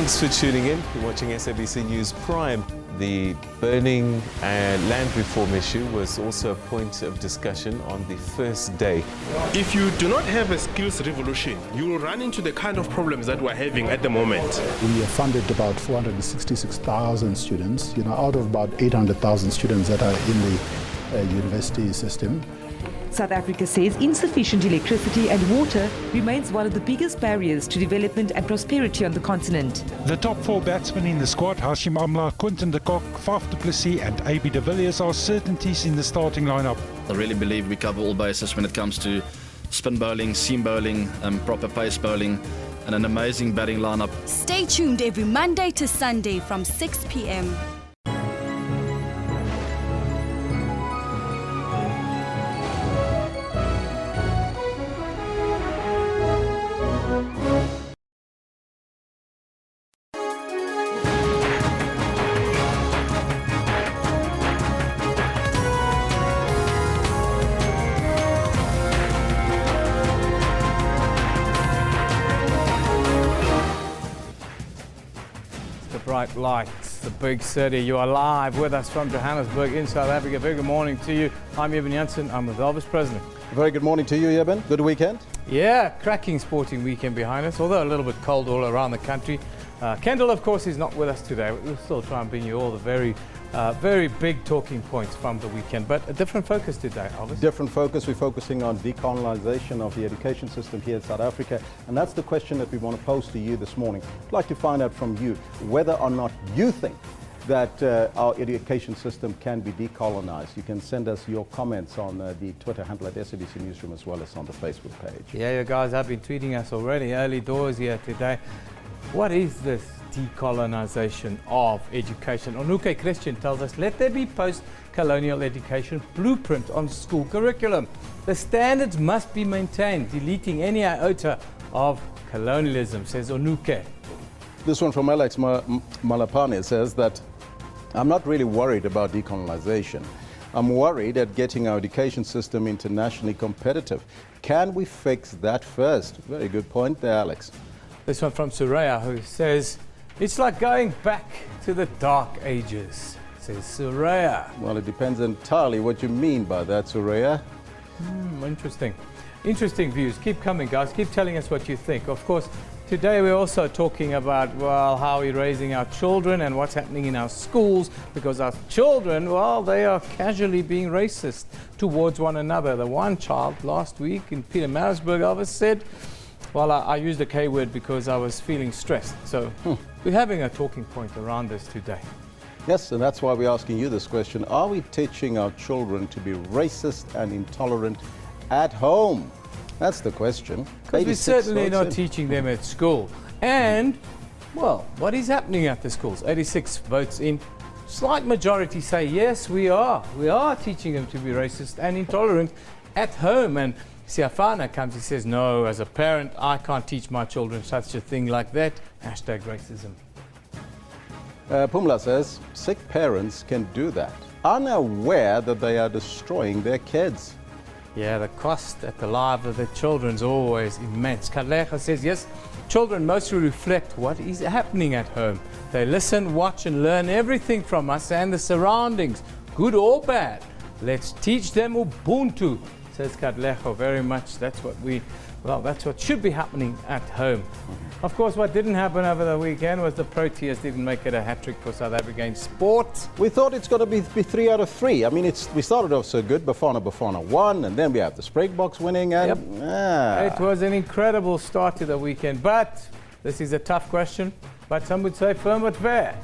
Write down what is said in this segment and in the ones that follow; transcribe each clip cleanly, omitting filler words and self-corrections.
Thanks for tuning in. You're watching SABC News Prime. The burning and land reform issue was also a point of discussion on the first day. If you do not have a skills revolution, you will run into the kind of problems that we're having at the moment. We have funded about 466,000 students, out of about 800,000 students that are in the university system. South Africa says insufficient electricity and water remains one of the biggest barriers to development and prosperity on the continent. The top four batsmen in the squad, Hashim Amla, Quinton de Kock, Faf du Plessis and AB de Villiers, are certainties in the starting lineup. I really believe we cover all bases when it comes to spin bowling, seam bowling, proper pace bowling and an amazing batting lineup. Stay tuned every Monday to Sunday from 6 p.m. Bright lights, the big city. You are live with us from Johannesburg in South Africa. Very good morning to you. I'm Eben Janssen. I'm with Elvis President. Very good morning to you, Eben. Good weekend? Yeah, cracking sporting weekend behind us, although a little bit cold all around the country. Kendall, of course, is not with us today. We'll still try and bring you all the very big talking points from the weekend, but a different focus today, Elvis. Different focus. We're focusing on decolonization of the education system here in South Africa, and that's the question that we want to pose to you this morning. I'd like to find out from you whether or not you think that our education system can be decolonized. You can send us your comments on the Twitter handle at SABC Newsroom as well as on the Facebook page. Yeah, you guys have been tweeting us already, early doors here today. What is this decolonization of education? Onuke Christian tells us, let there be post-colonial education blueprint on school curriculum. The standards must be maintained, deleting any iota of colonialism, says Onuke. This one from Alex Malapane says that I'm not really worried about decolonization. I'm worried at getting our education system internationally competitive. Can we fix that first? Very good point there, Alex. This one from Suraya, who says, it's like going back to the dark ages, says Suraya. Well, it depends entirely what you mean by that, Suraya. Interesting. Interesting views. Keep coming, guys. Keep telling us what you think. Of course, today we're also talking about, well, how we're raising our children and what's happening in our schools, because our children, well, they are casually being racist towards one another. The one child last week in Pietermaritzburg, Elvis said, well, I used the K word because I was feeling stressed. So we're having a talking point around this today. Yes, and that's why we're asking you this question. Are we teaching our children to be racist and intolerant at home? That's the question. Because we're certainly not teaching them at school. And, well, what is happening at the schools? 86 votes in. Slight majority say, yes, we are. We are teaching them to be racist and intolerant at home. And Siafana comes, he says, no, as a parent, I can't teach my children such a thing like that. Hashtag racism. Pumla says, sick parents can do that, unaware that they are destroying their kids. Yeah, the cost at the life of the children is always immense. Kadlecha says, yes, children mostly reflect what is happening at home. They listen, watch and learn everything from us and the surroundings, good or bad. Let's teach them Ubuntu, says Kadlecho. Very much that's what should be happening at home. Of course, what didn't happen over the weekend was the Proteas didn't make it a hat-trick for South Africa in sport. We thought it's going to be 3 out of 3. I mean, we started off so good. Bafana won, and then we have the Springboks winning. And It was an incredible start to the weekend. But this is a tough question, but some would say firm but fair.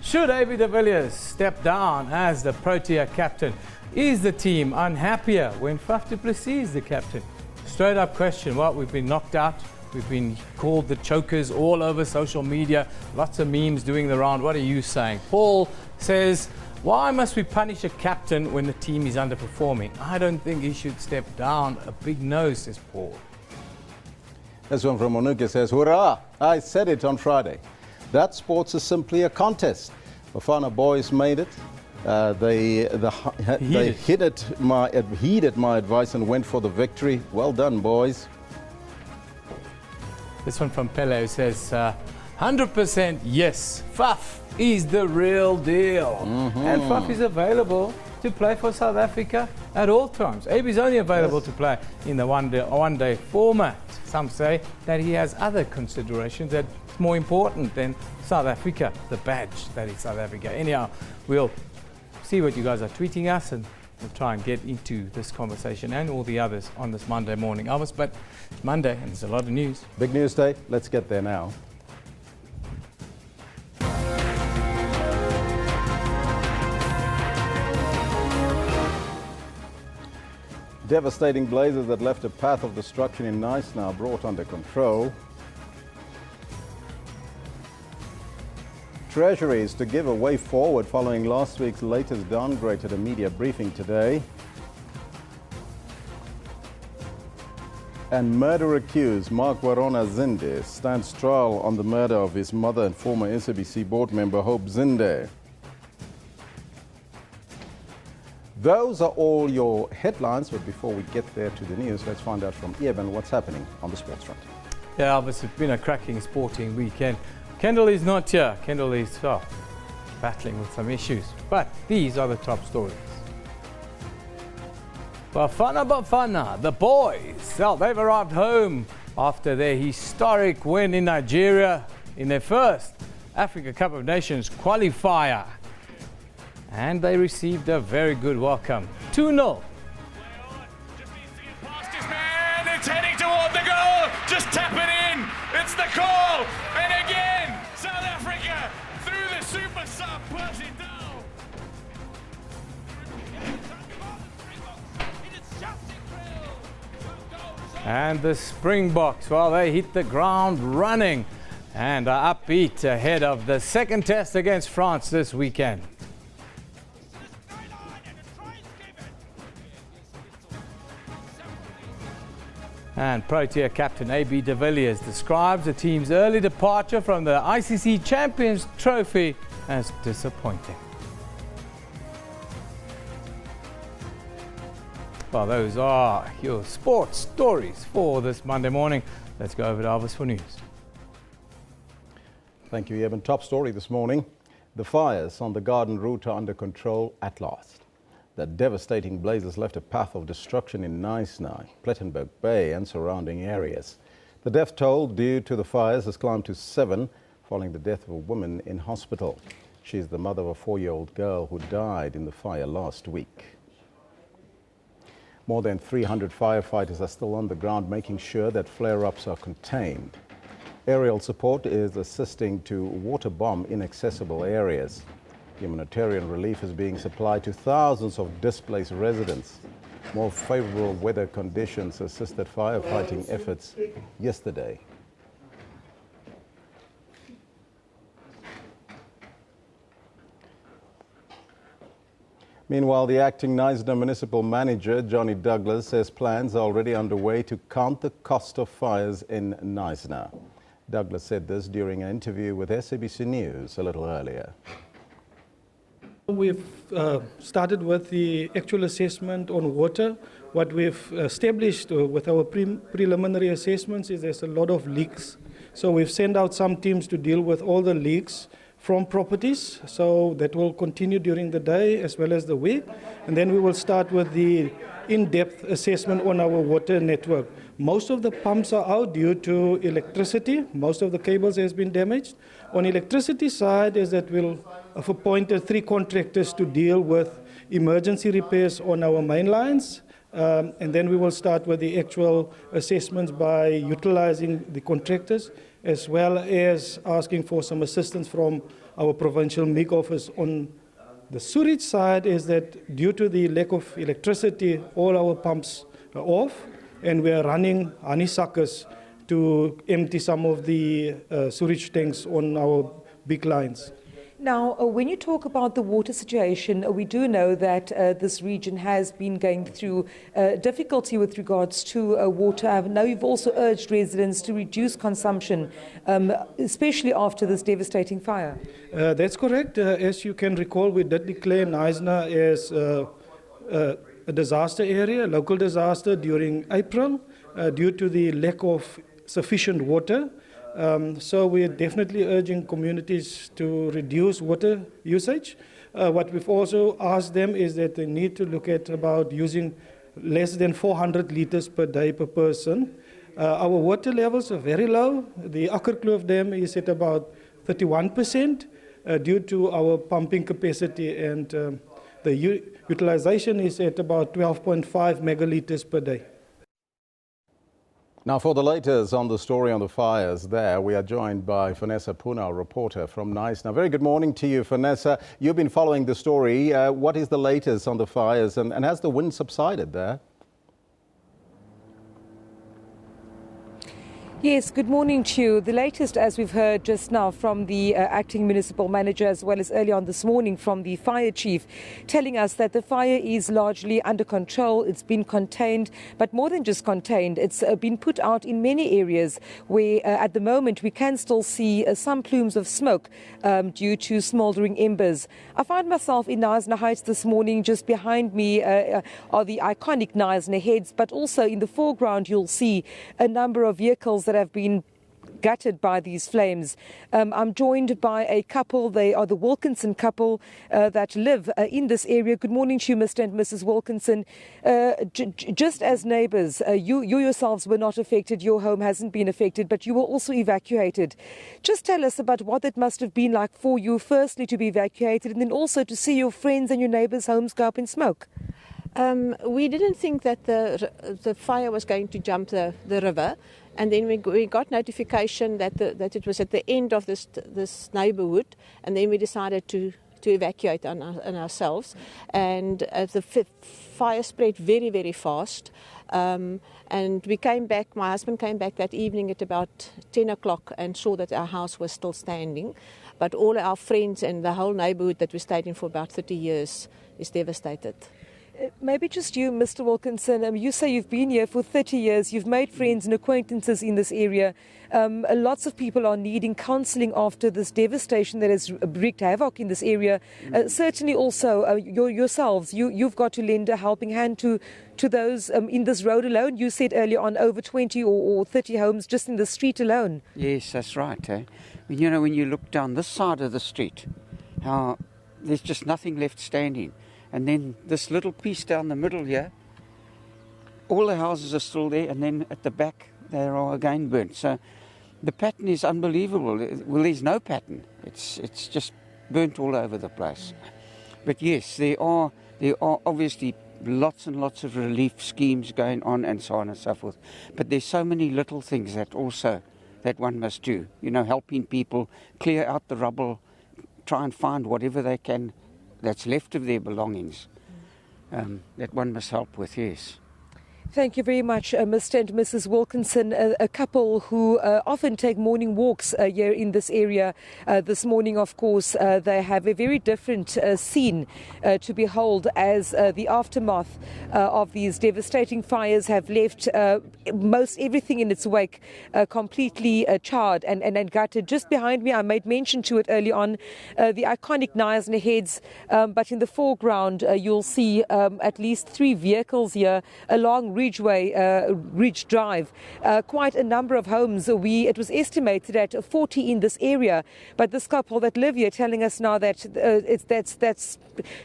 Should AB de Villiers step down as the Protea captain? Is the team unhappier when Faf du Plessis is the captain? Straight up question. Well, we've been knocked out. We've been called the chokers all over social media. Lots of memes doing the round. What are you saying? Paul says, why must we punish a captain when the team is underperforming? I don't think he should step down. A big no, says Paul. This one from Monuke says, hurrah! I said it on Friday. That sports is simply a contest. Bafana boys made it. They heeded my advice and went for the victory. Well done, boys. This one from Pele, who says, 100% yes. Faf is the real deal. And Faf is available to play for South Africa at all times. AB is only available to play in the one-day format. Some say that he has other considerations that's more important than South Africa, the badge that is South Africa. Anyhow, we'll see what you guys are tweeting us, and we'll try and get into this conversation and all the others on this Monday morning. But it's Monday and there's a lot of news. Big news day. Let's get there now. Devastating blazes that left a path of destruction in Nice now brought under control. Treasury is to give a way forward following last week's latest downgrade at a media briefing today. And murder accused Mark Warona Zinde stands trial on the murder of his mother and former SABC board member Hope Zinde. Those are all your headlines, but before we get there to the news, let's find out from Eben what's happening on the sports front. Yeah, Elvis, it's been a cracking sporting weekend. Kendall is not here. Kendall is battling with some issues. But these are the top stories. Bafana, the boys. Well, they've arrived home after their historic win in Nigeria in their first Africa Cup of Nations qualifier. And they received a very good welcome. 2-0. It's heading toward the goal. Just tap it in. It's the call. And again, South Africa through the super sub. Percy Dow. And the Springboks, well, they hit the ground running and are upbeat ahead of the second test against France this weekend. And Protea captain AB de Villiers describes the team's early departure from the ICC Champions Trophy as disappointing. Well, those are your sports stories for this Monday morning. Let's go over to Elvis for news. Thank you, Eben. Top story this morning. The fires on the Garden Route are under control at last. The devastating blazes left a path of destruction in Nice-Nai, Plettenberg Bay and surrounding areas. The death toll due to the fires has climbed to 7 following the death of a woman in hospital. She is the mother of a 4-year-old girl who died in the fire last week. More than 300 firefighters are still on the ground making sure that flare-ups are contained. Aerial support is assisting to water bomb inaccessible areas. Humanitarian relief is being supplied to thousands of displaced residents. More favorable weather conditions assisted firefighting efforts yesterday. Meanwhile, the acting Knysna municipal manager, Johnny Douglas, says plans are already underway to count the cost of fires in Knysna. Douglas said this during an interview with SABC News a little earlier. We've started with the actual assessment on water. What we've established with our preliminary assessments is there's a lot of leaks. So we've sent out some teams to deal with all the leaks from properties. So that will continue during the day as well as the week. And then we will start with the in-depth assessment on our water network. Most of the pumps are out due to electricity. Most of the cables has been damaged. On electricity side is that we'll have appointed 3 contractors to deal with emergency repairs on our main lines. And then we will start with the actual assessments by utilizing the contractors, as well as asking for some assistance from our provincial MIG office. On the sewage side is that due to the lack of electricity, all our pumps are off, and we are running honeysuckers to empty some of the sewage tanks on our big lines. Now, when you talk about the water situation, we do know that this region has been going through difficulty with regards to water. I know you've also urged residents to reduce consumption, especially after this devastating fire. That's correct. As you can recall, we did declare Knysna as a disaster area, local disaster during April, due to the lack of sufficient water. So we're definitely urging communities to reduce water usage. What we've also asked them is that they need to look at about using less than 400 liters per day per person. Our water levels are very low. The Akkerkloof Dam is at about 31% due to our pumping capacity, and the utilization is at about 12.5 megaliters per day. Now, for the latest on the story on the fires there, we are joined by Vanessa Puna, a reporter from Nice. Now, very good morning to you, Vanessa. You've been following the story. What is the latest on the fires, and has the wind subsided there? Yes, good morning to you. The latest, as we've heard just now from the acting municipal manager, as well as early on this morning from the fire chief, telling us that the fire is largely under control. It's been contained, but more than just contained, it's been put out in many areas where at the moment we can still see some plumes of smoke due to smouldering embers. I find myself in Knysna Heights this morning. Just behind me are the iconic Knysna heads, but also in the foreground you'll see a number of vehicles that have been gutted by these flames. I'm joined by a couple. They are the Wilkinson couple that live in this area. Good morning to you, Mr. and Mrs. Wilkinson. Just as neighbours, you yourselves were not affected. Your home hasn't been affected, but you were also evacuated. Just tell us about what it must have been like for you, firstly, to be evacuated, and then also to see your friends and your neighbours' homes go up in smoke. We didn't think that the fire was going to jump the river, and then we got notification that it was at the end of this neighbourhood, and then we decided to evacuate on ourselves. And the fire spread very, very fast, and we came back. My husband came back that evening at about 10 o'clock and saw that our house was still standing, but all our friends and the whole neighbourhood that we stayed in for about 30 years is devastated. Maybe just you, Mr. Wilkinson. You say you've been here for 30 years. You've made friends and acquaintances in this area. Lots of people are needing counselling after this devastation that has wreaked havoc in this area. Certainly also yourselves, you've got to lend a helping hand to those in this road alone. You said earlier on over 20 or 30 homes just in the street alone. Yes, that's right. You know, when you look down this side of the street, how there's just nothing left standing. And then this little piece down the middle here, all the houses are still there, and then at the back they are again burnt. So the pattern is unbelievable. Well, there's no pattern. It's just burnt all over the place. But yes, there are obviously lots and lots of relief schemes going on, and so on and so forth. But there's so many little things that one must do. You know, helping people clear out the rubble, try and find whatever they can that's left of their belongings, that one must help with, yes. Thank you very much, Mr. and Mrs. Wilkinson, a couple who often take morning walks here in this area. This morning, of course, they have a very different scene to behold as the aftermath of these devastating fires have left most everything in its wake completely charred and gutted. Just behind me, I made mention to it early on, the iconic Knysna heads, but in the foreground you'll see at least 3 vehicles here along Ridge Drive. Quite a number of homes. It was estimated at 40 in this area, but this couple that live here telling us now that that's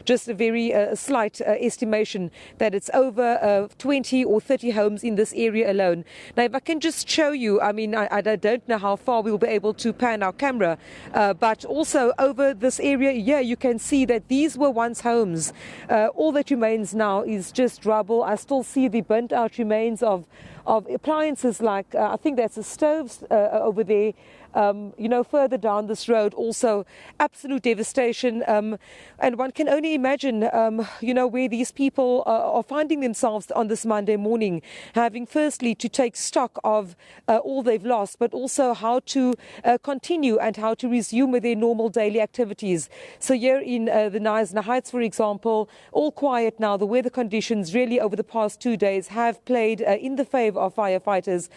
just a very slight estimation, that it's over 20 or 30 homes in this area alone. Now, if I can just show you, I mean, I don't know how far we'll be able to pan our camera, but also over this area, yeah, you can see that these were once homes. All that remains now is just rubble. I still see the burnt out remains of appliances like, I think that's a stove over there. Further down this road, also absolute devastation. And one can only imagine, where these people are finding themselves on this Monday morning, having firstly to take stock of all they've lost, but also how to continue and how to resume with their normal daily activities. So here in the Knysna Heights, for example, all quiet now. The weather conditions really over the past 2 days have played in the favour of firefighters.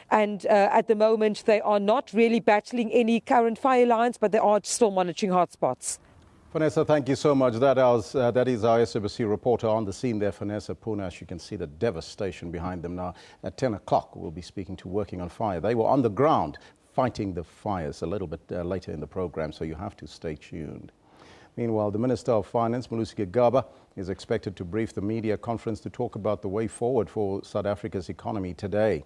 And at the moment, they are not really battling any current fire lines, but they are still monitoring hotspots. Vanessa, thank you so much. That is our SABC reporter on the scene there, Vanessa Puna. As you can see the devastation behind them now. At 10 o'clock, we'll be speaking to Working on Fire. They were on the ground fighting the fires a little bit later in the program, so you have to stay tuned. Meanwhile, the Minister of Finance, Malusi Gigaba, is expected to brief the media conference to talk about the way forward for South Africa's economy today.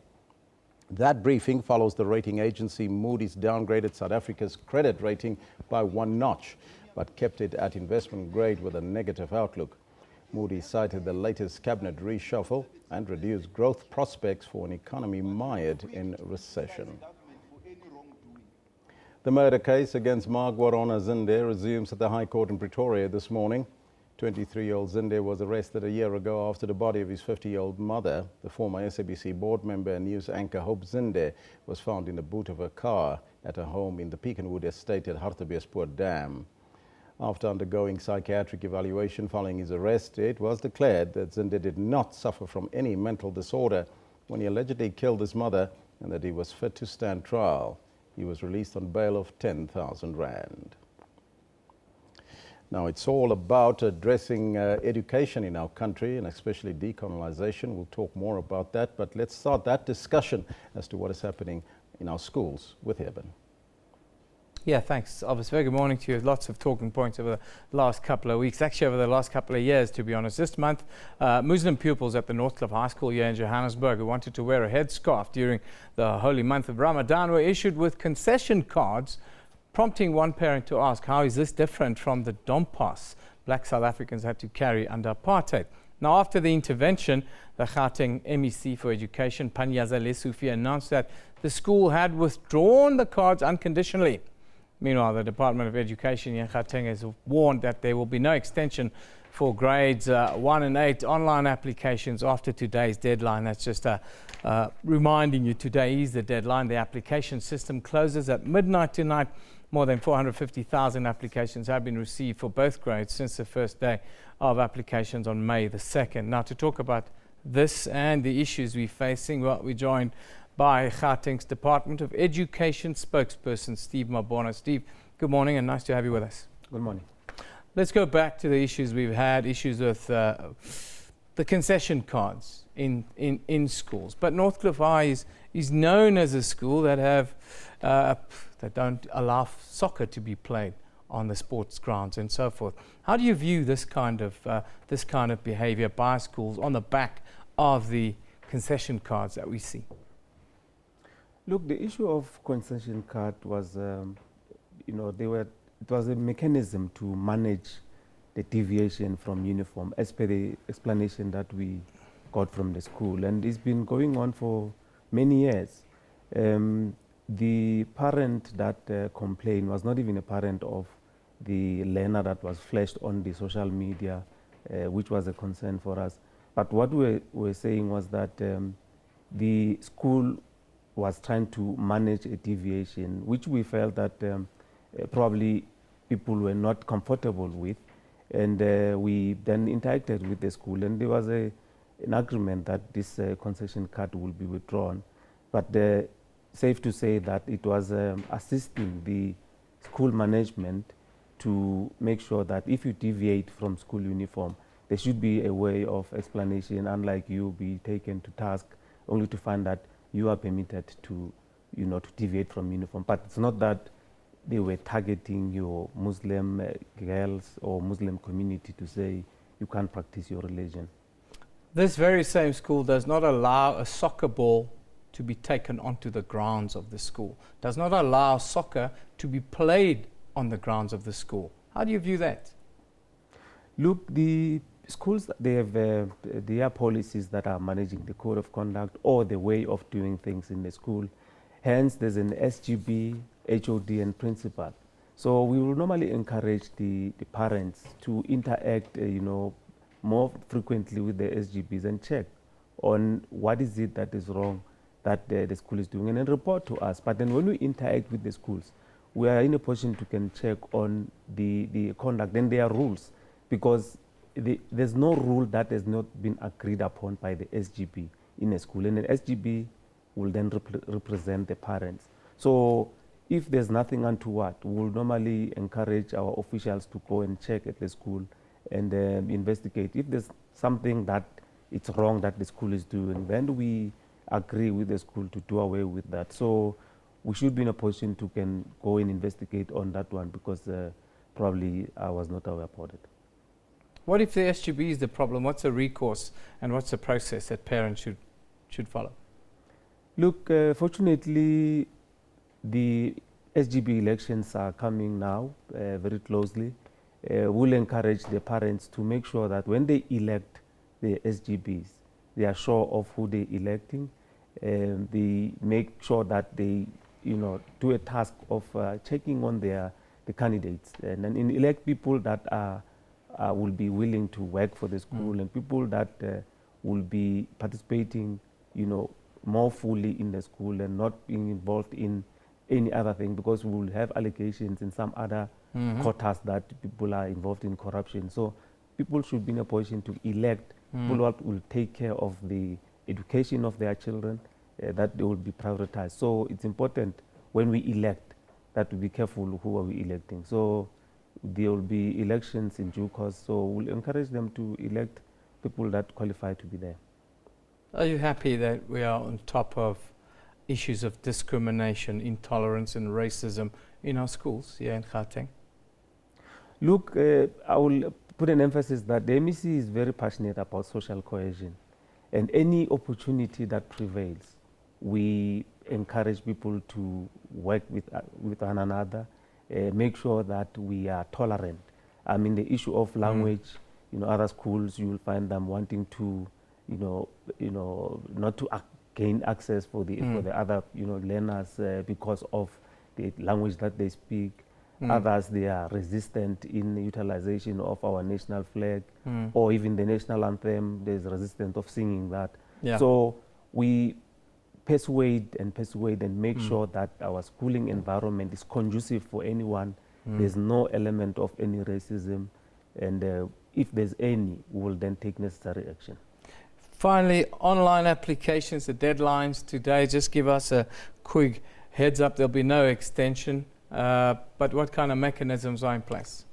That briefing follows the rating agency Moody's downgraded South Africa's credit rating by 1 notch, but kept it at investment grade with a negative outlook. Moody's cited the latest cabinet reshuffle and reduced growth prospects for an economy mired in recession. The murder case against Magwarona Zinde resumes at the High Court in Pretoria this morning. 23-year-old Zinde was arrested a year ago after the body of his 50-year-old mother, the former SABC board member and news anchor Hope Zinde, was found in the boot of her car at her home in the Peakenwood estate at Hartbeespoort Dam. After undergoing psychiatric evaluation following his arrest, it was declared that Zinde did not suffer from any mental disorder when he allegedly killed his mother and that he was fit to stand trial. He was released on bail of 10,000 rand. Now, it's all about addressing education in our country and especially decolonization. We'll talk more about that, but let's start that discussion as to what is happening in our schools with Eben. Yeah, thanks, Elvis. Very good morning to you. Lots of talking points over the last couple of weeks, actually over the last couple of years, to be honest. This month, Muslim pupils at the Northcliffe High School here in Johannesburg who wanted to wear a headscarf during the holy month of Ramadan were issued with concession cards, prompting one parent to ask, how is this different from the dompas black South Africans had to carry under apartheid? Now, after the intervention, the Gauteng MEC for Education, Panyaza Lesufi, announced that the school had withdrawn the cards unconditionally. Meanwhile, the Department of Education in Gauteng has warned that there will be no extension for grades 1 and 8 online applications after today's deadline. That's just reminding you today is the deadline. The application system closes at midnight tonight. More than 450,000 applications have been received for both grades since the first day of applications on May the 2nd. Now, to talk about this and the issues we're facing, well, we're joined by Gauteng's Department of Education spokesperson, Steve Mabona. Steve, good morning and nice to have you with us. Good morning. Let's go back to the issues we've had, issues with the concession cards in schools. But Northcliffe High is known as a school that that don't allow soccer to be played on the sports grounds and so forth. How do you view this kind of behavior by schools on the back of the concession cards that we see? Look, the issue of concession card was, it was a mechanism to manage the deviation from uniform, as per the explanation that we got from the school. And it's been going on for many years. The parent that complained was not even a parent of the learner that was flashed on the social media, which was a concern for us. But what we were saying was that the school was trying to manage a deviation, which we felt that probably people were not comfortable with. And we then interacted with the school, and there was an agreement that this concession card will be withdrawn. But safe to say that it was assisting the school management to make sure that if you deviate from school uniform, there should be a way of explanation, unlike you be taken to task only to find that you are permitted to, to deviate from uniform. But it's not that they were targeting your Muslim girls or Muslim community to say you can't practice your religion. This very same school does not allow a soccer ball to be taken onto the grounds of the school, does not allow soccer to be played on the grounds of the school. How do you view that? Look, the schools, they have their policies that are managing the code of conduct or the way of doing things in the school. Hence, there's an SGB, HOD, and principal. So we will normally encourage the parents to interact, more frequently with the SGBs and check on what is it that is wrong that the school is doing, and then report to us. But then when we interact with the schools, we are in a position to can check on the conduct and their rules, because there's no rule that has not been agreed upon by the SGB in a school, and the SGB will then represent the parents. So if there's nothing untoward, we'll normally encourage our officials to go and check at the school and investigate. If there's something that it's wrong that the school is doing, then we agree with the school to do away with that. So we should be in a position to can go and investigate on that one, because probably I was not aware about it. What if the SGB is the problem? What's the recourse and what's the process that parents should follow? Look, fortunately, the SGB elections are coming now very closely. We'll encourage the parents to make sure that when they elect the SGBs, they are sure of who they're electing. They make sure that they, do a task of checking on the candidates, and then elect people that will be willing to work for the school, and people that will be participating, more fully in the school and not being involved in any other thing, because we will have allegations in some other quotas that people are involved in corruption. So people should be in a position to elect people that will take care of the education of their children, that they will be prioritized. So it's important when we elect that we be careful who are we electing. So there will be elections in due course, so we'll encourage them to elect people that qualify to be there. Are you happy that we are on top of issues of discrimination, intolerance and racism in our schools here in Gauteng? Look, I will put an emphasis that the MEC is very passionate about social cohesion, and any opportunity that prevails, we encourage people to work with one another, make sure that we are tolerant. I mean, the issue of language, other schools, you will find them wanting to, not to gain access for the other, learners because of the language that they speak. Others, they are resistant in the utilization of our national flag or even the national anthem. There's resistance of singing that. Yeah. So we persuade and make sure that our schooling environment is conducive for anyone. There's no element of any racism, and if there's any, we will then take necessary action. Finally, online applications, the deadlines today, just give us a quick heads up. There'll be no extension, but what kind of mechanisms are in place?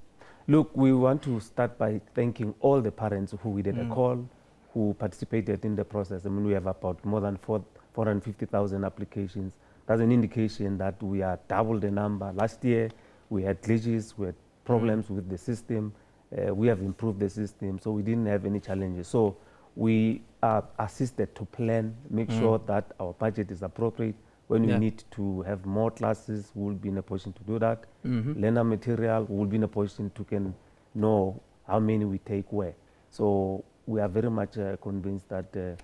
Look, we want to start by thanking all the parents who we did a call, who participated in the process. I mean, we have about more than 450,000 applications. That's an indication that we are double the number. Last year, we had glitches, we had problems with the system. We have improved the system, so we didn't have any challenges. So we are assisted to plan, make sure that our budget is appropriate. When we need to have more classes, we will be in a position to do that. Learner material, we will be in a position to know how many we take where. So we are very much convinced that the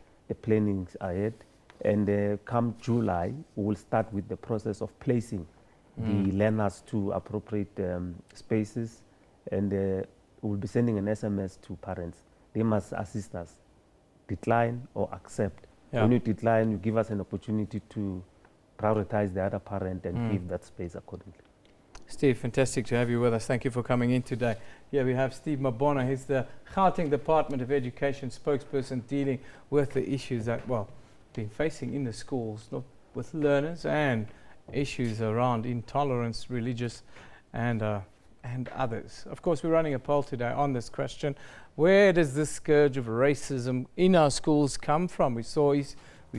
planning is ahead. And come July, we will start with the process of placing the learners to appropriate spaces. And we will be sending an SMS to parents. They must assist us, decline or accept. When you decline, you give us an opportunity to prioritize the other parent and give that space accordingly. Steve, fantastic to have you with us. Thank you for coming in today. Here we have Steve Mabona. He's the Gauteng Department of Education spokesperson dealing with the issues that, been facing in the schools, not with learners, and issues around intolerance, religious and others. Of course, we're running a poll today on this question. Where does this scourge of racism in our schools come from? We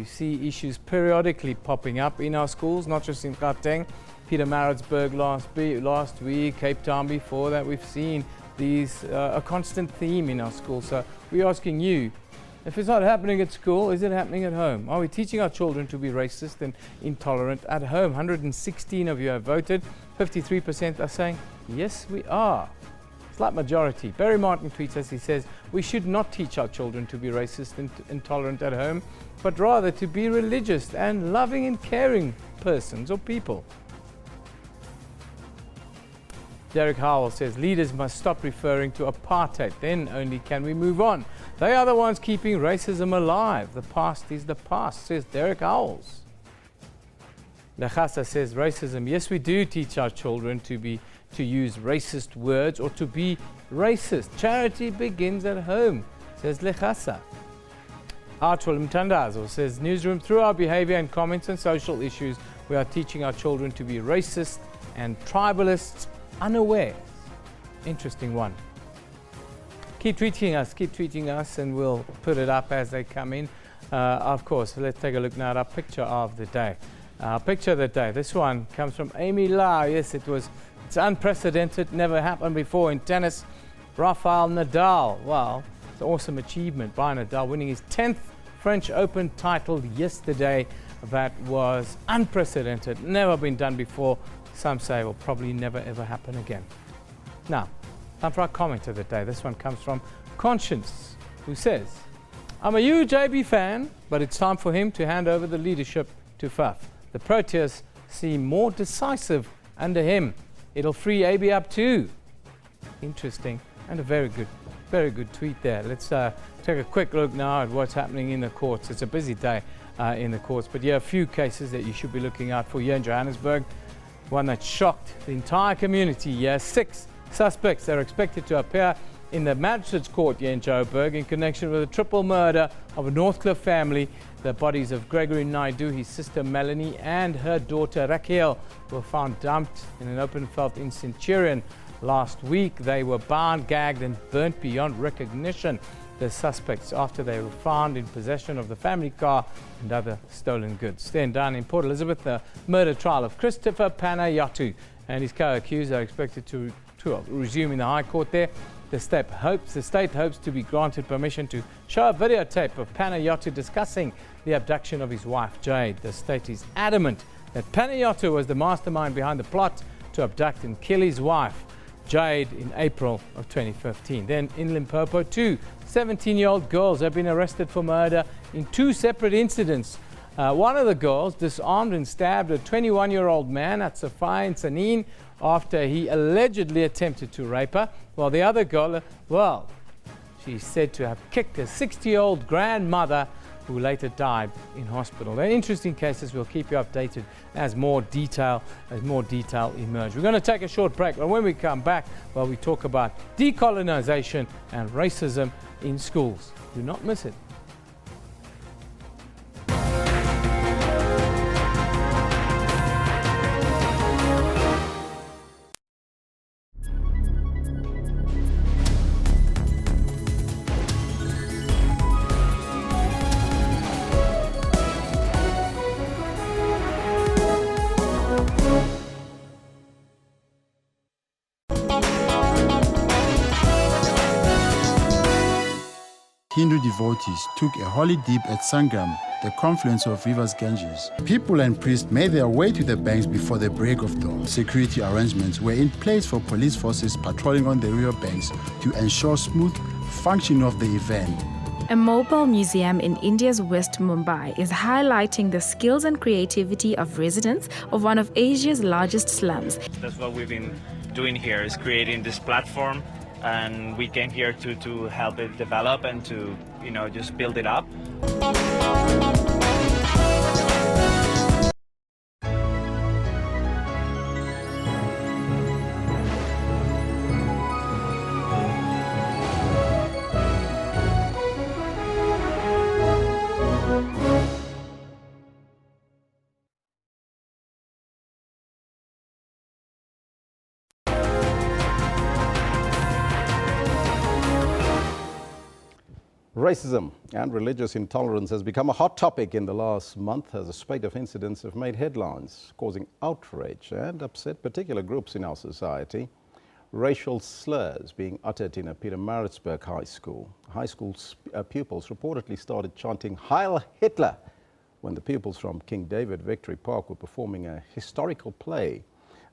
see issues periodically popping up in our schools, not just in Gauteng. Pietermaritzburg last week, Cape Town before that. We've seen these a constant theme in our schools. So we're asking you, if it's not happening at school, is it happening at home? Are we teaching our children to be racist and intolerant at home? 116 of you have voted. 53% are saying, yes, we are. Slight majority. Barry Martin tweets us, he says, we should not teach our children to be racist and intolerant at home, but rather to be religious and loving and caring persons or people. Derek Howell says, leaders must stop referring to apartheid, then only can we move on. They are the ones keeping racism alive. The past is the past, says Derek Howells. Lechasa says, racism, yes, we do teach our children to use racist words or to be racist. Charity begins at home, says Lechasa. Artwell Mtandazo says, Newsroom, through our behavior and comments on social issues, we are teaching our children to be racist and tribalists unaware. Interesting one. Keep tweeting us, and we'll put it up as they come in. Of course, let's take a look now at our picture of the day. Our picture of the day, this one comes from Amy Lau. Yes, it's unprecedented, never happened before in tennis. Rafael Nadal, wow, it's an awesome achievement by Nadal, winning his 10th French Open title yesterday. That was unprecedented, never been done before. Some say will probably never ever happen again. Now, time for our comment of the day. This one comes from Conscience, who says, I'm a huge AB fan, but it's time for him to hand over the leadership to Faf. The Proteas seem more decisive under him. It'll free AB up too. Interesting, and a very good tweet there. Let's take a quick look now at what's happening in the courts. It's a busy day in the courts, but yeah, a few cases that you should be looking out for here in Johannesburg. One that shocked the entire community. Yeah, 6 suspects are expected to appear in the magistrate's court here in Joburg in connection with the triple murder of a Northcliffe family. The bodies of Gregory Naidu, his sister Melanie, and her daughter Raquel were found dumped in an open veld in Centurion last week. They were bound, gagged, and burnt beyond recognition. The suspects, after they were found in possession of the family car and other stolen goods. Then down in Port Elizabeth, the murder trial of Christopher Panayiotou and his co-accused are expected to resume in the High Court there. The state hopes to be granted permission to show a videotape of Panayiotou discussing the abduction of his wife Jade. The state is adamant that Panayiotou was the mastermind behind the plot to abduct and kill his wife Jade in April of 2015. Then in Limpopo, 2 17-year-old girls have been arrested for murder in 2 separate incidents. One of the girls disarmed and stabbed a 21-year-old man at Safai in Sanin after he allegedly attempted to rape her, while the other girl, well, she's said to have kicked her 60-year-old grandmother, who later died in hospital. They're interesting cases. We'll keep you updated as more detail emerge. We're going to take a short break, but when we come back, well, we talk about decolonization and racism in schools. Do not miss it. Hindu devotees took a holy dip at Sangam, the confluence of rivers Ganges. People and priests made their way to the banks before the break of dawn. Security arrangements were in place for police forces patrolling on the river banks to ensure smooth functioning of the event. A mobile museum in India's West Mumbai is highlighting the skills and creativity of residents of one of Asia's largest slums. That's what we've been doing here, is creating this platform, and we came here to help it develop and to, just build it up. Racism and religious intolerance has become a hot topic in the last month as a spate of incidents have made headlines, causing outrage and upset particular groups in our society. Racial slurs being uttered in a Pietermaritzburg high school. High school pupils reportedly started chanting Heil Hitler when the pupils from King David Victory Park were performing a historical play,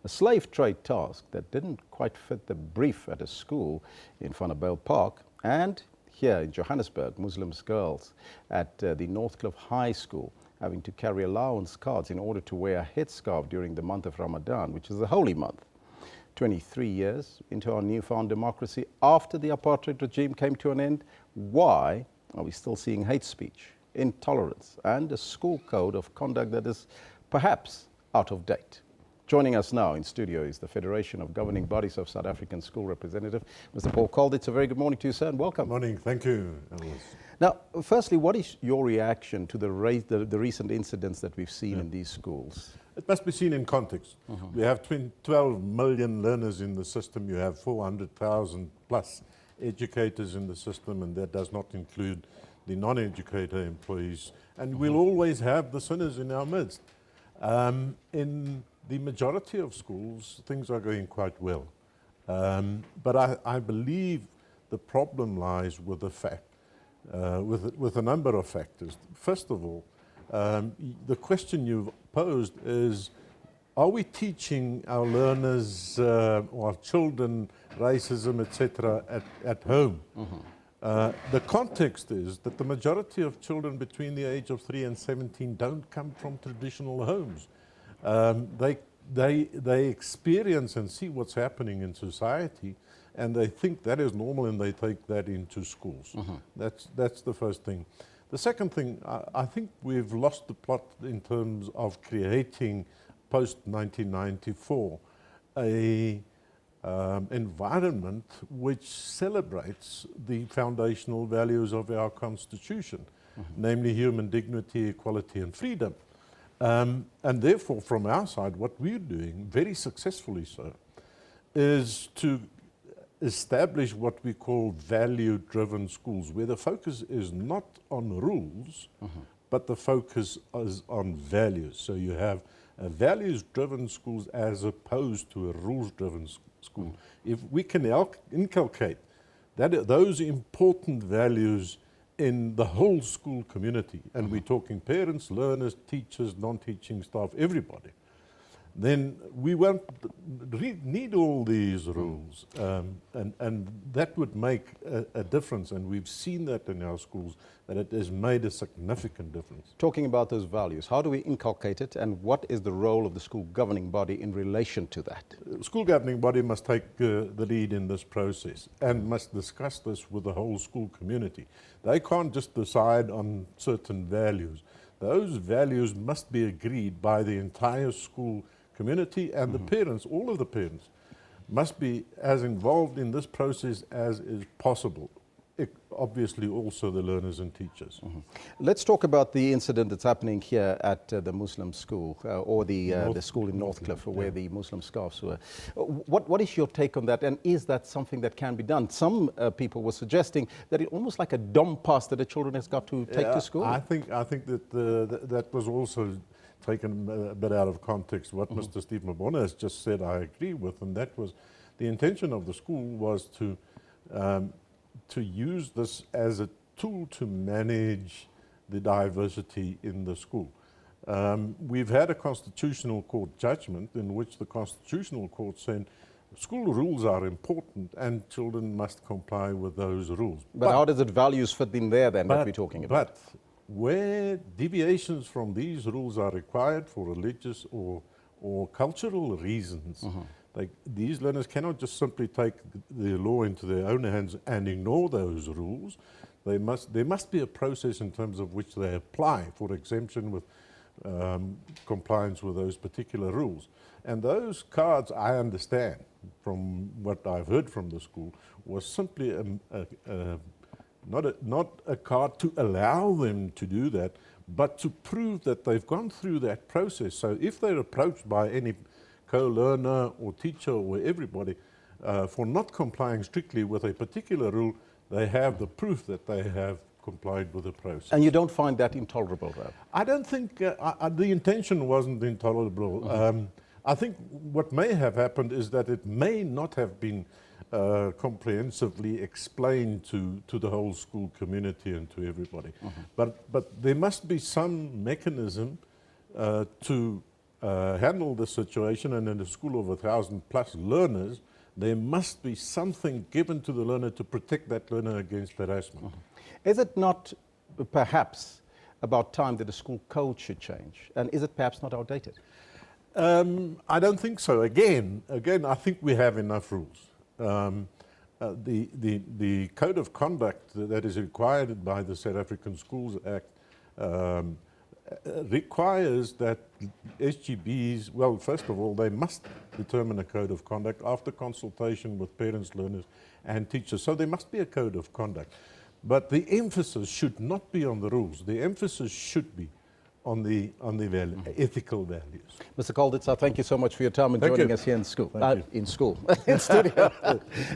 a slave trade task that didn't quite fit the brief at a school in Vanderbijl Park. And here in Johannesburg, Muslim girls at the Northcliffe High School having to carry allowance cards in order to wear a headscarf during the month of Ramadan, which is a holy month. 23 years into our newfound democracy, after the apartheid regime came to an end, why are we still seeing hate speech, intolerance, and a school code of conduct that is perhaps out of date? Joining us now in studio is the Federation of Governing Bodies of South African School representative, Mr. Paul Colditz. A very good morning to you, sir, and welcome. Morning. Thank you, Ellis. Now, firstly, what is your reaction to the recent incidents that we've seen in these schools? It must be seen in context. We have 12 million learners in the system. You have 400,000 plus educators in the system, and that does not include the non-educator employees. And we'll always have the sinners in our midst. In the majority of schools, things are going quite well. But I believe the problem lies with the fact, with a number of factors. First of all, the question you've posed is, are we teaching our learners or our children racism, etc., at home? The context is that the majority of children between the age of 3 and 17 don't come from traditional homes. They experience and see what's happening in society, and they think that is normal, and they take that into schools. That's the first thing. The second thing, I think we've lost the plot in terms of creating post-1994 a environment which celebrates the foundational values of our Constitution, namely human dignity, equality and freedom. And therefore, from our side, what we're doing, very successfully so, is to establish what we call value-driven schools, where the focus is not on rules, but the focus is on values. So you have a values-driven schools as opposed to a rules-driven school. If we can inculcate those important values in the whole school community, and we're talking parents, learners, teachers, non-teaching staff, everybody, then we won't need all these rules. And that would make a difference, and we've seen that in our schools, that it has made a significant difference. Talking about those values, how do we inculcate it, and what is the role of the school governing body in relation to that? School governing body must take the lead in this process and must discuss this with the whole school community. They can't just decide on certain values. Those values must be agreed by the entire school community, and the parents, all of the parents, must be as involved in this process as is possible. Obviously also the learners and teachers. Let's talk about the incident that's happening here at the Muslim school, or the school in Northcliffe, where the Muslim scarves were. What is your take on that, and is that something that can be done? Some people were suggesting that it's almost like a dom pass that the children has got to take to school. I think that that was also taken a bit out of context. What Mr. Steve Mabona has just said, I agree with, and that was the intention of the school was to use this as a tool to manage the diversity in the school. We've had a Constitutional Court judgment in which the Constitutional Court said school rules are important and children must comply with those rules. But how does it values fit in there then, that we're talking about? But where deviations from these rules are required for religious or cultural reasons, these learners cannot just simply take the law into their own hands and ignore those rules. There must be a process in terms of which they apply for exemption with compliance with those particular rules. And those cards, I understand, from what I've heard from the school, was simply not a card to allow them to do that, but to prove that they've gone through that process. So if they're approached by any co-learner or teacher or everybody for not complying strictly with a particular rule, they have the proof that they have complied with the process. And you don't find that intolerable, though? I don't think the intention wasn't intolerable. I think what may have happened is that it may not have been comprehensively explained to the whole school community and to everybody. But there must be some mechanism to handle the situation, and in a school of 1,000+ learners, there must be something given to the learner to protect that learner against harassment. Is it not perhaps about time that the school code should change? And is it perhaps not outdated? I don't think so. Again, I think we have enough rules. The code of conduct that is required by the South African Schools Act requires that SGBs, well, first of all, they must determine a code of conduct after consultation with parents, learners and teachers. So there must be a code of conduct. But the emphasis should not be on the rules. The emphasis should be on the ethical values. Mr. Colditz, thank you so much for your time and Thank joining you. us here in school. Thank you. In school, in studio.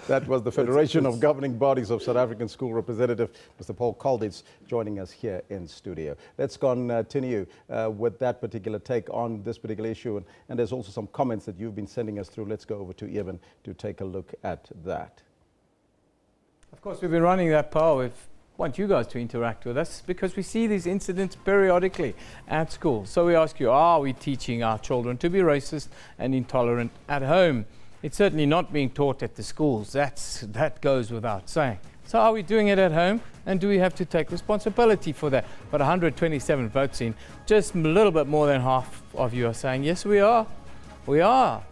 That was the Federation of Governing Bodies of South African School representative, Mr. Paul Colditz, joining us here in studio. Let's continue with that particular take on this particular issue, and there's also some comments that you've been sending us through. Let's go over to Evan to take a look at that. Of course, we've been running that poll. We want you guys to interact with us because we see these incidents periodically at school. So we ask you, are we teaching our children to be racist and intolerant at home? It's certainly not being taught at the schools. That goes without saying. So are we doing it at home, and do we have to take responsibility for that? But 127 votes in, just a little bit more than half of you are saying, yes, we are. We are.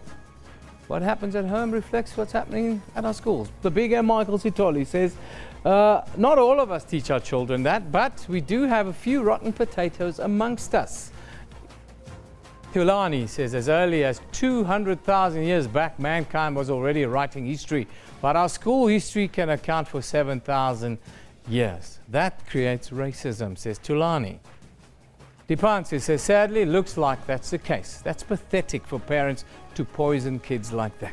What happens at home reflects what's happening at our schools. The big M. Michael Sitoli says, not all of us teach our children that, but we do have a few rotten potatoes amongst us. Thulani says, as early as 200,000 years back, mankind was already writing history, but our school history can account for 7,000 years. That creates racism, says Thulani. Dipansi says, sadly, looks like that's the case. That's pathetic for parents to poison kids like that.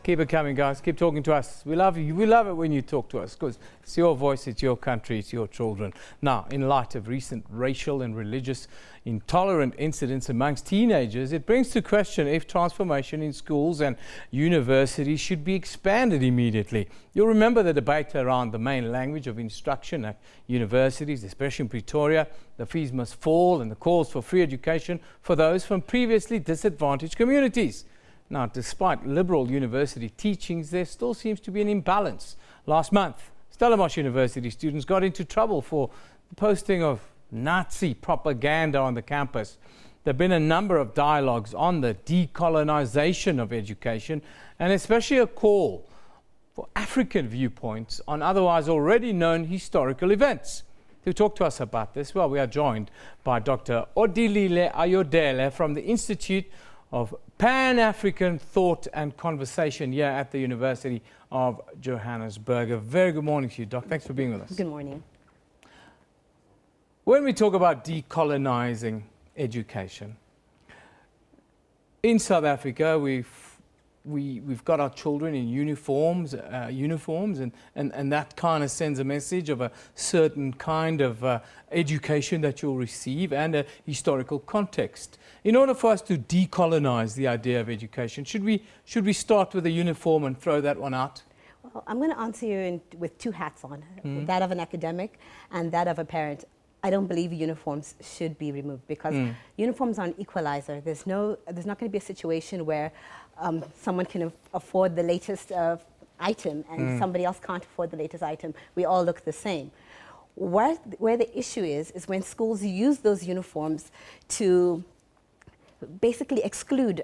Keep it coming, guys. Keep talking to us. We love you. We love it when you talk to us because it's your voice, it's your country, it's your children. Now, in light of recent racial and religious intolerant incidents amongst teenagers, it brings to question if transformation in schools and universities should be expanded immediately. You'll remember the debate around the main language of instruction at universities, especially in Pretoria. The fees must fall and the calls for free education for those from previously disadvantaged communities. Now, despite liberal university teachings, there still seems to be an imbalance. Last month, Stellenbosch University students got into trouble for the posting of Nazi propaganda on the campus. There have been a number of dialogues on the decolonization of education, and especially a call for African viewpoints on otherwise already known historical events. To talk to us about this, well, we are joined by Dr. Odilile Ayodele from the Institute of Pan-African Thought and Conversation here at the University of Johannesburg. A very good morning to you, Doc. Thanks for being with us. Good morning. When we talk about decolonizing education, in South Africa, we've got our children in uniforms, and that kind of sends a message of a certain kind of education that you'll receive and a historical context. In order for us to decolonize the idea of education, should we start with a uniform and throw that one out? Well, I'm going to answer you with two hats on, that of an academic and that of a parent. I don't believe uniforms should be removed because uniforms are an equalizer. There's not going to be a situation where someone can afford the latest item and somebody else can't afford the latest item. We all look the same. Where the issue is when schools use those uniforms to basically exclude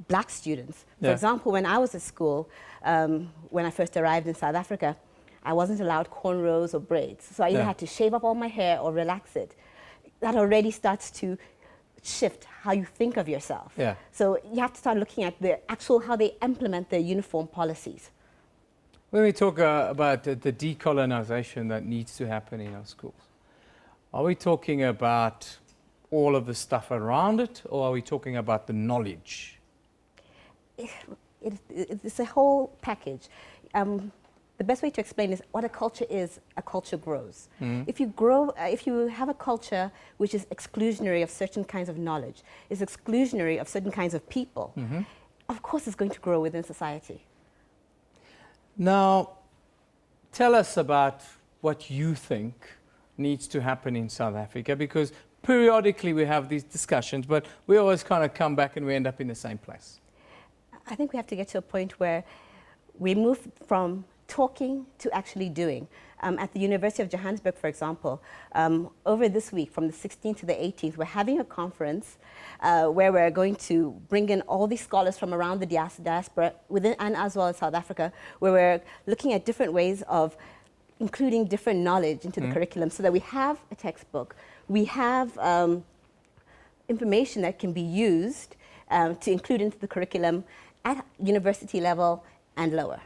black students. For example, when I was at school, when I first arrived in South Africa, I wasn't allowed cornrows or braids. So I either had to shave up all my hair or relax it. That already starts to shift how you think of yourself. So you have to start looking at how they implement their uniform policies. When we talk about the decolonization that needs to happen in our schools, are we talking about all of the stuff around it, or are we talking about the knowledge? It's a whole package. The best way to explain is what a culture grows. If you have a culture which is exclusionary of certain kinds of knowledge, is exclusionary of certain kinds of people, of course it's going to grow within society. Now, tell us about what you think needs to happen in South Africa, because periodically we have these discussions, but we always kind of come back and we end up in the same place. I think we have to get to a point where we move from talking to actually doing. At the University of Johannesburg, for example, over this week, from the 16th to the 18th, we're having a conference where we're going to bring in all these scholars from around the diaspora, within and as well as South Africa, where we're looking at different ways of including different knowledge into the curriculum so that we have a textbook, we have information that can be used to include into the curriculum at university level and lower.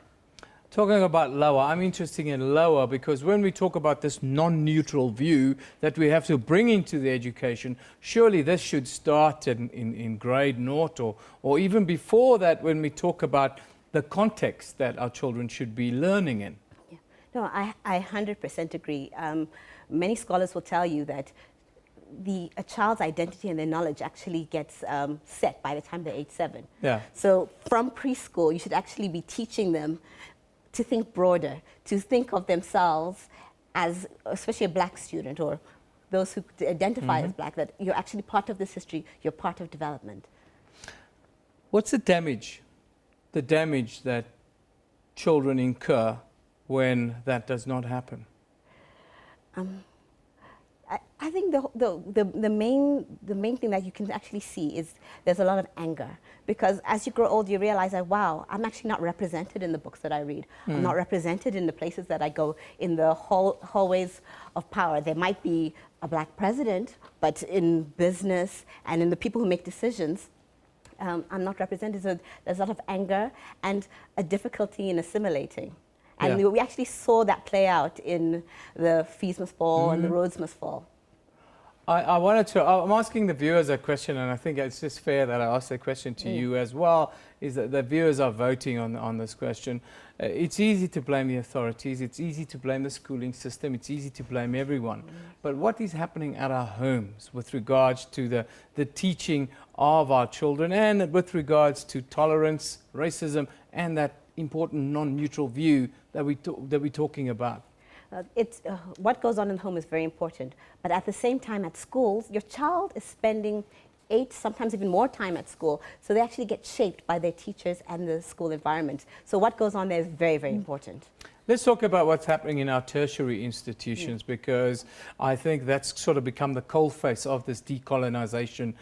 Talking about lower, I'm interested in lower because when we talk about this non-neutral view that we have to bring into the education, surely this should start in grade 0 or even before that when we talk about the context that our children should be learning in. Yeah. No, I 100% agree. Many scholars will tell you that a child's identity and their knowledge actually gets set by the time they're 8, 7. Yeah. So from preschool, you should actually be teaching them to think broader, to think of themselves as, especially a black student or those who identify as black, that you're actually part of this history, you're part of development. What's the damage that children incur when that does not happen? I think the main thing that you can actually see is there's a lot of anger, because as you grow old you realize that, wow, I'm actually not represented in the books that I read. I'm not represented in the places that I go, in the hallways of power. There might be a black president, but in business and in the people who make decisions, I'm not represented. So there's a lot of anger and a difficulty in assimilating. And we actually saw that play out in the fees must fall and the roads must fall. I'm asking the viewers a question, and I think it's just fair that I ask that question to you as well, is that the viewers are voting on this question. It's easy to blame the authorities, it's easy to blame the schooling system, it's easy to blame everyone. But what is happening at our homes with regards to the teaching of our children and with regards to tolerance, racism, and that important non-neutral view that we're talking about? What goes on in the home is very important, but at the same time at schools, your child is spending 8, sometimes even more time at school, so they actually get shaped by their teachers and the school environment. So what goes on there is very, very important. Let's talk about what's happening in our tertiary institutions, because I think that's sort of become the coalface of this decolonization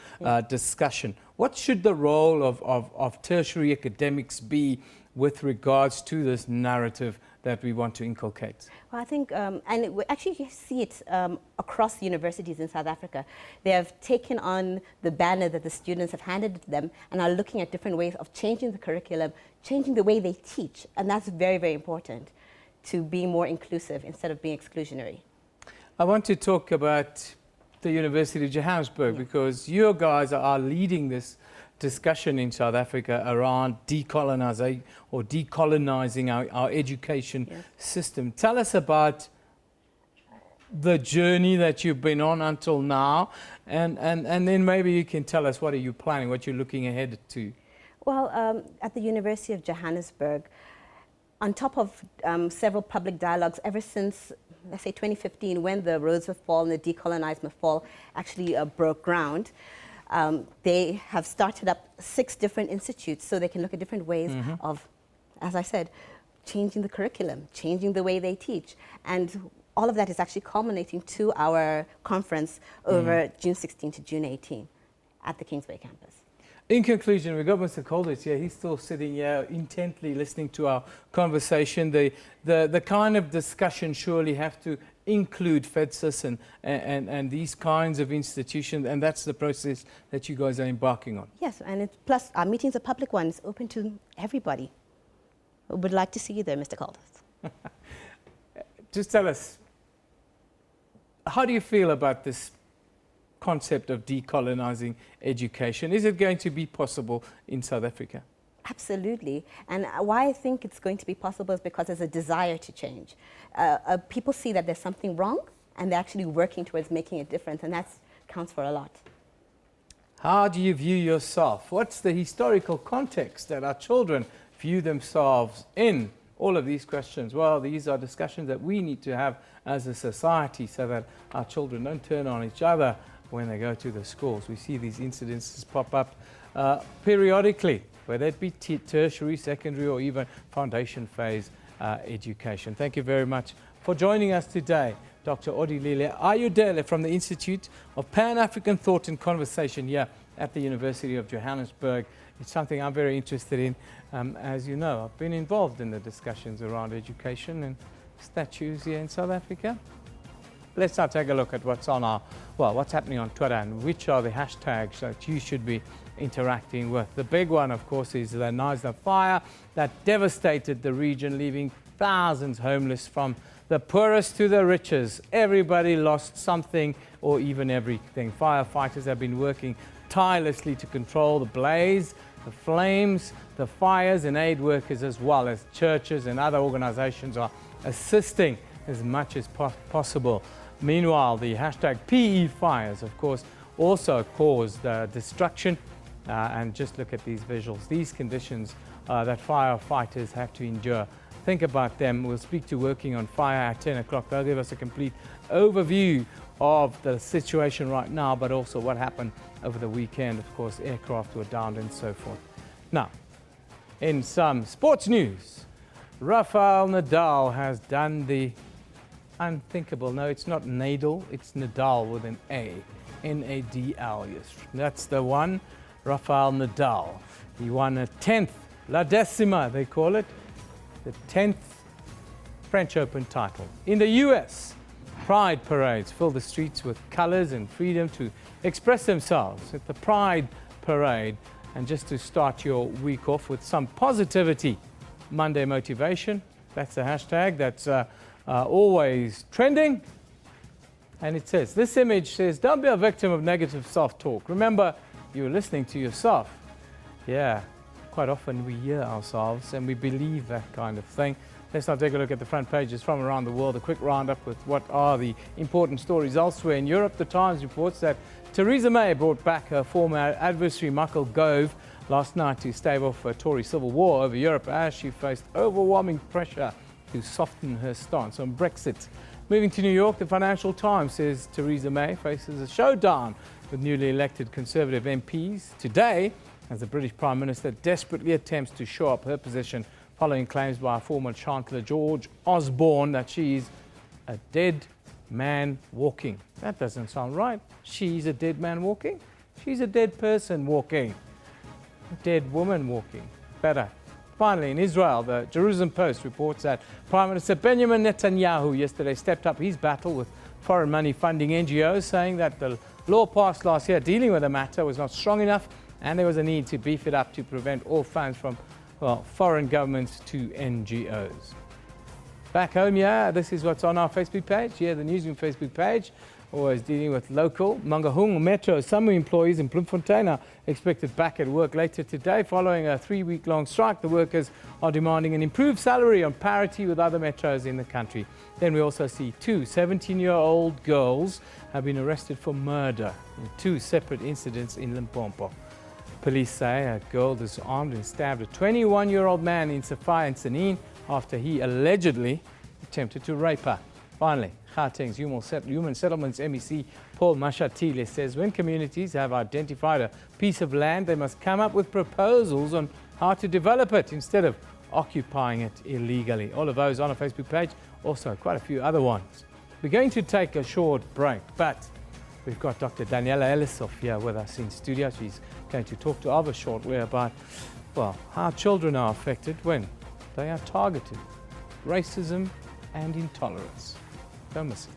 discussion. What should the role of tertiary academics be with regards to this narrative that we want to inculcate? Well, I think, and we actually see it across the universities in South Africa. They have taken on the banner that the students have handed to them and are looking at different ways of changing the curriculum, changing the way they teach, and that's very, very important to be more inclusive instead of being exclusionary. I want to talk about the University of Johannesburg because you guys are leading this discussion in South Africa around decolonizing or decolonizing our education system. Tell us about the journey that you've been on until now, and then maybe you can tell us what are you planning, what you're looking ahead to. Well, at the University of Johannesburg, on top of several public dialogues ever since, let's say 2015, when the Roads Must Fall and the Decolonize Must Fall actually broke ground, they have started up 6 different institutes so they can look at different ways of, as I said, changing the curriculum, changing the way they teach. And all of that is actually culminating to our conference over June 16 to June 18 at the Kingsway campus. In conclusion, we've got Mr. Colditz here. He's still sitting here intently listening to our conversation. The kind of discussion surely have to include FEDSIS and these kinds of institutions, and that's the process that you guys are embarking on. Yes, and plus our meeting's a public one. It's open to everybody. We would like to see you there, Mr. Colditz. Just tell us, how do you feel about this concept of decolonizing education? Is it going to be possible in South Africa? Absolutely. And why I think it's going to be possible is because there's a desire to change. People see that there's something wrong and they're actually working towards making a difference, and that counts for a lot. How do you view yourself? What's the historical context that our children view themselves in? All of these questions, well, these are discussions that we need to have as a society so that our children don't turn on each other when they go to the schools. We see these incidences pop up periodically, whether it be tertiary, secondary, or even foundation phase education. Thank you very much for joining us today, Dr. Odilile Ayodele from the Institute of Pan-African Thought and Conversation here at the University of Johannesburg. It's something I'm very interested in. As you know, I've been involved in the discussions around education and statues here in South Africa. Let's now take a look at what's on what's happening on Twitter and which are the hashtags that you should be interacting with. The big one, of course, is the Newsroom fire that devastated the region, leaving thousands homeless, from the poorest to the richest. Everybody lost something or even everything. Firefighters have been working tirelessly to control the blaze, the flames, the fires, and aid workers as well as churches and other organizations are assisting as much as possible. Meanwhile, the hashtag PE fires, of course, also caused destruction. And just look at these visuals, these conditions that firefighters have to endure. Think about them. We'll speak to Working on Fire at 10 o'clock. They'll give us a complete overview of the situation right now, but also what happened over the weekend. Of course, aircraft were downed and so forth. Now, in some sports news, Rafael Nadal has done the unthinkable. No, it's not Nadal, it's Nadal with an A. N-A-D-L, yes. That's the one, Rafael Nadal. He won a 10th, La Decima, they call it, the 10th French Open title. In the US, pride parades fill the streets with colors and freedom to express themselves at the Pride Parade. And just to start your week off with some positivity, Monday motivation, that's a hashtag that's always trending. And it says, this image says, don't be a victim of negative self-talk. Remember, you're listening to yourself. Yeah, quite often we hear ourselves and we believe that kind of thing. Let's now take a look at the front pages from around the world. A quick roundup with what are the important stories elsewhere. In Europe, the Times reports that Theresa May brought back her former adversary Michael Gove last night to stave off a Tory civil war over Europe as she faced overwhelming pressure to soften her stance on Brexit. Moving to New York, the Financial Times says Theresa May faces a showdown with newly elected Conservative MPs today as the British Prime Minister desperately attempts to shore up her position following claims by former Chancellor George Osborne that she's a dead man walking. That doesn't sound right. She's a dead man walking? She's a dead person walking. A dead woman walking. Better. Finally, in Israel, the Jerusalem Post reports that Prime Minister Benjamin Netanyahu yesterday stepped up his battle with foreign money funding NGOs, saying that the law passed last year dealing with the matter was not strong enough and there was a need to beef it up to prevent all funds from, well, foreign governments to NGOs. Back home, yeah, this is what's on our Facebook page. Yeah, the Newsroom Facebook page, always dealing with local. Mangaung Metro, some employees in Bloemfontein are expected back at work later today following a 3-week-long strike. The workers are demanding an improved salary on parity with other metros in the country. Then we also see 2 17-year-old girls have been arrested for murder in 2 separate incidents in Limpopo. Police say a girl disarmed and stabbed a 21-year-old man in Safai and Sanin after he allegedly attempted to rape her. Finally, Gauteng's Human Settlements MEC Paul Mashatile says when communities have identified a piece of land, they must come up with proposals on how to develop it instead of occupying it illegally. All of those on our Facebook page, also quite a few other ones. We're going to take a short break, but we've got Dr. Daniela Ellisov here with us in studio. She's going to talk to us shortly about, well, how children are affected when they are targeted, racism and intolerance. Don't miss it.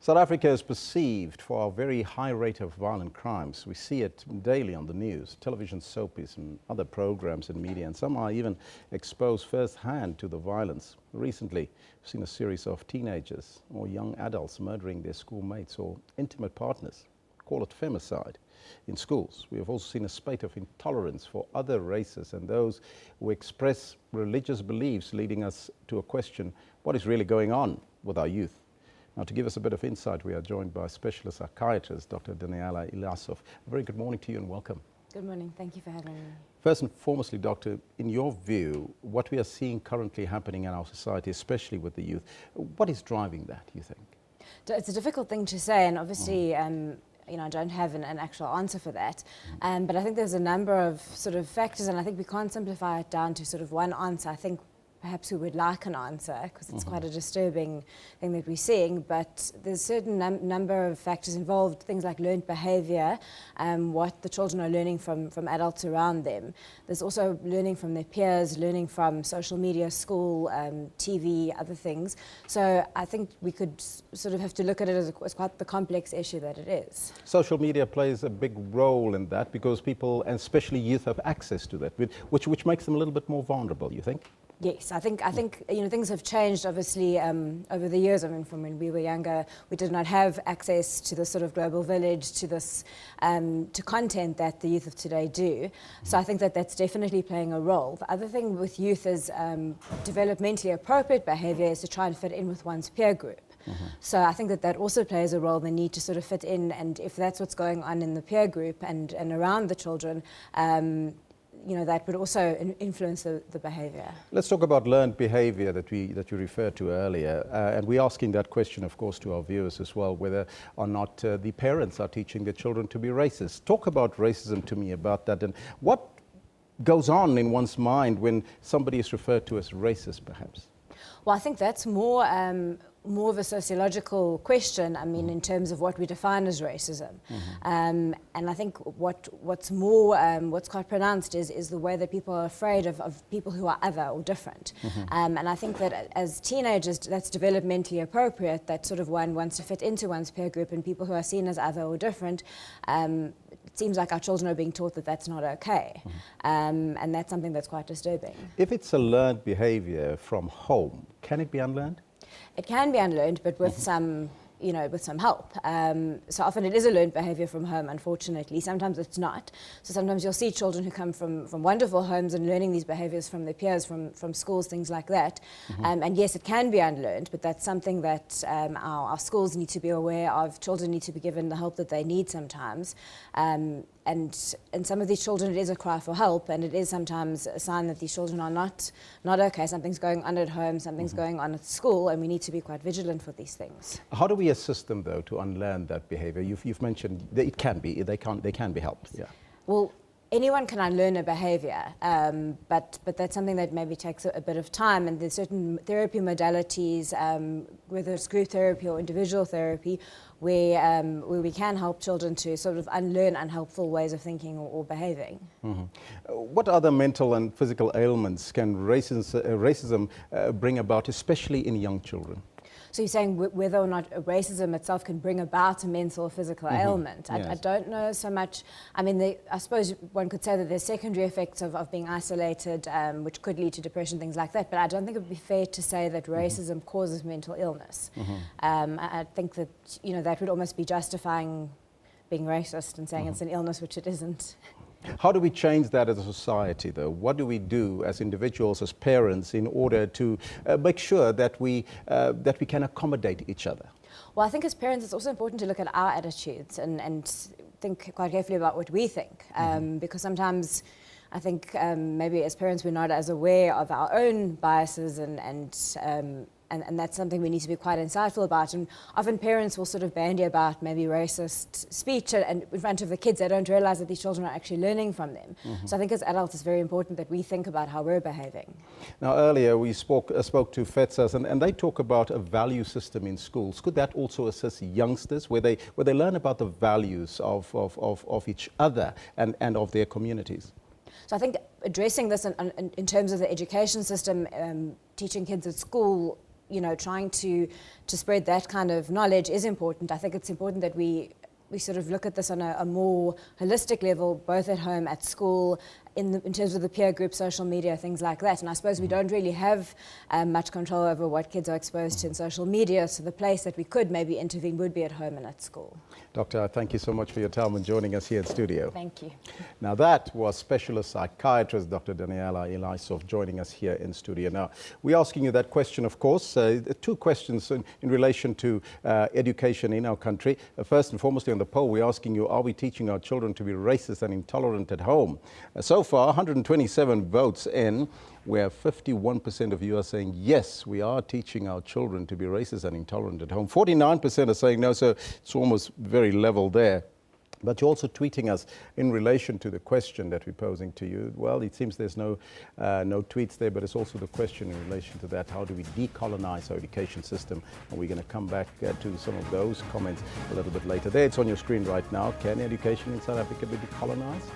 South Africa is perceived for a very high rate of violent crimes. We see it daily on the news, television soapies and other programs in media, and some are even exposed firsthand to the violence. Recently, we've seen a series of teenagers or young adults murdering their schoolmates or intimate partners. Call it femicide. In schools, we have also seen a spate of intolerance for other races and those who express religious beliefs, leading us to a question, what is really going on with our youth? Now, to give us a bit of insight, we are joined by specialist psychiatrist, Dr. Daniela Ilasov. A very good morning to you and welcome. Good morning. Thank you for having me. First and foremostly, Doctor, in your view, what we are seeing currently happening in our society, especially with the youth, what is driving that, you think? It's a difficult thing to say, and obviously, you know, I don't have an actual answer for that. But I think there's a number of sort of factors, and I think we can't simplify it down to sort of one answer. I think perhaps we would like an answer because it's quite a disturbing thing that we're seeing, but there's a certain number of factors involved, things like learned behaviour, what the children are learning from adults around them. There's also learning from their peers, learning from social media, school, TV, other things. So I think we could sort of have to look at it as quite the complex issue that it is. Social media plays a big role in that because people, and especially youth, have access to that, which makes them a little bit more vulnerable, you think? Yes, I think you know, things have changed obviously over the years. I mean, from when we were younger, we did not have access to this sort of global village, to this to content that the youth of today do. So I think that that's definitely playing a role. The other thing with youth is developmentally appropriate behaviour is to try and fit in with one's peer group. So I think that also plays a role, the need to sort of fit in, and if that's what's going on in the peer group and around the children, you know, that would also influence the behaviour. Let's talk about learned behaviour that you referred to earlier, and we're asking that question, of course, to our viewers as well, whether or not the parents are teaching their children to be racist. Talk about racism to me about that, and what goes on in one's mind when somebody is referred to as racist, perhaps? Well, I think that's more of a sociological question, I mean, in terms of what we define as racism. And I think what's quite pronounced is the way that people are afraid of people who are other or different. And I think that as teenagers, that's developmentally appropriate, that sort of one wants to fit into one's peer group, and people who are seen as other or different, it seems like our children are being taught that that's not okay. And that's something that's quite disturbing. If it's a learned behaviour from home, can it be unlearned? It can be unlearned, but with some, you know, with some help. So often it is a learned behaviour from home, unfortunately. Sometimes it's not. So sometimes you'll see children who come from wonderful homes and learning these behaviours from their peers, from schools, things like that. And yes, it can be unlearned, but that's something that our schools need to be aware of. Children need to be given the help that they need sometimes. And some of these children, it is a cry for help, and it is sometimes a sign that these children are not okay. Something's going on at home, something's going on at school, and we need to be quite vigilant for these things. How do we assist them, though, to unlearn that behaviour? You've mentioned that it can be, they can be helped. Yeah. Well, anyone can unlearn a behaviour, but that's something that maybe takes a bit of time, and there's certain therapy modalities, whether it's group therapy or individual therapy, where we can help children to sort of unlearn unhelpful ways of thinking or behaving. What other mental and physical ailments can racism bring about, especially in young children? So you're saying whether or not racism itself can bring about a mental or physical ailment. Yes. I don't know so much. I mean, I suppose one could say that there's secondary effects of being isolated, which could lead to depression, things like that. But I don't think it would be fair to say that racism causes mental illness. I think that, you know, that would almost be justifying being racist and saying it's an illness, which it isn't. How do we change that as a society, though? What do we do as individuals, as parents, in order to make sure that we can accommodate each other? Well, I think as parents, it's also important to look at our attitudes and think quite carefully about what we think, because sometimes I think maybe as parents we're not as aware of our own biases and that's something we need to be quite insightful about. And often parents will sort of bandy about maybe racist speech and in front of the kids. They don't realise that these children are actually learning from them. So I think as adults it's very important that we think about how we're behaving. Now earlier we spoke to FETSAS and they talk about a value system in schools. Could that also assist youngsters where they learn about the values of each other and of their communities? So I think addressing this in terms of the education system, teaching kids at school, trying to spread that kind of knowledge is important. I think it's important that we sort of look at this on a more holistic level, both at home, at school, in terms of the peer group, social media, things like that. And I suppose we don't really have much control over what kids are exposed to in social media, so the place that we could maybe intervene would be at home and at school. Doctor, thank you so much for your time and joining us here in studio. Thank you. Now that was specialist psychiatrist Dr. Daniela Elisov joining us here in studio. Now, we're asking you that question, of course, two questions in relation to education in our country. First and foremost, on the poll, we're asking you, are we teaching our children to be racist and intolerant at home? So far, 127 votes in, where 51% of you are saying, yes, we are teaching our children to be racist and intolerant at home. 49% are saying no, so it's almost very level there. But you're also tweeting us in relation to the question that we're posing to you. Well, it seems there's no tweets there, but it's also the question in relation to that. How do we decolonize our education system? And we're going to come back to some of those comments a little bit later. There, it's on your screen right now. Can education in South Africa be decolonized?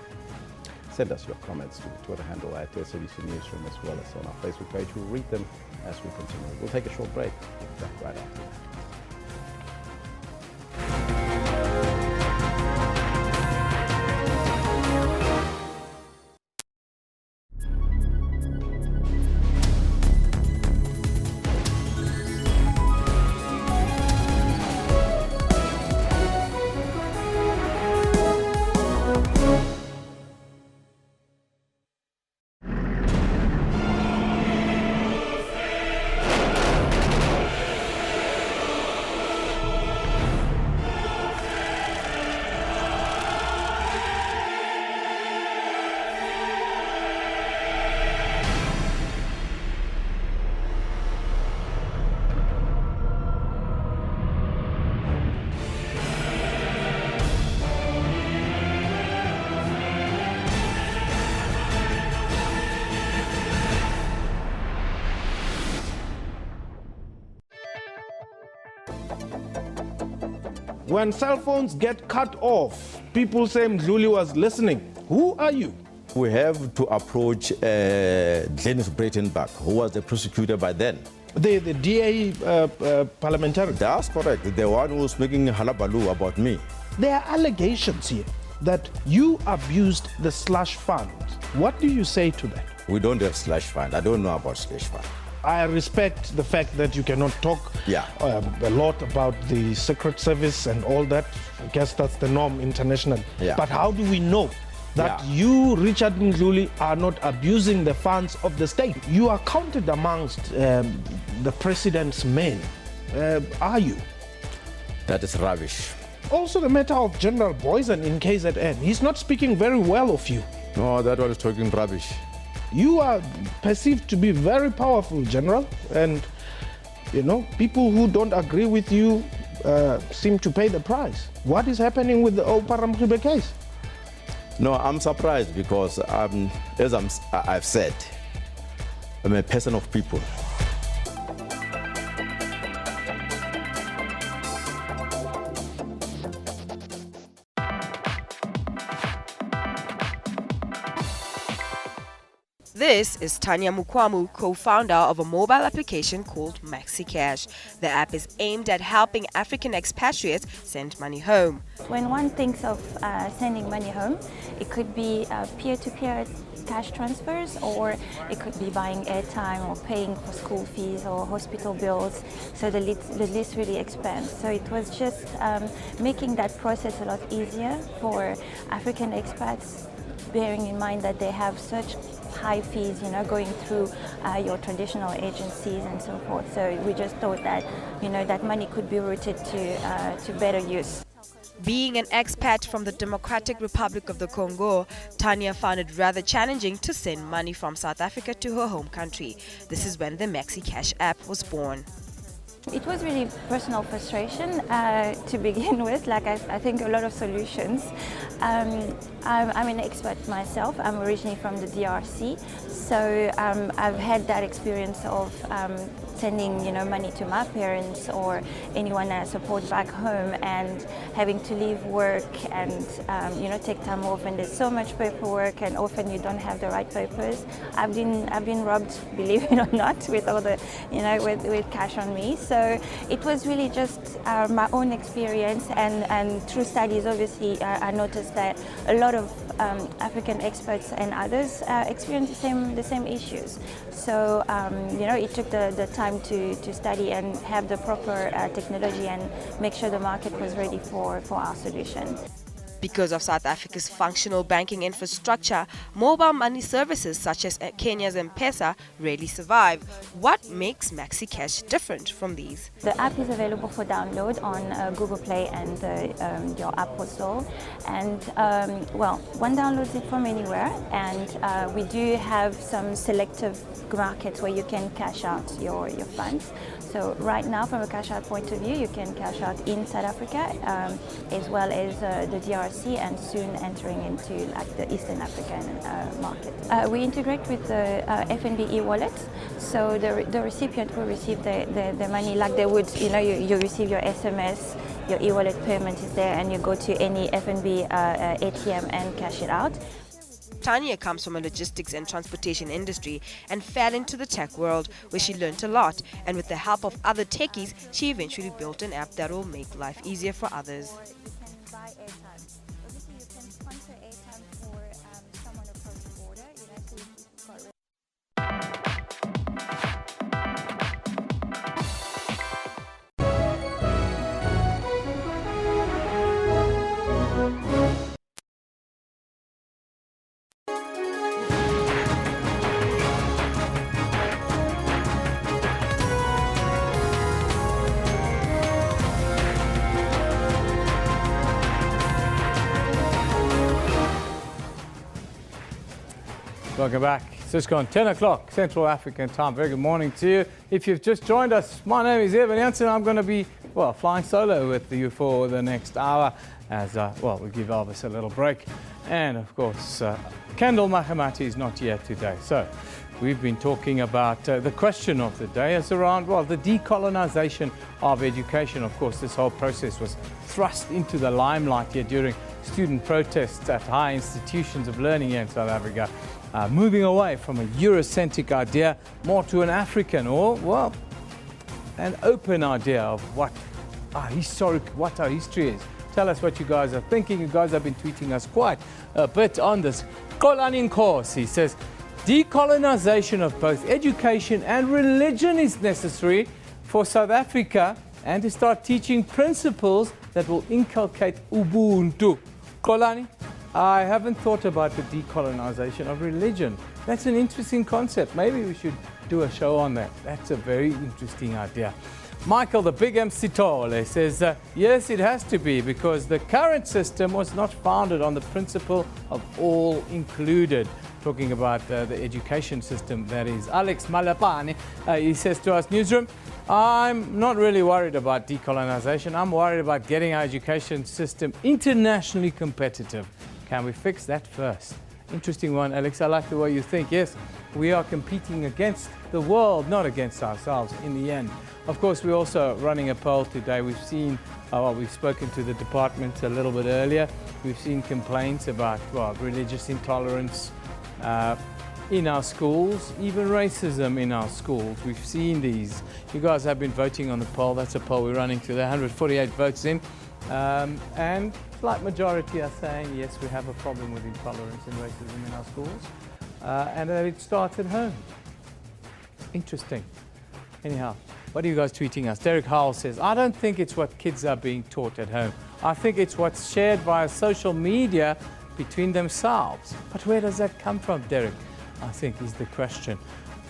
Send us your comments to the Twitter handle at SABC Newsroom, as well as on our Facebook page. We'll read them as we continue. We'll take a short break. Back right after that. When cell phones get cut off, people say Mdluli was listening. Who are you? We have to approach Dennis Breitenbach, who was the prosecutor by then. The DA parliamentarian? That's correct. The one who's making halabaloo about me. There are allegations here that you abused the slush fund. What do you say to that? We don't have slush fund. I don't know about slush fund. I respect the fact that you cannot talk a lot about the Secret Service and all that. I guess that's the norm internationally. Yeah. But how do we know that you, Richard Mdluli, are not abusing the funds of the state? You are counted amongst the president's men. Are you? That is rubbish. Also the matter of General Boysen in KZN. He's not speaking very well of you. No, that one is talking rubbish. You are perceived to be very powerful, General, and people who don't agree with you seem to pay the price. What is happening with the Oparamkhibe case? No, I'm surprised because, as I've said, I'm a person of people. This is Tanya Mukwamu, co-founder of a mobile application called MaxiCash. The app is aimed at helping African expatriates send money home. When one thinks of sending money home, it could be peer-to-peer cash transfers, or it could be buying airtime or paying for school fees or hospital bills. So the list really expands. So it was just making that process a lot easier for African expats, bearing in mind that they have such high fees, going through your traditional agencies and so forth. So we just thought that, that money could be routed to better use. Being an expat from the Democratic Republic of the Congo, Tanya found it rather challenging to send money from South Africa to her home country. This is when the MaxiCash app was born. It was really personal frustration to begin with, like I think a lot of solutions. I'm an expert myself. I'm originally from the DRC, so I've had that experience of sending money to my parents or anyone I support back home, and having to leave work and take time off, and there's so much paperwork, and often you don't have the right papers. I've been robbed, believe it or not, with all the with cash on me. So it was really just my own experience, and through studies, obviously, I noticed that a lot of African experts and others experience the same issues. So it took the time to study and have the proper technology and make sure the market was ready for our solution. Because of South Africa's functional banking infrastructure, mobile money services such as Kenya's M-Pesa rarely survive. What makes MaxiCash different from these? The app is available for download on Google Play and your Apple Store. And one downloads it from anywhere. And we do have some selective markets where you can cash out your funds. So right now, from a cash out point of view, you can cash out in South Africa as well as the DRC, and soon entering into the Eastern African market. We integrate with the FNB e-wallet, so the recipient will receive the money like they would, you receive your SMS, your e-wallet payment is there, and you go to any FNB ATM and cash it out. Tanya comes from a logistics and transportation industry and fell into the tech world, where she learnt a lot, and with the help of other techies, she eventually built an app that will make life easier for others. Welcome back. It's just gone 10 o'clock Central African time. Very good morning to you. If you've just joined us, my name is Evan Jansen. I'm going to be, flying solo with you for the next hour as, we give Elvis a little break. And, of course, Kendall Mahamati is not here today. So we've been talking about the question of the day is around, the decolonization of education. Of course, this whole process was thrust into the limelight here during student protests at high institutions of learning here in South Africa. Moving away from a Eurocentric idea more to an African or, an open idea of what our history is. Tell us what you guys are thinking. You guys have been tweeting us quite a bit on this. Kolani Nkosi says, decolonization of both education and religion is necessary for South Africa, and to start teaching principles that will inculcate Ubuntu. Kolani, I haven't thought about the decolonization of religion. That's an interesting concept. Maybe we should do a show on that. That's a very interesting idea. Michael, the big MC Tole, says, yes, it has to be, because the current system was not founded on the principle of all included. Talking about the education system, that is. Alex Malapane, he says to us, Newsroom, I'm not really worried about decolonization. I'm worried about getting our education system internationally competitive. Can we fix that first? Interesting one, Alex. I like the way you think. Yes, we are competing against the world, not against ourselves in the end. Of course, we're also running a poll today. We've seen, we've spoken to the department a little bit earlier. We've seen complaints about, religious intolerance in our schools, even racism in our schools. We've seen these. You guys have been voting on the poll. That's a poll we're running today, 148 votes in. And slight majority are saying, yes, we have a problem with intolerance and racism in our schools, and that it starts at home. Interesting. Anyhow, what are you guys tweeting us? Derek Howell says, I don't think it's what kids are being taught at home. I think it's what's shared via social media between themselves. But where does that come from, Derek? I think is the question.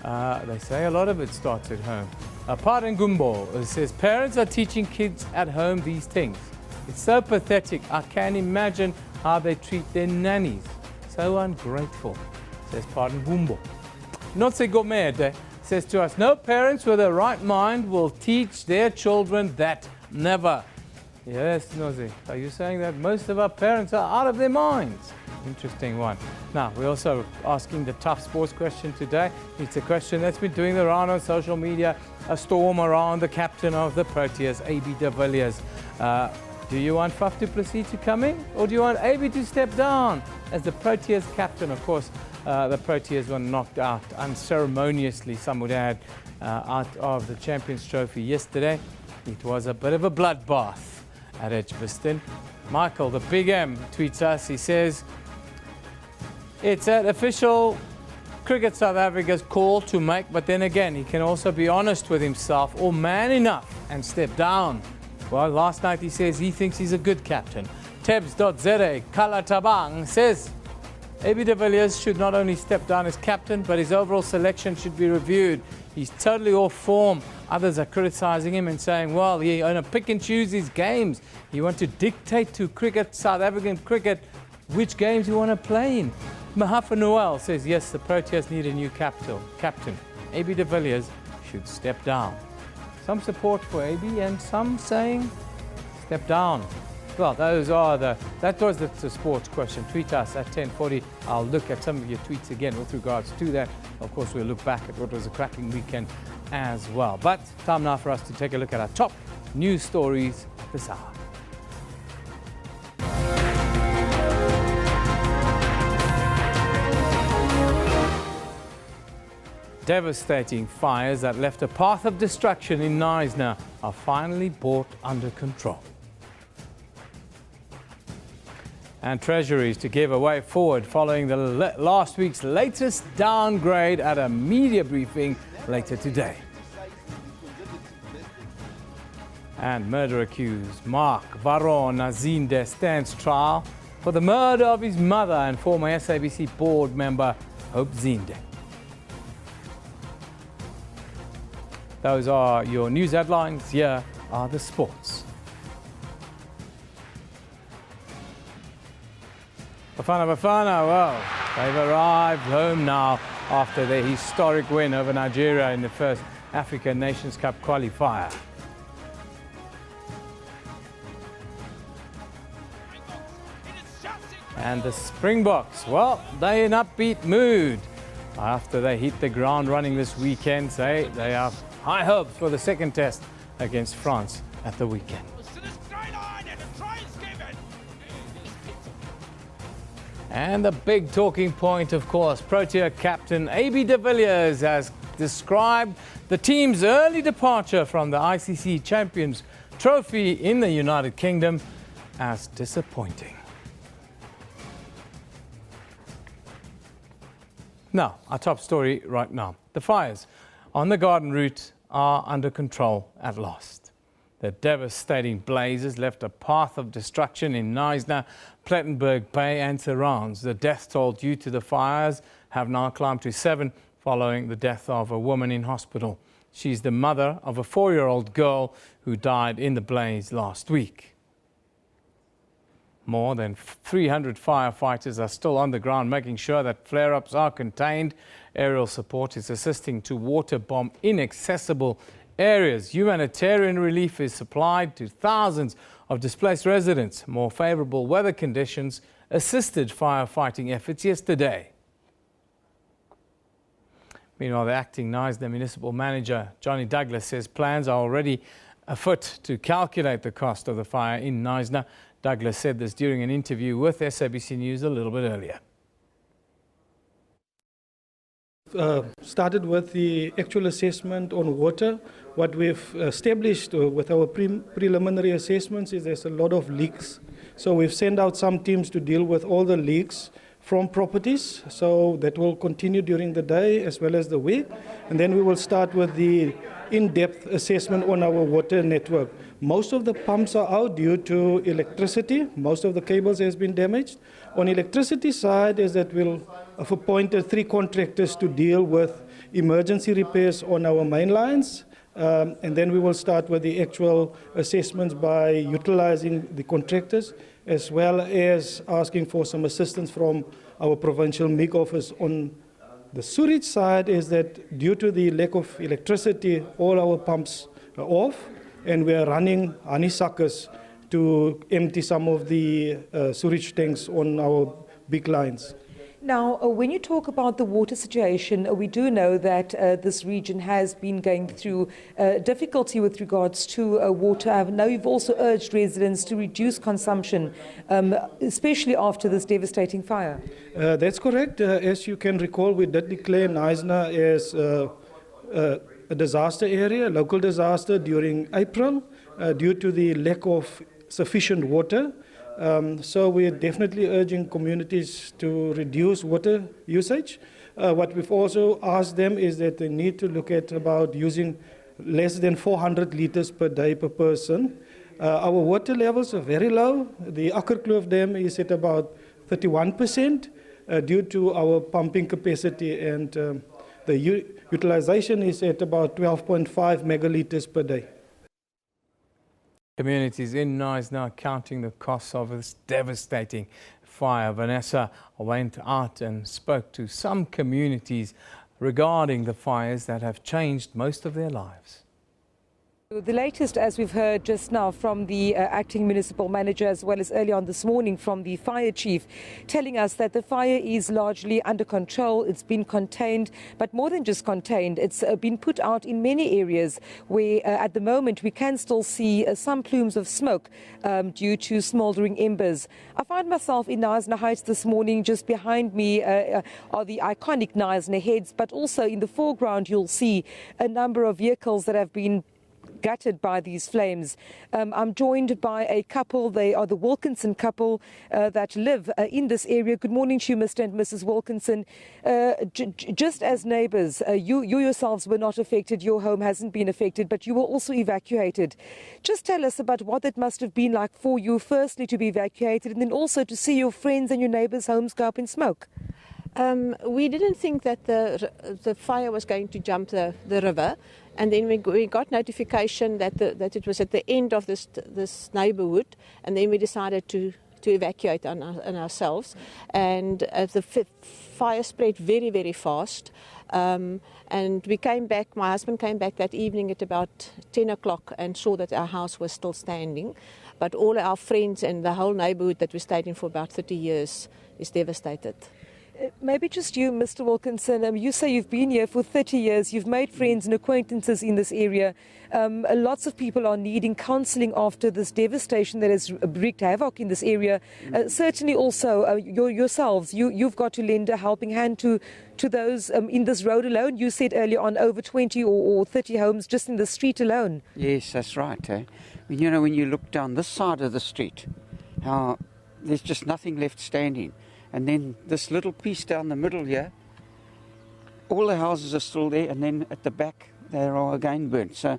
They say a lot of it starts at home. Pardon Gumbo says, parents are teaching kids at home these things. It's so pathetic. I can't imagine how they treat their nannies. So ungrateful, says Pardon Gumbo. Notse Gomede says to us, no parents with a right mind will teach their children that. Never. Yes, Nozi, are you saying that most of our parents are out of their minds? Interesting one. Now, we're also asking the tough sports question today. It's a question that's been doing the round on social media, a storm around the captain of the Proteas, AB de Villiers. Do you want Faf du Plessis to come in, or do you want AB to step down as the Proteas captain? Of course, the Proteas were knocked out unceremoniously, some would add, out of the Champions Trophy yesterday. It was a bit of a bloodbath at Edgbaston. Michael, the Big M, tweets us. He says, it's an official Cricket South Africa's call to make, but then again, he can also be honest with himself or man enough and step down. Well, last night he says he thinks he's a good captain. Tebs.za Kalatabang says AB de Villiers should not only step down as captain, but his overall selection should be reviewed. He's totally off form. Others are criticising him and saying, well, he want to pick and choose his games. He want to dictate to cricket, South African cricket, which games you want to play in. Mahafa Noel says, yes, the Proteas need a new captain. AB de Villiers should step down. Some support for AB and some saying step down. Well, that was the sports question. Tweet us at 10:40. I'll look at some of your tweets again with regards to that. Of course, we'll look back at what was a cracking weekend as well. But time now for us to take a look at our top news stories this hour. Devastating fires that left a path of destruction in Knysna are finally brought under control. And Treasuries to give a way forward following the last week's latest downgrade at a media briefing later today. And murder-accused Mark Varon Nazinde stands trial for the murder of his mother and former SABC board member Hope Zinde. Those are your news headlines. Here are the sports. Bafana, well, they've arrived home now after their historic win over Nigeria in the first African Nations Cup qualifier. And the Springboks, well, they're in upbeat mood. After they hit the ground running this weekend, they have high hopes for the second test against France at the weekend. And the big talking point, of course, Protea captain AB de Villiers has described the team's early departure from the ICC Champions Trophy in the United Kingdom as disappointing. Now, our top story right now. The fires on the Garden Route are under control at last. The devastating blazes left a path of destruction in Knysna, Plettenberg Bay and surrounds. The death toll due to the fires have now climbed to 7 following the death of a woman in hospital. She's the mother of a 4-year-old girl who died in the blaze last week. More than 300 firefighters are still on the ground making sure that flare-ups are contained. Aerial support is assisting to water bomb inaccessible areas. Humanitarian relief is supplied to thousands of displaced residents. More favourable weather conditions assisted firefighting efforts yesterday. Meanwhile, the acting Knysna municipal manager, Johnny Douglas, says plans are already afoot to calculate the cost of the fire in Knysna. Douglas said this during an interview with SABC News a little bit earlier. Started with the actual assessment on water. What we've established with our preliminary assessments is there's a lot of leaks. So we've sent out some teams to deal with all the leaks from properties. So that will continue during the day as well as the week. And then we will start with the in-depth assessment on our water network. Most of the pumps are out due to electricity. Most of the cables has been damaged. On electricity side is that we'll have appointed 3 contractors to deal with emergency repairs on our main lines. And then we will start with the actual assessments by utilizing the contractors as well as asking for some assistance from our provincial MIG office. On the sewage side is that due to the lack of electricity, all our pumps are off and we are running honeysuckers to empty some of the sewage tanks on our big lines. Now, when you talk about the water situation, we do know that this region has been going through difficulty with regards to water. I know you've also urged residents to reduce consumption, especially after this devastating fire. That's correct. As you can recall, we did declare Knysna as a disaster area, local disaster during April due to the lack of sufficient water. So we're definitely urging communities to reduce water usage. What we've also asked them is that they need to look at about using less than 400 liters per day per person. Our water levels are very low. The Akkerkloof Dam is at about 31% due to our pumping capacity, and the utilization is at about 12.5 megaliters per day. Communities in Knysna counting the costs of this devastating fire. Vanessa went out and spoke to some communities regarding the fires that have changed most of their lives. The latest, as we've heard just now from the acting municipal manager, as well as early on this morning from the fire chief, telling us that the fire is largely under control. It's been contained, but more than just contained, it's been put out in many areas where at the moment we can still see some plumes of smoke due to smouldering embers. I find myself in Knysna Heights this morning. Just behind me are the iconic Knysna heads, but also in the foreground you'll see a number of vehicles that have been gutted by these flames. I'm joined by a couple. They are the Wilkinson couple that live in this area. Good morning to you, Mr. and Mrs. Wilkinson. Just as neighbours, you yourselves were not affected. Your home hasn't been affected, but you were also evacuated. Just tell us about what it must have been like for you, firstly to be evacuated, and then also to see your friends and your neighbours' homes go up in smoke. We didn't think that the fire was going to jump the river, and then we got notification that it was at the end of this neighbourhood, and then we decided to evacuate on ourselves. And the fire spread very, very fast, and we came back. My husband came back that evening at about 10 o'clock and saw that our house was still standing, but all our friends and the whole neighbourhood that we stayed in for about 30 years is devastated. Maybe just you, Mr. Wilkinson. You say you've been here for 30 years. You've made friends and acquaintances in this area. Lots of people are needing counselling after this devastation that has wreaked havoc in this area. Certainly also yourselves, you've got to lend a helping hand to those in this road alone. You said earlier on over 20 or 30 homes just in the street alone. Yes, that's right. You know, when you look down this side of the street, how there's just nothing left standing. And then this little piece down the middle here, all the houses are still there, and then at the back they are again burnt. So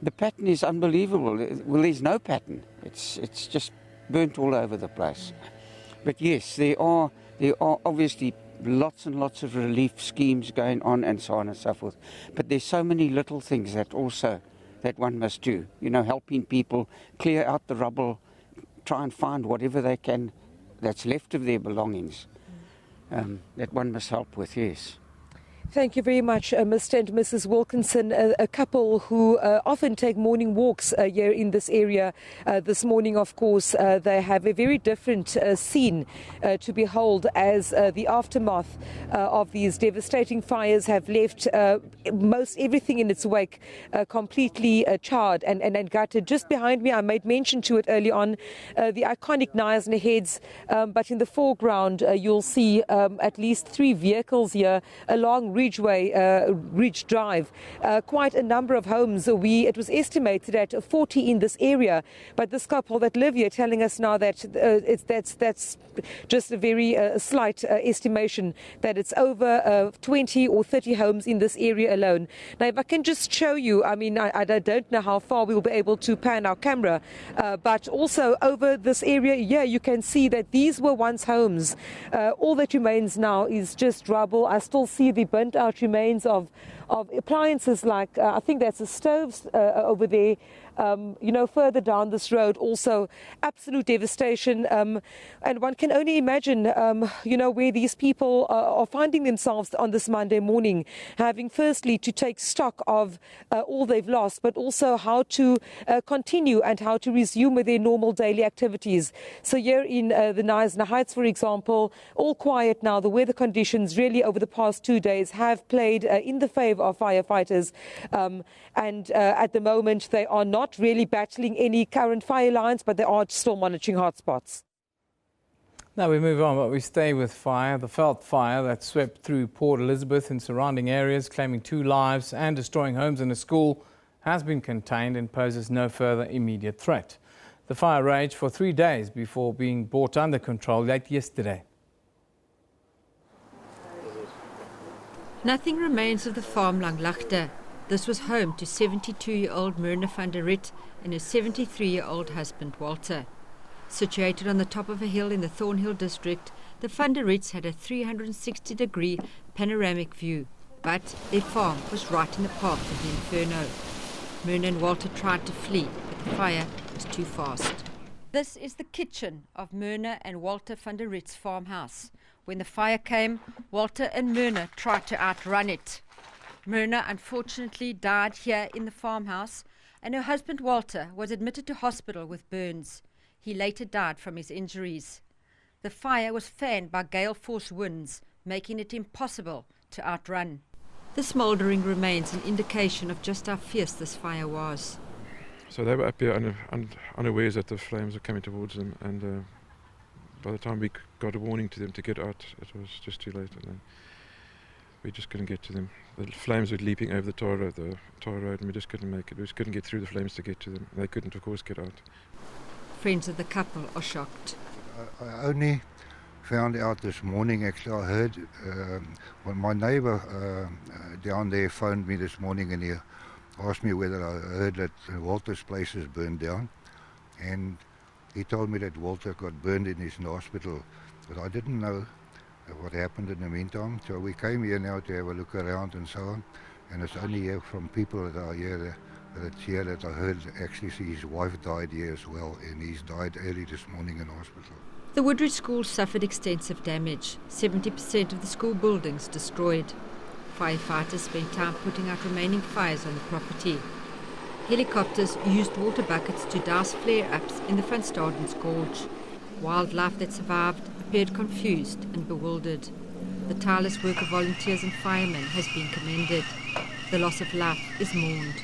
the pattern is unbelievable. Well, there's no pattern. It's just burnt all over the place. But yes, there are obviously lots and lots of relief schemes going on and so on and so forth. But there's so many little things that one must do. You know, helping people clear out the rubble, try and find whatever they can that's left of their belongings, that one must help with, yes. Thank you very much, Mr. and Mrs. Wilkinson, a couple who often take morning walks here in this area. This morning, of course, they have a very different scene to behold as the aftermath of these devastating fires have left most everything in its wake completely charred and gutted. Just behind me, I made mention to it early on, the iconic Knysna heads, but in the foreground you'll see at least 3 vehicles here along Ridge Drive. Quite a number of homes. It was estimated at 40 in this area, but this couple that live here telling us now that that's just a very slight estimation, that it's over 20 or 30 homes in this area alone. Now, if I can just show you, I mean, I don't know how far we will be able to pan our camera, but also over this area, yeah, you can see that these were once homes. All that remains now is just rubble. I still see the burnt out remains of appliances like, I think that's the stoves over there. further down this road, also absolute devastation. And one can only imagine, where these people are finding themselves on this Monday morning, having firstly to take stock of all they've lost, but also how to continue and how to resume with their normal daily activities. So here in the Knysna Heights, for example, all quiet now. The weather conditions really over the past 2 days have played in the favour of firefighters. And at the moment, they are not really battling any current fire lines, but they are still monitoring hotspots. Now we move on, but we stay with fire. The Veld fire that swept through Port Elizabeth and surrounding areas, claiming 2 lives and destroying homes and a school, has been contained and poses no further immediate threat. The fire raged for 3 days before being brought under control late yesterday. Nothing remains of the farm Langlaagte. This was home to 72-year-old Myrna van der Riet and her 73-year-old husband Walter. Situated on the top of a hill in the Thornhill district, the van der Riets had a 360-degree panoramic view, but their farm was right in the path of the inferno. Myrna and Walter tried to flee, but the fire was too fast. This is the kitchen of Myrna and Walter van der Riet's farmhouse. When the fire came, Walter and Myrna tried to outrun it. Myrna unfortunately died here in the farmhouse, and her husband Walter was admitted to hospital with burns. He later died from his injuries. The fire was fanned by gale force winds, making it impossible to outrun. The smouldering remains an indication of just how fierce this fire was. So they were up here unawares that the flames were coming towards them, and by the time we got a warning to them to get out, it was just too late, and then we just couldn't get to them. The flames were leaping over the tar road, and we just couldn't make it. We just couldn't get through the flames to get to them. They couldn't, of course, get out. Friends of the couple are shocked. I only found out this morning, actually I heard, when my neighbour down there phoned me this morning, and he asked me whether I heard that Walter's place is burned down, and he told me that Walter got burned and he's in the hospital, but I didn't know what happened in the meantime. So we came here now to have a look around and so on, and it's only here from people that are here that's here that I heard actually his wife died here as well, and he's died early this morning in hospital. The Woodridge School suffered extensive damage, 70% of the school buildings destroyed. Firefighters spent time putting out remaining fires on the property. Helicopters used water buckets to douse flare-ups in the Van Staden's Gorge. Wildlife that survived appeared confused and bewildered. The tireless work of volunteers and firemen has been commended. The loss of life is mourned.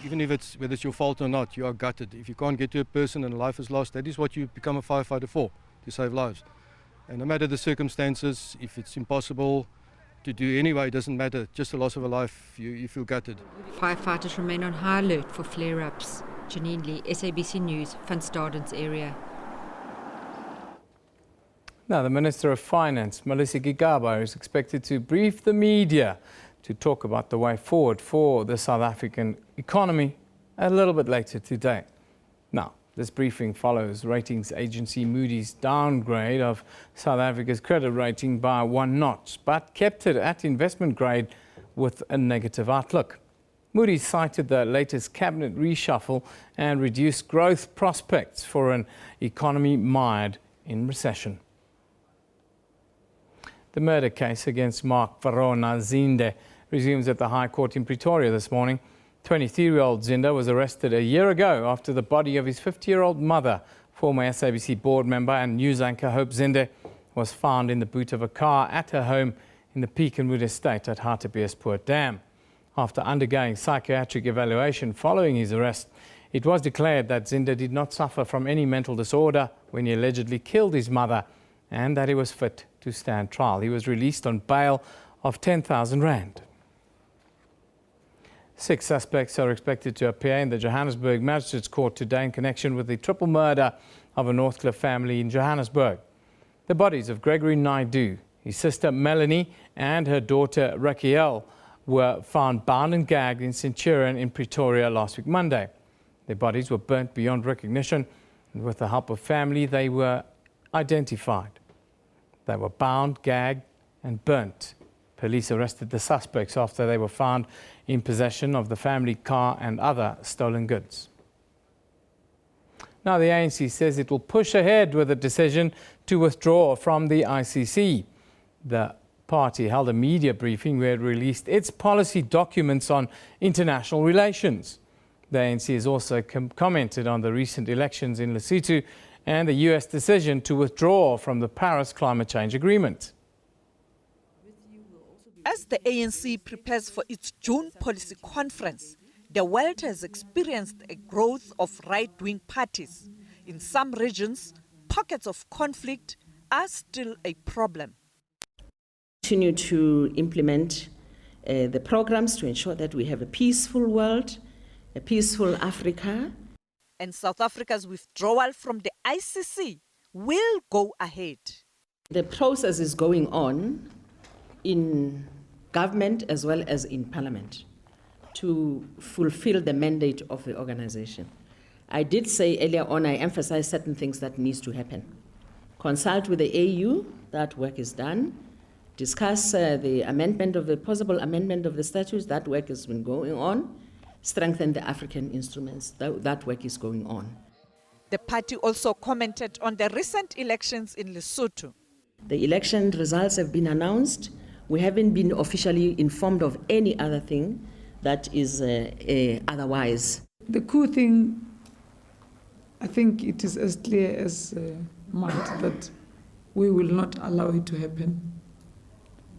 Even if whether it's your fault or not, you are gutted. If you can't get to a person and life is lost, that is what you become a firefighter for, to save lives. And no matter the circumstances, if it's impossible to do anyway, it doesn't matter. Just the loss of a life, you feel gutted. Firefighters remain on high alert for flare-ups. Janine Lee, SABC News, Van Staden's area. Now, the Minister of Finance, Melissa Gigaba, is expected to brief the media to talk about the way forward for the South African economy a little bit later today. Now, this briefing follows ratings agency Moody's downgrade of South Africa's credit rating by 1 notch, but kept it at investment grade with a negative outlook. Moody's cited the latest cabinet reshuffle and reduced growth prospects for an economy mired in recession. The murder case against Mark Varona Zinde resumes at the High Court in Pretoria this morning. 23-year-old Zinde was arrested a year ago after the body of his 50-year-old mother, former SABC board member and news anchor Hope Zinde, was found in the boot of a car at her home in the Peakenwood estate at Hartbeespoort Dam. After undergoing psychiatric evaluation following his arrest, it was declared that Zinde did not suffer from any mental disorder when he allegedly killed his mother, and that he was fit to stand trial. He was released on bail of 10,000 rand. 6 suspects are expected to appear in the Johannesburg Magistrates Court today in connection with the triple murder of a Northcliffe family in Johannesburg. The bodies of Gregory Naidoo, his sister Melanie, and her daughter Raquel were found bound and gagged in Centurion in Pretoria last week Monday. Their bodies were burnt beyond recognition, and with the help of family, they were identified. They were bound, gagged, and burnt Police arrested the suspects after they were found in possession of the family car and other stolen goods. Now, the ANC says it will push ahead with a decision to withdraw from the ICC. The party held a media briefing where it released its policy documents on international relations. The ANC has also commented on the recent elections in Lesotho and the US decision to withdraw from the Paris Climate Change Agreement. As the ANC prepares for its June policy conference, the world has experienced a growth of right-wing parties. In some regions, pockets of conflict are still a problem. Continue to implement the programs to ensure that we have a peaceful world, a peaceful Africa. And South Africa's withdrawal from the ICC will go ahead. The process is going on in government as well as in parliament to fulfill the mandate of the organization. I did say earlier on, I emphasized certain things that needs to happen. Consult with the AU, that work is done. Discuss the amendment of the possible amendment of the statutes, that work has been going on. Strengthen the African instruments, that work is going on. The party also commented on the recent elections in Lesotho. The election results have been announced. We haven't been officially informed of any other thing that is otherwise. The cool thing, I think it is as clear as mud that we will not allow it to happen.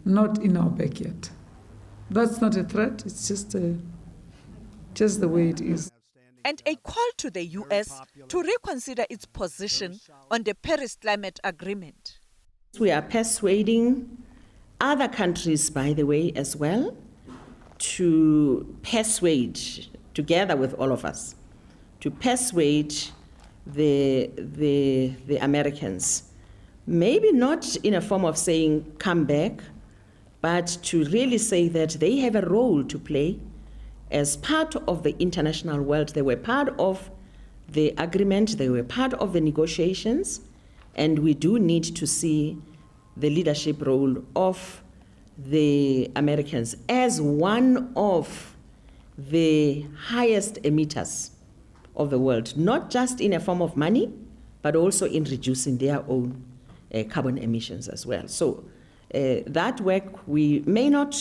Not in our backyard. That's not a threat, it's just the way it is. And a call to the US to reconsider its position on the Paris Climate Agreement. We are persuading other countries, by the way, as well, to persuade, together with all of us, to persuade the Americans, maybe not in a form of saying, come back, but to really say that they have a role to play as part of the international world. They were part of the agreement, they were part of the negotiations, and we do need to see the leadership role of the Americans as one of the highest emitters of the world, not just in a form of money, but also in reducing their own carbon emissions as well. So that work, we may not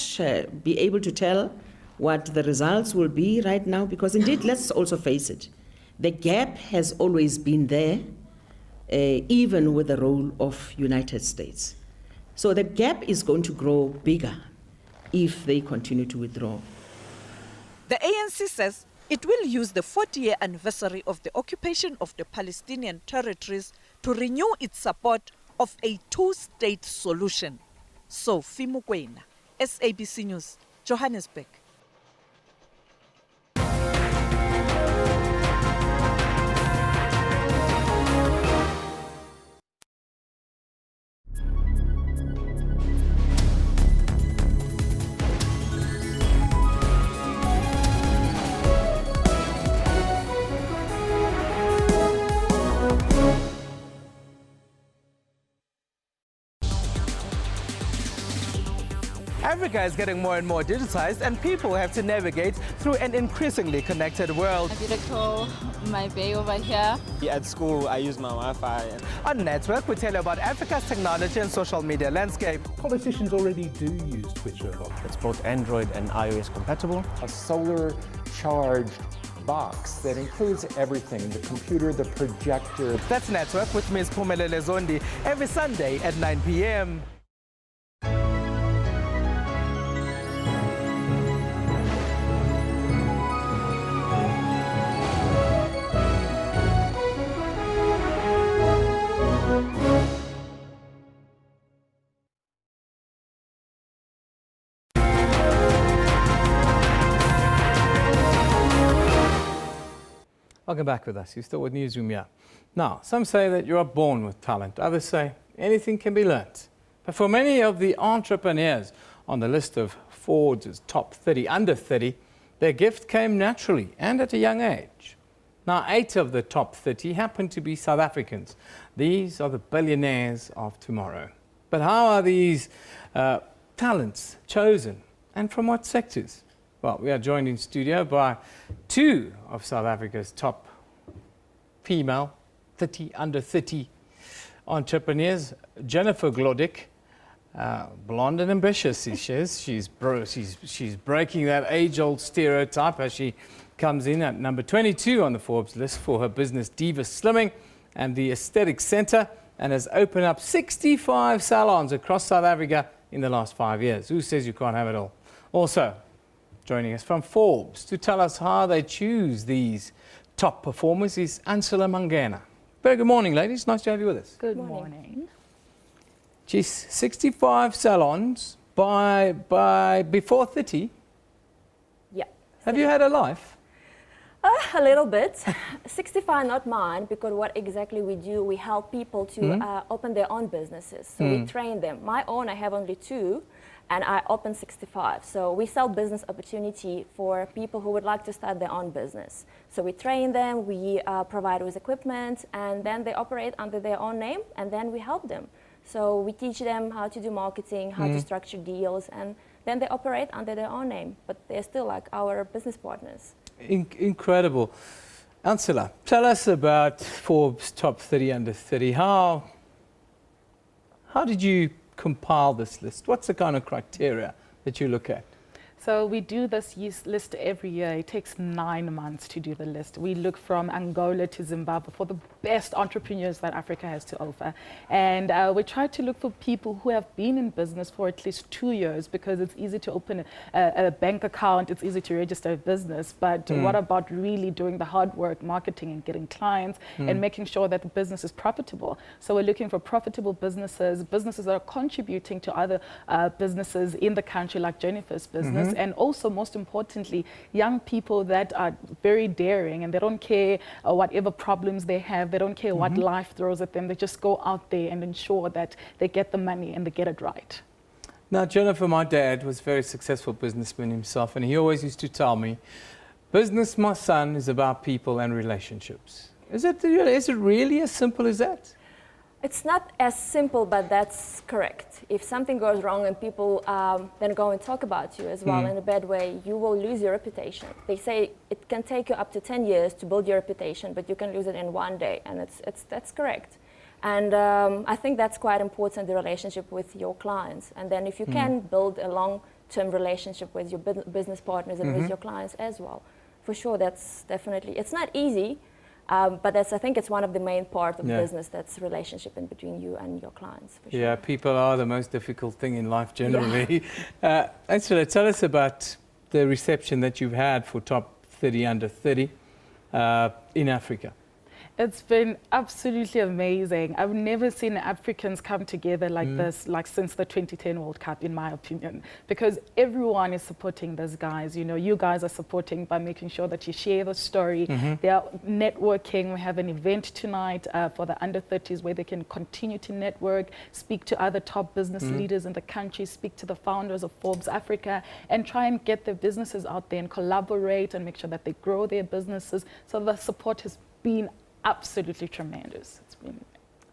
be able to tell what the results will be right now, because indeed, let's also face it, the gap has always been there, even with the role of United States. So the gap is going to grow bigger if they continue to withdraw. The ANC says it will use the 40-year anniversary of the occupation of the Palestinian territories to renew its support of a two-state solution. Sophie Mukwena, SABC News, Johannesburg. Africa is getting more and more digitized, and people have to navigate through an increasingly connected world. I did a call my bay over here. At school, I use my Wi-Fi. On Network, we tell you about Africa's technology and social media landscape. Politicians already do use Twitter a lot. It's both Android and iOS compatible. A solar-charged box that includes everything, the computer, the projector. That's Network with Ms. Phumelele Zondi every Sunday at 9 p.m. Welcome back with us. You're still with Newsroom here. Now, some say that you are born with talent. Others say anything can be learnt. But for many of the entrepreneurs on the list of Forbes' top 30 under 30, their gift came naturally and at a young age. Now, 8 of the top 30 happen to be South Africans. These are the billionaires of tomorrow. But how are these talents chosen and from what sectors? Well, we are joined in studio by two of South Africa's top female under 30 entrepreneurs. Jennifer Glodick, blonde and ambitious, she says. She's breaking that age-old stereotype as she comes in at number 22 on the Forbes list for her business Diva Slimming and the Aesthetic Centre, and has opened up 65 salons across South Africa in the last 5 years. Who says you can't have it all? Also, joining us from Forbes to tell us how they choose these top performers is Ansela Mangena. Very good morning, ladies. Nice to have you with us. Good morning. Geez, 65 salons by before 30. Yeah. Have you had a life? A little bit. 65, not mine, because what exactly we do, we help people to open their own businesses. So we train them. My own, I have only 2, and I opened 65. So we sell business opportunity for people who would like to start their own business. So we train them, we provide with equipment, and then they operate under their own name, and then we help them. So we teach them how to do marketing, how to structure deals, and then they operate under their own name, but they're still like our business partners. Incredible. Ansela, tell us about Forbes Top 30 Under 30. How did you compile this list? What's the kind of criteria that you look at? So we do this list every year. It takes 9 months to do the list. We look from Angola to Zimbabwe for the best entrepreneurs that Africa has to offer. And we try to look for people who have been in business for at least 2 years, because it's easy to open a bank account, it's easy to register a business. But what about really doing the hard work, marketing and getting clients and making sure that the business is profitable? So we're looking for profitable businesses that are contributing to other businesses in the country, like Jennifer's business. And also, most importantly, young people that are very daring and they don't care whatever problems they have. They don't care what life throws at them. They just go out there and ensure that they get the money and they get it right. Now, Jennifer, my dad was a very successful businessman himself, and he always used to tell me, business, my son, is about people and relationships. Is it really as simple as that? It's not as simple, but that's correct. If something goes wrong and people then go and talk about you as well in a bad way, you will lose your reputation. They say it can take you up to 10 years to build your reputation, but you can lose it in 1 day, and that's correct. And I think that's quite important, the relationship with your clients. And then if you can build a long-term relationship with your business partners and with your clients as well, for sure, that's definitely, it's not easy. But I think it's one of the main part of business, that's relationship in between you and your clients. For sure. Yeah, people are the most difficult thing in life generally. Ansela, tell us about the reception that you've had for Top 30 Under 30 in Africa. It's been absolutely amazing. I've never seen Africans come together like this, like since the 2010 World Cup, in my opinion, because everyone is supporting these guys. You know, you guys are supporting by making sure that you share the story. They are networking. We have an event tonight for the under 30s where they can continue to network, speak to other top business leaders in the country, speak to the founders of Forbes Africa, and try and get their businesses out there and collaborate and make sure that they grow their businesses. So the support has been absolutely tremendous. It's been...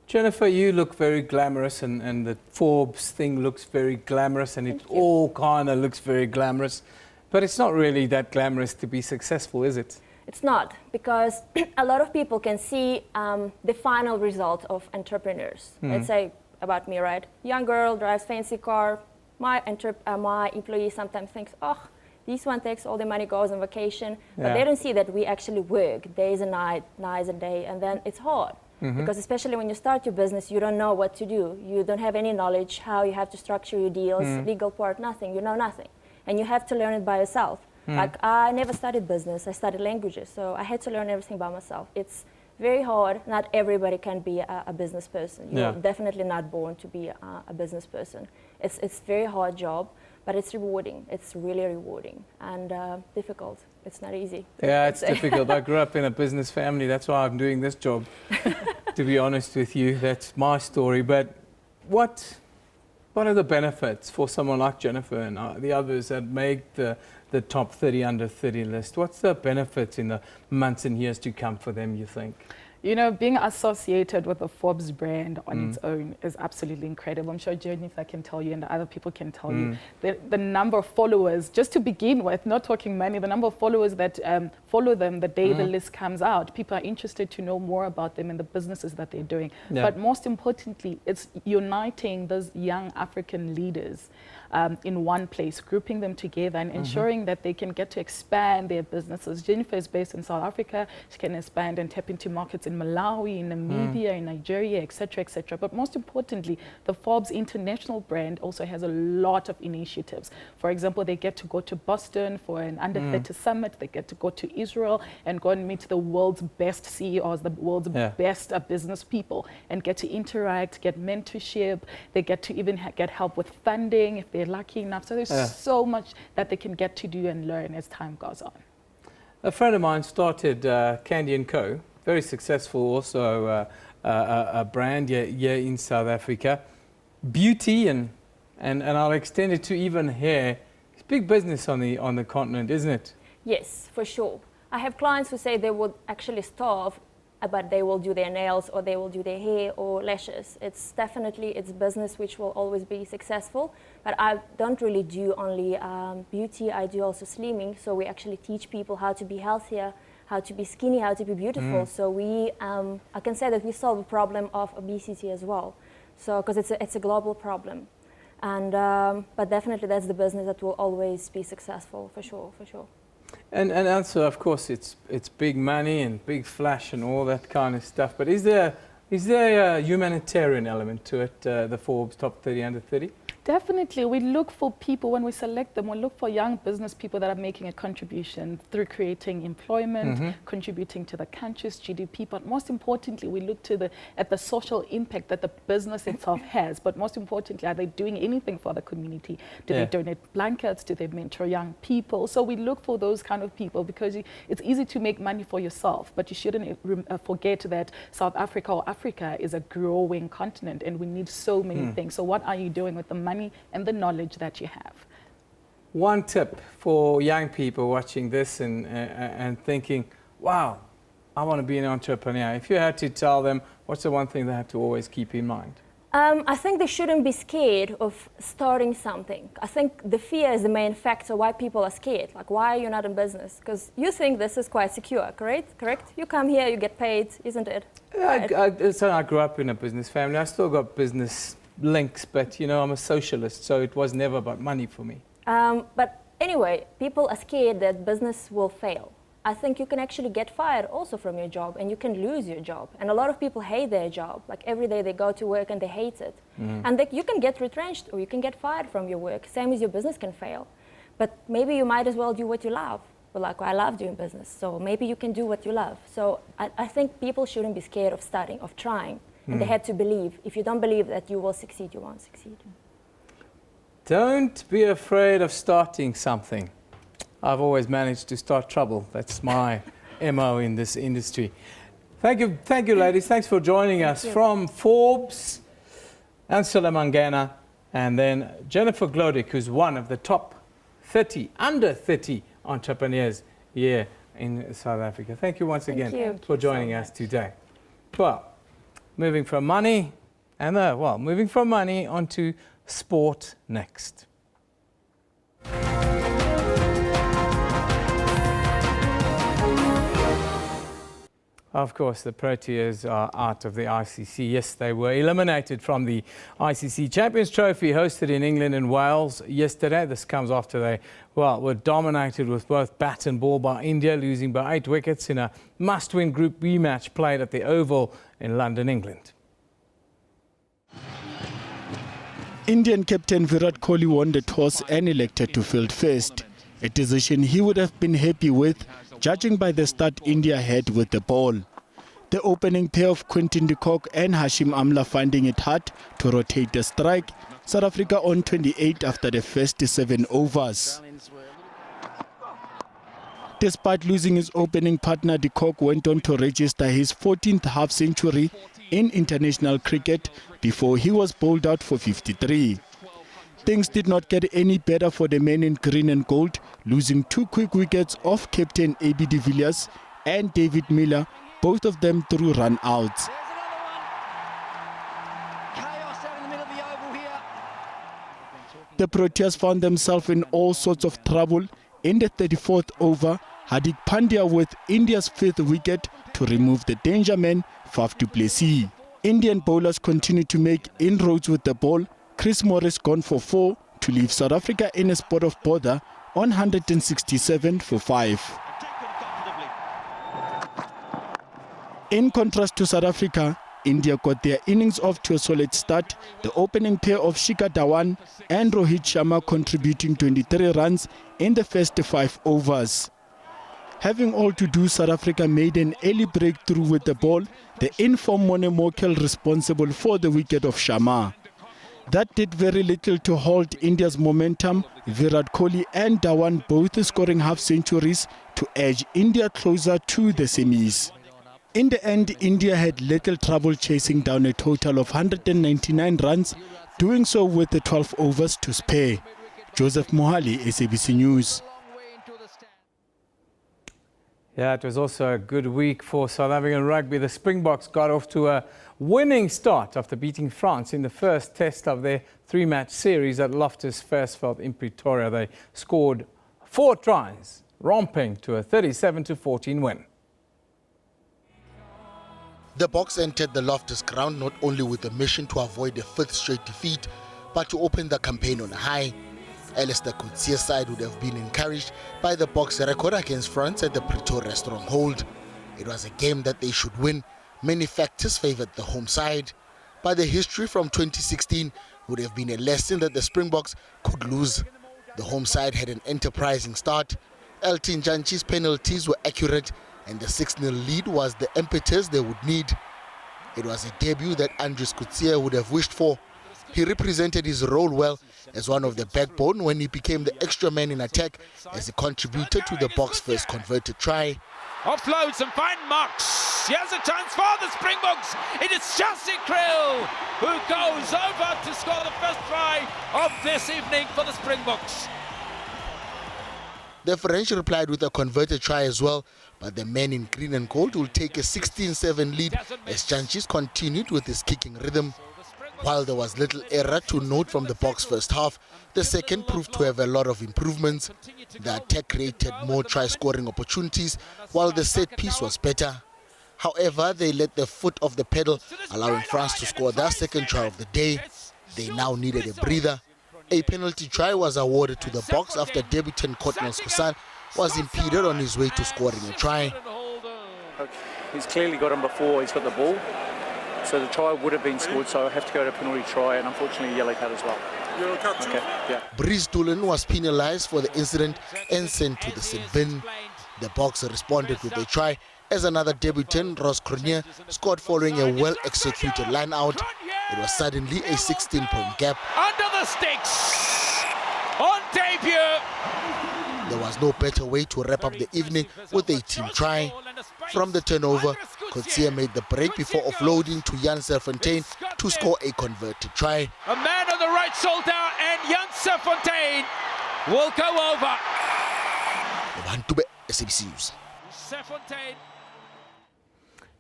Jennifer, you look very glamorous, and the Forbes thing looks very glamorous, and it all kind of looks very glamorous. But it's not really that glamorous to be successful, is it? It's not, because a lot of people can see the final result of entrepreneurs. Let's say about me, right? Young girl, drives fancy car. My employee sometimes thinks, oh, this one takes all the money, goes on vacation, but they don't see that we actually work days and nights and day, and then it's hard. Because especially when you start your business, you don't know what to do. You don't have any knowledge how you have to structure your deals, legal part, nothing. You know nothing. And you have to learn it by yourself. Like, I never studied business, I studied languages, so I had to learn everything by myself. It's very hard. Not everybody can be a business person. You're definitely not born to be a business person. It's a very hard job. But it's rewarding. It's really rewarding and difficult. It's not easy. Yeah, it's difficult. I grew up in a business family. That's why I'm doing this job, to be honest with you. That's my story. But what are the benefits for someone like Jennifer and the others that make the Top 30 Under 30 list? What's the benefits in the months and years to come for them, you think? You know, being associated with the Forbes brand on its own is absolutely incredible. I'm sure Jennifer can tell you and the other people can tell you the number of followers, just to begin with, not talking money, the number of followers that follow them the day the list comes out. People are interested to know more about them and the businesses that they're doing. Yeah. But most importantly, it's uniting those young African leaders in one place, grouping them together and ensuring that they can get to expand their businesses. Jennifer is based in South Africa. She can expand and tap into markets in Malawi, in Namibia, in Nigeria, etc., etc. But most importantly, the Forbes international brand also has a lot of initiatives. For example, they get to go to Boston for an under 30 summit. They get to go to Israel and go and meet the world's best CEOs, the world's best business people, and get to interact, get mentorship. They get to even get help with funding if they're lucky enough. So there's so much that they can get to do and learn as time goes on. A friend of mine started Candy & Co., very successful also a brand here in South Africa. Beauty and I'll extend it to even hair. It's big business on the continent, isn't it? Yes, for sure. I have clients who say they would actually starve, but they will do their nails or they will do their hair or lashes. It's definitely, it's business which will always be successful. But I don't really do only beauty, I do also slimming. So we actually teach people how to be healthier, how to be skinny, how to be beautiful. So we, I can say that we solve the problem of obesity as well. So, because it's a global problem. And, but definitely that's the business that will always be successful, for sure, for sure. And also, of course, it's big money and big flash and all that kind of stuff. But is there a humanitarian element to it, the Forbes Top 30 Under 30? Definitely. We look for people, when we select them, we look for young business people that are making a contribution through creating employment, contributing to the country's GDP. But most importantly, we look at the social impact that the business itself has. But most importantly, are they doing anything for the community? Do they donate blankets? Do they mentor young people? So we look for those kind of people because it's easy to make money for yourself, but you shouldn't forget that South Africa or Africa is a growing continent and we need so many things. So what are you doing with the money and the knowledge that you have? One tip for young people watching this and thinking, wow, I want to be an entrepreneur. If you had to tell them, what's the one thing they have to always keep in mind? I think they shouldn't be scared of starting something. I think the fear is the main factor why people are scared. Like, why are you not in business? Because you think this is quite secure, correct? You come here, you get paid, isn't it? So I grew up in a business family. I still got business links, but you know, I'm a socialist, so it was never about money for me. But anyway, people are scared that business will fail. I think you can actually get fired also from your job and you can lose your job. And a lot of people hate their job. Like every day they go to work and they hate it. And you can get retrenched or you can get fired from your work. Same as your business can fail. But maybe you might as well do what you love. But like, I love doing business, so maybe you can do what you love. So I think people shouldn't be scared of starting, of trying. And they have to believe. If you don't believe that you will succeed, you won't succeed. Don't be afraid of starting something. I've always managed to start trouble. That's my MO in this industry. Thank you, ladies. Thanks for joining us. From Forbes, Ansela Mangena, and then Jennifer Glodick, who's one of the top 30, under 30 entrepreneurs here in South Africa. Thank you once again for joining us today. Well, moving from money onto sport next. Of course, the Proteas are out of the ICC. Yes, they were eliminated from the ICC Champions Trophy hosted in England and Wales yesterday. This comes after they, were dominated with both bat and ball by India, losing by 8 wickets in a must-win Group B match played at the Oval in London, England. Indian captain Virat Kohli won the toss and elected to field first, a decision he would have been happy with, judging by the start India had with the ball. The opening pair of Quinton de Kock and Hashim Amla finding it hard to rotate the strike. South Africa on 28 after the first 7 overs. Despite losing his opening partner, de Kock went on to register his 14th half-century in international cricket before he was bowled out for 53. Things did not get any better for the men in green and gold, losing 2 quick wickets off captain A.B. de Villiers and David Miller, both of them through run-outs. The Proteas found themselves in all sorts of trouble in the 34th over. Hardik Pandya with India's 5th wicket to remove the danger man, Faf du Plessis. Indian bowlers continue to make inroads with the ball. Chris Morris gone for 4 to leave South Africa in a spot of bother on 167 for 5. In contrast to South Africa, India got their innings off to a solid start, the opening pair of Shikhar Dhawan and Rohit Sharma contributing 23 runs in the first 5 overs. Having all to do, South Africa made an early breakthrough with the ball, the in-form Mone Mokel responsible for the wicket of Sharma. That did very little to halt India's momentum, Virat Kohli and Dhawan both scoring half-centuries to edge India closer to the semis. In the end, India had little trouble chasing down a total of 199 runs, doing so with the 12 overs to spare. Joseph Mohali, SABC News. Yeah, it was also a good week for South African rugby. The Springboks got off to a winning start after beating France in the first test of their 3-match series at Loftus Versfeld in Pretoria. They scored 4 tries, romping to a 37-14 win. The Boks entered the Loftus ground not only with a mission to avoid a 5th straight defeat, but to open the campaign on a high. Alistair Coetzee's side would have been encouraged by the Boks' record against France at the Pretoria stronghold. It was a game that they should win. Many factors favoured the home side, but the history from 2016 would have been a lesson that the Springboks could lose. The home side had an enterprising start. Elton Janchi's penalties were accurate, and the 6-0 lead was the impetus they would need. It was a debut that Andries Coetzee would have wished for. He represented his role well as one of the backbone when he became the extra man in attack as he contributed to the Boks' first converted try. Offloads and fine marks. Here's a chance for the Springboks. It is Chelsea Krill who goes over to score the first try of this evening for the Springboks. The French replied with a converted try as well, but the men in green and gold will take a 16-7 lead as Janchis continued with his kicking rhythm. While there was little error to note from the Boks' first half, the second proved to have a lot of improvements. The attack created more try-scoring opportunities, while the set piece was better. However, they let the foot off the pedal, allowing France to score their second try of the day. They now needed a breather. A penalty try was awarded to the Boks after debutant Cotnell Skosan was impeded on his way to scoring a try. He's clearly got him before he's got the ball. So the try would have been scored, so I have to go to penalty try, and unfortunately a yellow card as well. Yellow card too? Okay, yeah. Breeze Doolan was penalised for the incident and sent to the sin bin. The Boks responded with a try as another debutant, Ross Cronje, scored following a well-executed line-out. It was suddenly a 16-point gap. Under the sticks, on debut. There was no better way to wrap up the evening with a team try. From the turnover, Coetzee made the break before offloading to Jan Serfontein to score a converted try. A man on the right shoulder, and Jan Serfontein will go over. SABC News. Serfontein.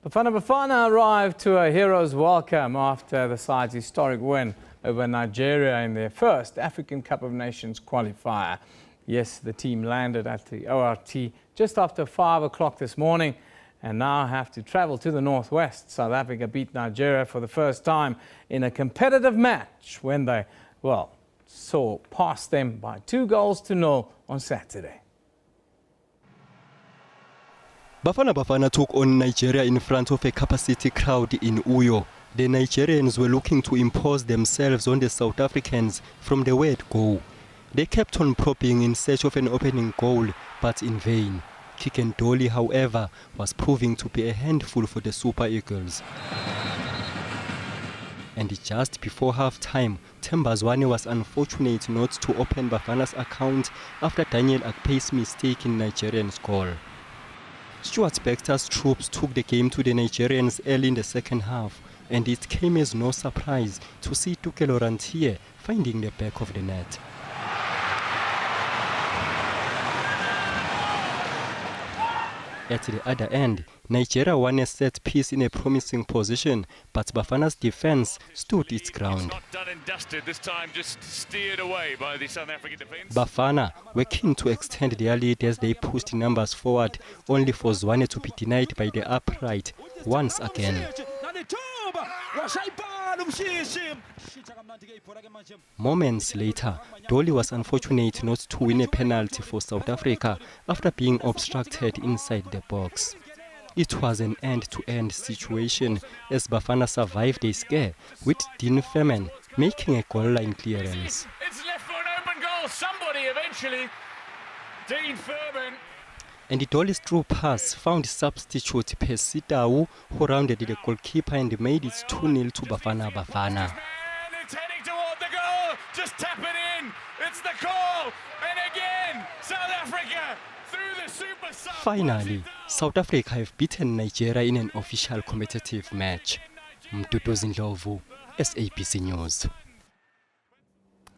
Bafana Bafana arrived to a hero's welcome after the side's historic win over Nigeria in their first African Cup of Nations qualifier. Yes, the team landed at the ORT just after 5 o'clock this morning and now have to travel to the northwest. South Africa beat Nigeria for the first time in a competitive match when they, well, saw past them by 2-0 on Saturday. Bafana Bafana took on Nigeria in front of a capacity crowd in Uyo. The Nigerians were looking to impose themselves on the South Africans from the word go. They kept on probing in search of an opening goal, but in vain. Kikendoli, however, was proving to be a handful for the Super Eagles. And just before half-time, Thembazwane was unfortunate not to open Bafana's account after Daniel Akpe's mistake in Nigerian's goal. Stuart Baxter's troops took the game to the Nigerians early in the second half, and it came as no surprise to see Tukelo Rantier finding the back of the net. At the other end, Nigeria won a set piece in a promising position, but Bafana's defense stood its ground. Not done and dusted this time, just steered away by the South African defense. Bafana were keen to extend their lead as they pushed numbers forward, only for Zwane to be denied by the upright once again. Moments later, Dolly was unfortunate not to win a penalty for South Africa after being obstructed inside the box. It was an end-to-end situation as Bafana survived a scare, with Dean Femen making a goal line clearance. It's left for an open goal. Somebody eventually, Dean Furman. And Dolly's through pass found substitute Pesitau, who rounded the goalkeeper and made it 2-0 to Bafana. And it's heading toward the goal. Just tap it in. It's the call. And again, South Africa through the super sub. Finally, South Africa have beaten Nigeria in an official competitive match. Mtutu Ndlovu, SABC News.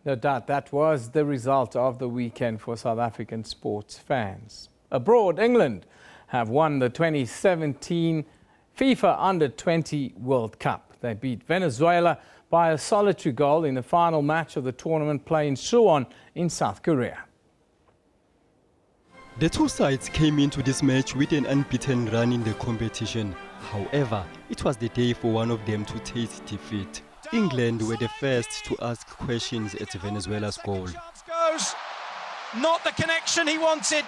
No doubt that was the result of the weekend for South African sports fans. Abroad, England have won the 2017 FIFA Under-20 World Cup. They beat Venezuela by a solitary goal in the final match of the tournament played in Suwon in South Korea. The two sides came into this match with an unbeaten run in the competition. However, it was the day for one of them to taste defeat. England were the first to ask questions at Venezuela's goal. Not the connection he wanted.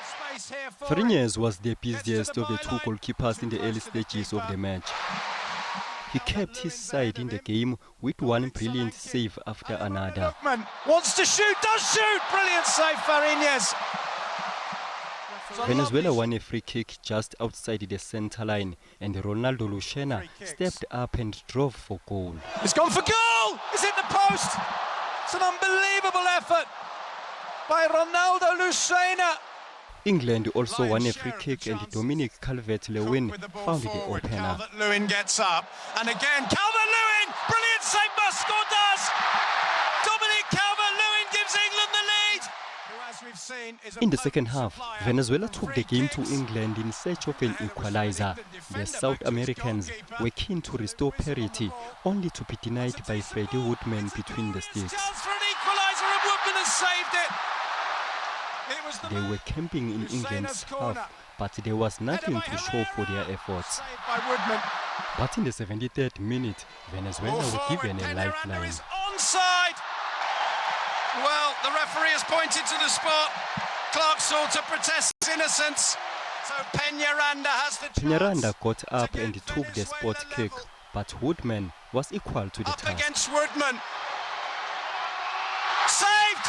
Fariñez was the busiest of the two goalkeepers in the early stages of the match. He kept his side in the game with one brilliant save after another. Wants to shoot, does shoot! Brilliant save, Fariñez. Venezuela won a free kick just outside the center line, and Ronaldo Lucena stepped up and drove for goal. It's gone for goal! It's hit the post! It's an unbelievable effort by Ronaldo Lucena. England also won a free kick, and Dominic Calvert-Lewin found the opener. Calvert-Lewin gets up, and again Calvert-Lewin! Brilliant save, Musco does! Dominic Calvert-Lewin gives England the lead! In the second half, Venezuela took the game to England in search of an equalizer. The South Americans were keen to restore parity, only to be denied by Freddie Woodman between the sticks. For an equalizer, and Woodman has saved it! They were camping in England's half, but there was nothing to show for their efforts. But in the 73rd minute, Venezuela were given a lifeline. Onside! Well, the referee has pointed to the spot. Clark Salter protests innocence. So Peñaranda has the chance. Peñaranda got up and took the spot kick, but Woodman was equal to the task. Against Woodman. Saved!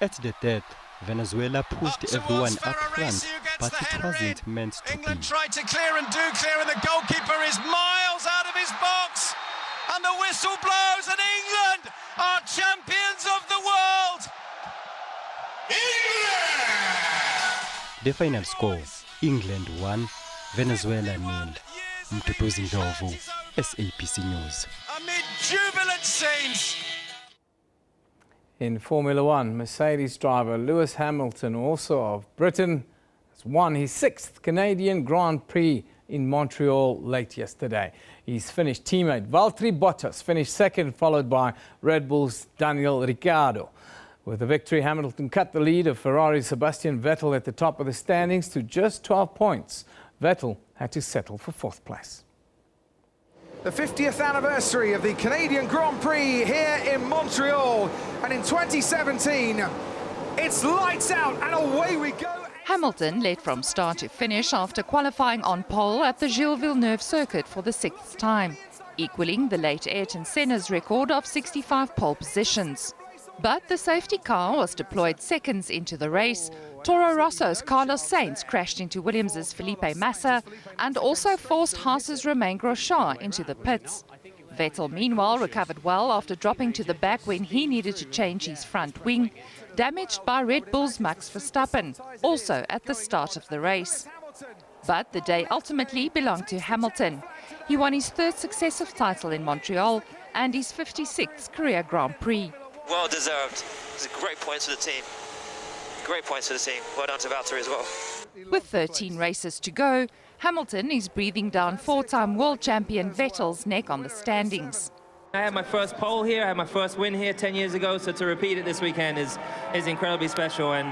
At the death, Venezuela pushed everyone up front, but it wasn't meant to England be. tried to clear and do clear, and the goalkeeper is miles out of his box. And the whistle blows, and England are champions of the world! England! The final score, England 1, Venezuela 0. Mtutu Ndlovu, SABC News. Amid jubilant scenes. In Formula One, Mercedes driver Lewis Hamilton, also of Britain, has won his 6th Canadian Grand Prix in Montreal late yesterday. His Finnish teammate Valtteri Bottas finished second, followed by Red Bull's Daniel Ricciardo. With the victory, Hamilton cut the lead of Ferrari's Sebastian Vettel at the top of the standings to just 12 points. Vettel had to settle for 4th place. The 50th anniversary of the Canadian Grand Prix here in Montreal. And in 2017, it's lights out and away we go. Hamilton led from start to finish after qualifying on pole at the Gilles Villeneuve circuit for the 6th time, equaling the late Ayrton Senna's record of 65 pole positions. But the safety car was deployed seconds into the race. Toro Rosso's Carlos Sainz crashed into Williams' Felipe Massa and also forced Haas's Romain Grosjean into the pits. Vettel, meanwhile, recovered well after dropping to the back when he needed to change his front wing, damaged by Red Bull's Max Verstappen, also at the start of the race. But the day ultimately belonged to Hamilton. He won his 3rd successive title in Montreal and his 56th career Grand Prix. Well deserved. It's a great points for the team. Great points for the team. Well done to Valtteri as well. With 13 races to go, Hamilton is breathing down four-time world champion Vettel's neck on the standings. I had my first pole here, I had my first win here 10 years ago, so to repeat it this weekend is incredibly special. And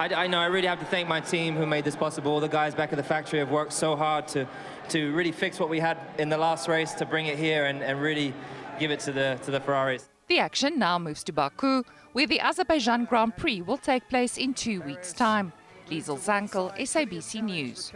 I know I really have to thank my team who made this possible. All the guys back at the factory have worked so hard to really fix what we had in the last race, to bring it here and really give it to the Ferraris. The action now moves to Baku, where the Azerbaijan Grand Prix will take place in 2 weeks' time. Liesl Zankel, SABC News.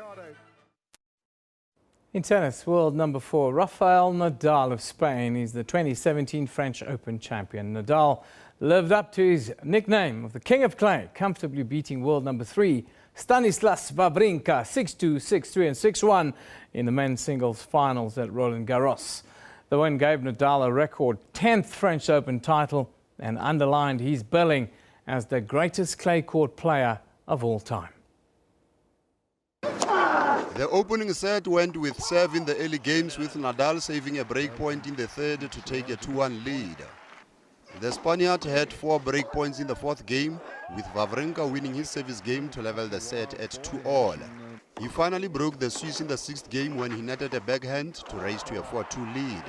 In tennis, world number 4, Rafael Nadal of Spain is the 2017 French Open champion. Nadal lived up to his nickname of the King of Clay, comfortably beating world number 3, Stanislas Wawrinka, 6-2, 6-3 and 6-1 in the men's singles finals at Roland Garros. The win gave Nadal a record 10th French Open title and underlined his billing as the greatest clay court player of all time. The opening set went with serve in the early games, with Nadal saving a break point in the third to take a 2-1 lead. The Spaniard had 4 break points in the fourth game, with Wawrinka winning his service game to level the set at 2-all. He finally broke the Swiss in the sixth game when he netted a backhand to raise to a 4-2 lead.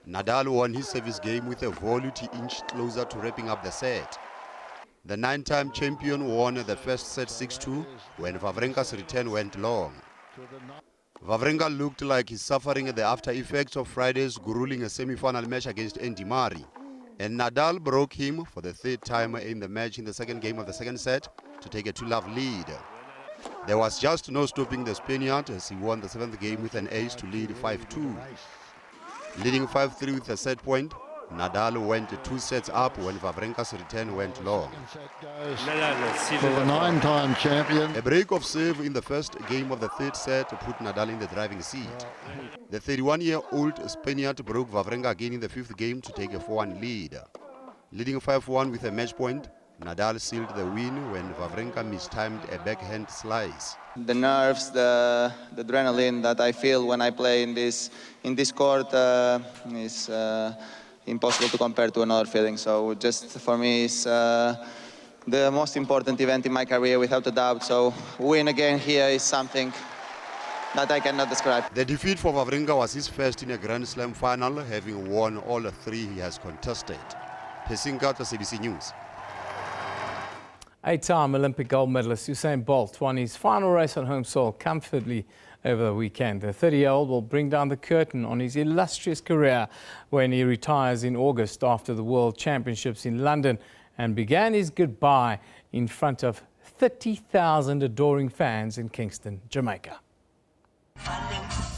Nadal won his service game with a volley to inch closer to wrapping up the set. The 9-time champion won the first set 6-2 when Wawrinka's return went long. Wawrinka looked like he's suffering the after effects of Friday's grueling semi-final match against Andy Murray, and Nadal broke him for the third time in the match in the second game of the second set to take a 2-love lead. There was just no stopping the Spaniard as he won the seventh game with an ace to lead 5-2. Leading 5-3 with a set point, Nadal went 2 sets up when Wawrinka's return went long. For the 9-time champion. A break of serve in the first game of the third set put Nadal in the driving seat. The 31-year-old Spaniard broke Wawrinka again in the fifth game to take a 4-1 lead. Leading 5-1 with a match point, Nadal sealed the win when Wawrinka mistimed a backhand slice. The nerves, the adrenaline that I feel when I play in this court is impossible to compare to another feeling. So just for me, it's the most important event in my career, without a doubt. So win again here is something that I cannot describe. The defeat for Wawrinka was his first in a Grand Slam final, having won all 3 he has contested. Pesinka, SABC News. 8-time Olympic gold medalist Usain Bolt won his final race on home soil comfortably over the weekend. The 30-year-old will bring down the curtain on his illustrious career when he retires in August after the World Championships in London and began his goodbye in front of 30,000 adoring fans in Kingston, Jamaica.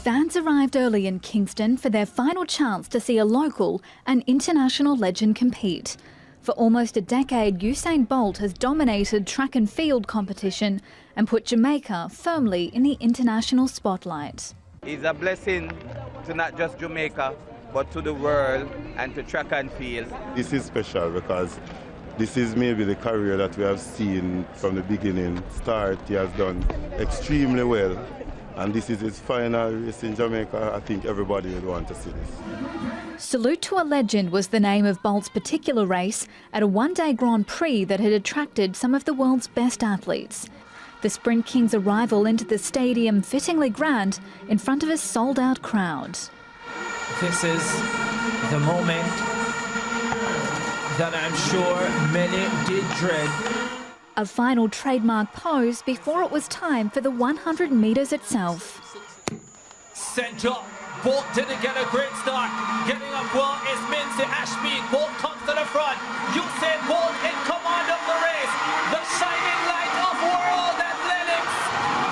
Fans arrived early in Kingston for their final chance to see a local and international legend compete. For almost a decade, Usain Bolt has dominated track and field competition and put Jamaica firmly in the international spotlight. It's a blessing to not just Jamaica, but to the world and to track and field. This is special because this is maybe the career that we have seen from the beginning start. He has done extremely well. And this is his final race in Jamaica. I think everybody would want to see this. Salute to a Legend was the name of Bolt's particular race at a one-day Grand Prix that had attracted some of the world's best athletes. The Sprint King's arrival into the stadium fittingly grand in front of a sold-out crowd. This is the moment that I'm sure many did dread. A final trademark pose before it was time for the 100 metres itself. Sent up, Bolt didn't get a great start. Getting up well is Mincy Ashby. Bolt comes to the front. Usain Bolt in command of the race. The shining light of world athletics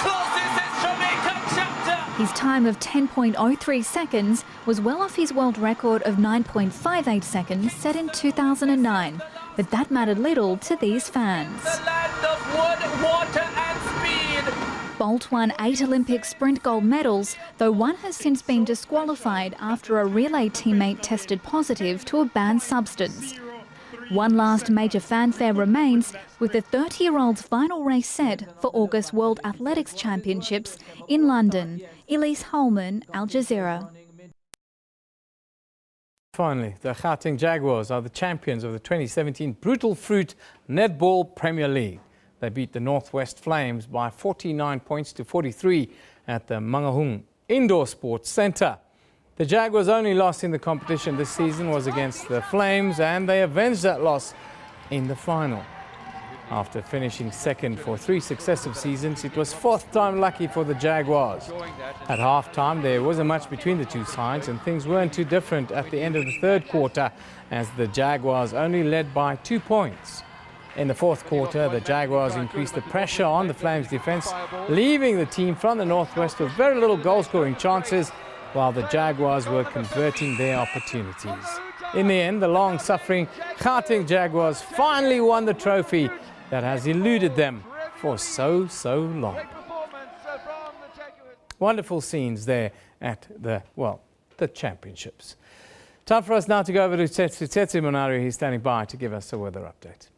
closes his Jamaican chapter. His time of 10.03 seconds was well off his world record of 9.58 seconds set in 2009. But that mattered little to these fans. The land of wood, water and speed. Bolt won 8 Olympic sprint gold medals, though one has since been disqualified after a relay teammate tested positive to a banned substance. One last major fanfare remains, with the 30-year-old's final race set for August World Athletics Championships in London. Elise Holman, Al Jazeera. Finally, the Gauteng Jaguars are the champions of the 2017 Brutal Fruit Netball Premier League. They beat the Northwest Flames by 49 points to 43 at the Mangahung Indoor Sports Centre. The Jaguars' only loss in the competition this season was against the Flames, and they avenged that loss in the final. After finishing second for 3 successive seasons, it was 4th time lucky for the Jaguars. At half-time, there wasn't much between the two sides, and things weren't too different at the end of the third quarter, as the Jaguars only led by 2 points. In the fourth quarter, the Jaguars increased the pressure on the Flames' defence, leaving the team from the Northwest with very little goal-scoring chances, while the Jaguars were converting their opportunities. In the end, the long-suffering Gauteng Jaguars finally won the trophy that has eluded them for so long. Wonderful scenes there at the championships. Time for us now to go over to Tetsu Monari. He's standing by to give us a weather update.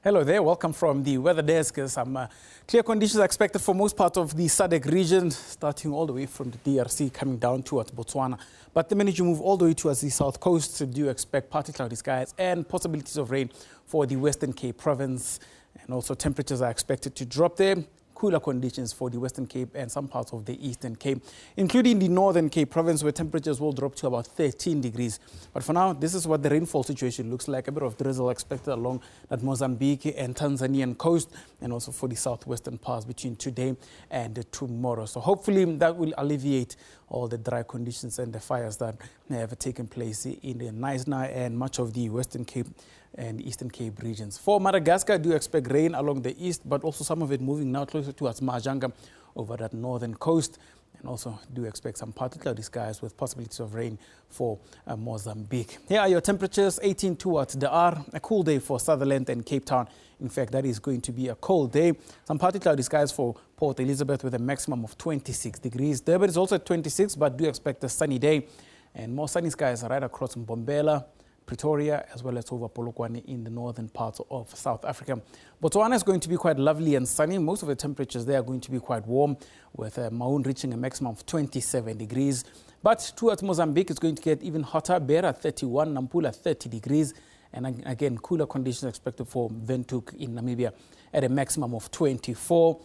Hello there, welcome from the weather desk. Some clear conditions are expected for most parts of the SADC region, starting all the way from the DRC, coming down towards Botswana. But the minute you move all the way towards the south coast, do expect partly cloudy skies and possibilities of rain for the Western Cape province. And also temperatures are expected to drop there. Cooler conditions for the Western Cape and some parts of the Eastern Cape, including the Northern Cape province, where temperatures will drop to about 13 degrees. But for now, this is what the rainfall situation looks like. A bit of drizzle expected along that Mozambique and Tanzanian coast, and also for the southwestern parts between today and tomorrow. So hopefully that will alleviate all the dry conditions and the fires that have taken place in the Knysna and much of the Western Cape and Eastern Cape regions. For Madagascar, do expect rain along the east, but also some of it moving now closer towards Mahajanga over that northern coast. And also do expect some partly cloudy skies with possibilities of rain for Mozambique. Here are your temperatures: 18 towards Dar, a cool day for Sutherland and Cape Town. In fact, that is going to be a cold day. Some partly cloudy skies for Port Elizabeth with a maximum of 26 degrees. Durban is also at 26, but do expect a sunny day. And more sunny skies right across Mbombela, Pretoria, as well as over Polokwane in the northern parts of South Africa. Botswana is going to be quite lovely and sunny. Most of the temperatures there are going to be quite warm, with Maun reaching a maximum of 27 degrees. But towards Mozambique, it's going to get even hotter. Beira 31, Nampula 30 degrees. And again, cooler conditions expected for Windhoek in Namibia at a maximum of 24.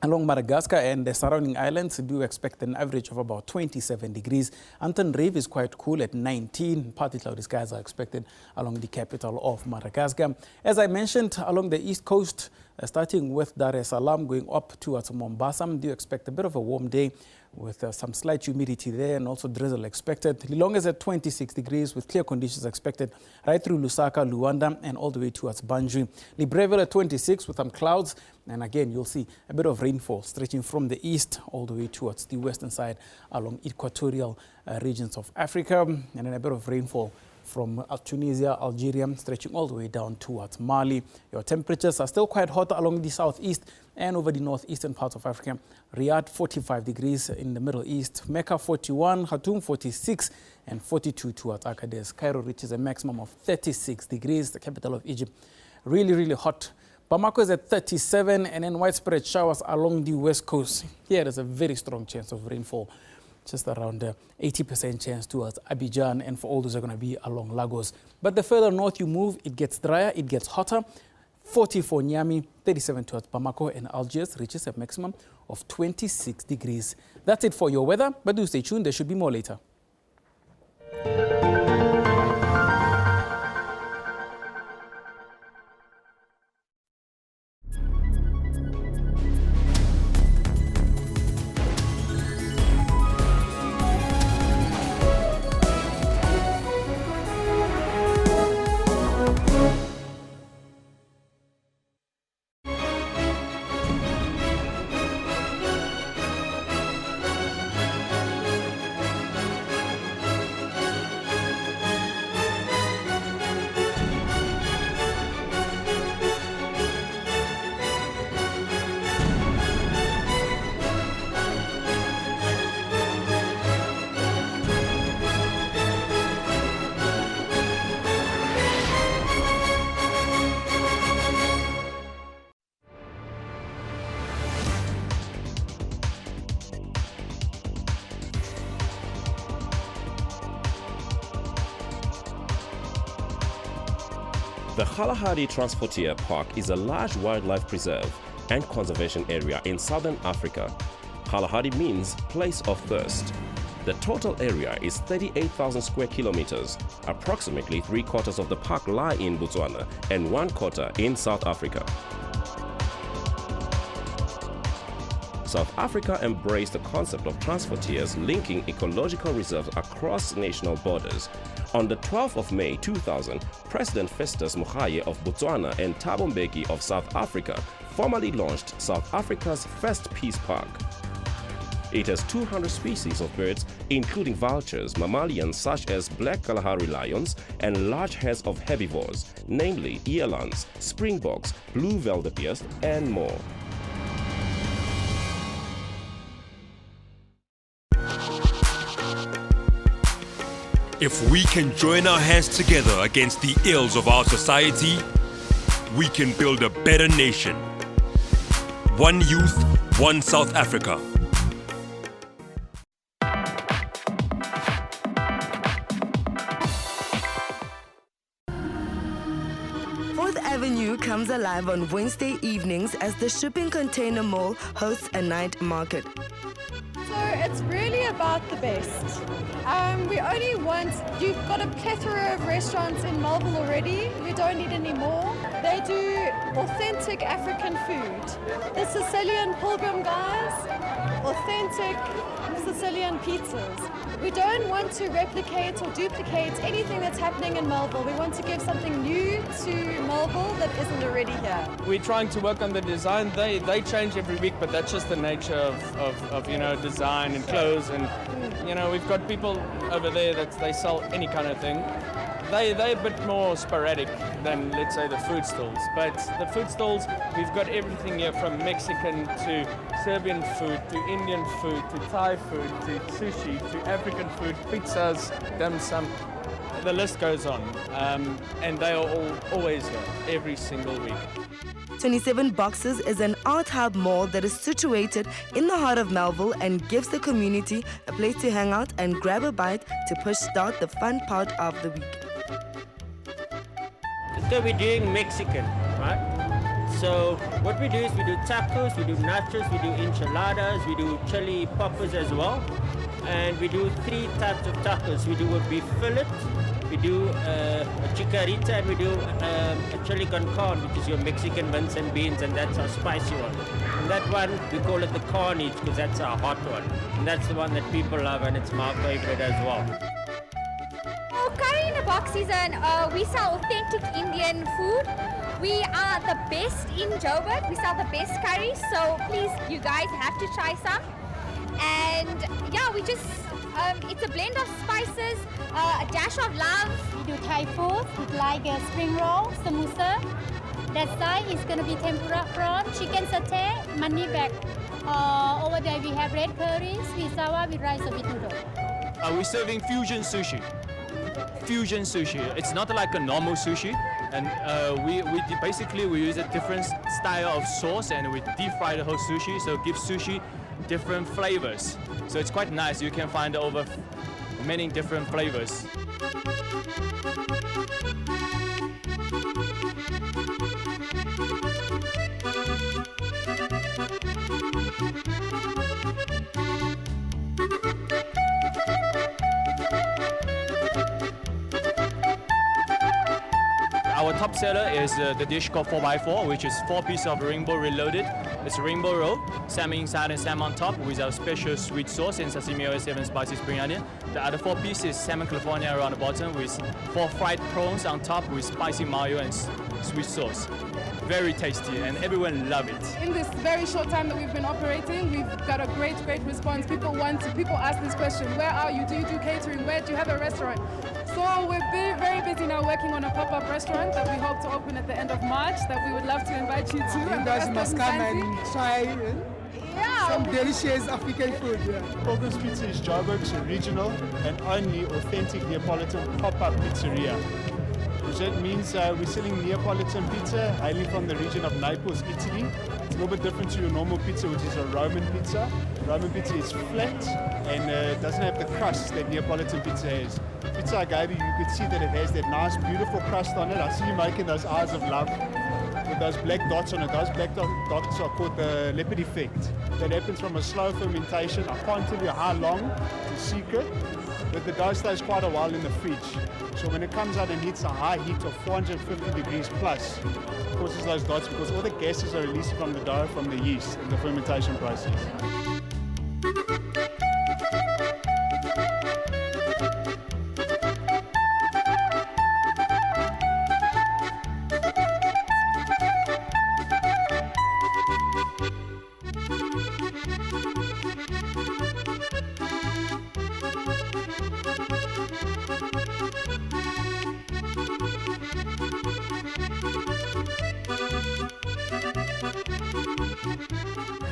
Along Madagascar and the surrounding islands, do expect an average of about 27 degrees. Antananarivo is quite cool at 19. Partly cloudy skies are expected along the capital of Madagascar. As I mentioned, along the east coast, starting with Dar es Salaam, going up towards Mombasa, do expect a bit of a warm day with some slight humidity there and also drizzle expected. Lilongwe is at 26 degrees with clear conditions expected right through Lusaka, Luanda, and all the way towards Banjul. Libreville at 26 with some clouds. And again, you'll see a bit of rainfall stretching from the east all the way towards the western side along equatorial regions of Africa. And then a bit of rainfall from Tunisia, Algeria, stretching all the way down towards Mali. Your temperatures are still quite hot along the southeast and over the northeastern parts of Africa. Riyadh 45 degrees in the Middle East, Mecca 41, Khartoum 46, and 42 towards Agadez. Cairo reaches a maximum of 36 degrees, the capital of Egypt. Really hot. Bamako is at 37, and then widespread showers along the west coast. Here there's a very strong chance of rainfall, just around 80% chance towards Abidjan, and for all those are going to be along Lagos. But the further north you move, it gets drier, it gets hotter. 40 for Niamey, 37 towards Bamako, and Algiers reaches a maximum of 26 degrees. That's it for your weather, but do stay tuned, there should be more later. The Kalahari Transportier Park is a large wildlife preserve and conservation area in southern Africa. Kalahari means place of thirst. The total area is 38,000 square kilometers. Approximately 3/4 of the park lie in Botswana and 1/4 in South Africa. South Africa embraced the concept of transportiers linking ecological reserves across national borders. On the 12th of May 2000, President Festus Mogae of Botswana and Thabo Mbeki of South Africa formally launched South Africa's first peace park. It has 200 species of birds, including vultures, mammalians such as black Kalahari lions, and large herds of herbivores, namely elands, springboks, blue wildebeest, and more. If we can join our hands together against the ills of our society, we can build a better nation. One youth, one South Africa. 4th Avenue comes alive on Wednesday evenings as the Shipping Container Mall hosts a night market. So it's really about the best. You've got a plethora of restaurants in Melville already. We don't need any more. They do authentic African food. The Sicilian Pilgrim guys, authentic Sicilian pizzas. We don't want to replicate or duplicate anything that's happening in Melville. We want to give something new to Melville that isn't already here. We're trying to work on the design. They change every week, but that's just the nature of design and clothes. And we've got people over there that they sell any kind of thing. They're a bit more sporadic than, let's say, the food stalls. But the food stalls, we've got everything here from Mexican to Serbian food to Indian food to Thai food to sushi to African food, pizzas, dim sum. The list goes on. And they are always here, every single week. 27 Boxes is an art hub mall that is situated in the heart of Melville and gives the community a place to hang out and grab a bite to push start the fun part of the week. So we're doing Mexican, right? So what we do is we do tacos, we do nachos, we do enchiladas, we do chili poppers as well. And we do 3 types of tacos. We do a beef fillet, we do a chicarita, and we do a chili con carne, which is your Mexican mince and beans, and that's our spicy one. And that one, we call it the carnage because that's our hot one. And that's the one that people love, and it's my favorite as well. Curry in a Box season, we sell authentic Indian food. We are the best in Joburg. We sell the best curries, so please, you guys have to try some. And yeah, we just, it's a blend of spices, a dash of love. We do Thai food, like a spring roll, samosa. That side is going to be tempura prawn, chicken satay, mani bag. Over there we have red curry, sweet sour with rice or with noodle. We're serving fusion sushi. Fusion sushi. It's not like a normal sushi, and we basically use a different style of sauce, and we deep fry the whole sushi, so it gives sushi different flavors. So it's quite nice. You can find over many different flavors. Our top seller is the dish called 4x4, which is 4 pieces of rainbow reloaded. It's a rainbow roll, salmon inside and salmon on top with our special sweet sauce and sesame oil 7 spicy spring onion. The other 4 pieces is salmon California around the bottom with 4 fried prawns on top with spicy mayo and sweet sauce. Very tasty, and everyone love it. In this very short time that we've been operating, we've got a great response. People ask this question: where are you? Do you do catering? Where do you have a restaurant? So we're very busy now working on a pop-up restaurant that we hope to open at the end of March. That we would love to invite you to. You guys must come and try some delicious African food. Pilgrim's Pizza is Joburg's original and only authentic Neapolitan pop-up pizzeria. Which means we're selling Neapolitan pizza, hailing from the region of Naples, Italy. It's a little bit different to your normal pizza, which is a Roman pizza. Roman pizza is flat and doesn't have the crust that Neapolitan pizza has. Pizza I gave you, you could see that it has that nice, beautiful crust on it. I see you making those eyes of love with those black dots on it. Those black dots are called the leopard effect. That happens from a slow fermentation. I can't tell you how long, it's a secret, but the dough stays quite a while in the fridge. So when it comes out and hits a high heat of 450 degrees plus, it causes those dots because all the gases are released from the dough from the yeast in the fermentation process.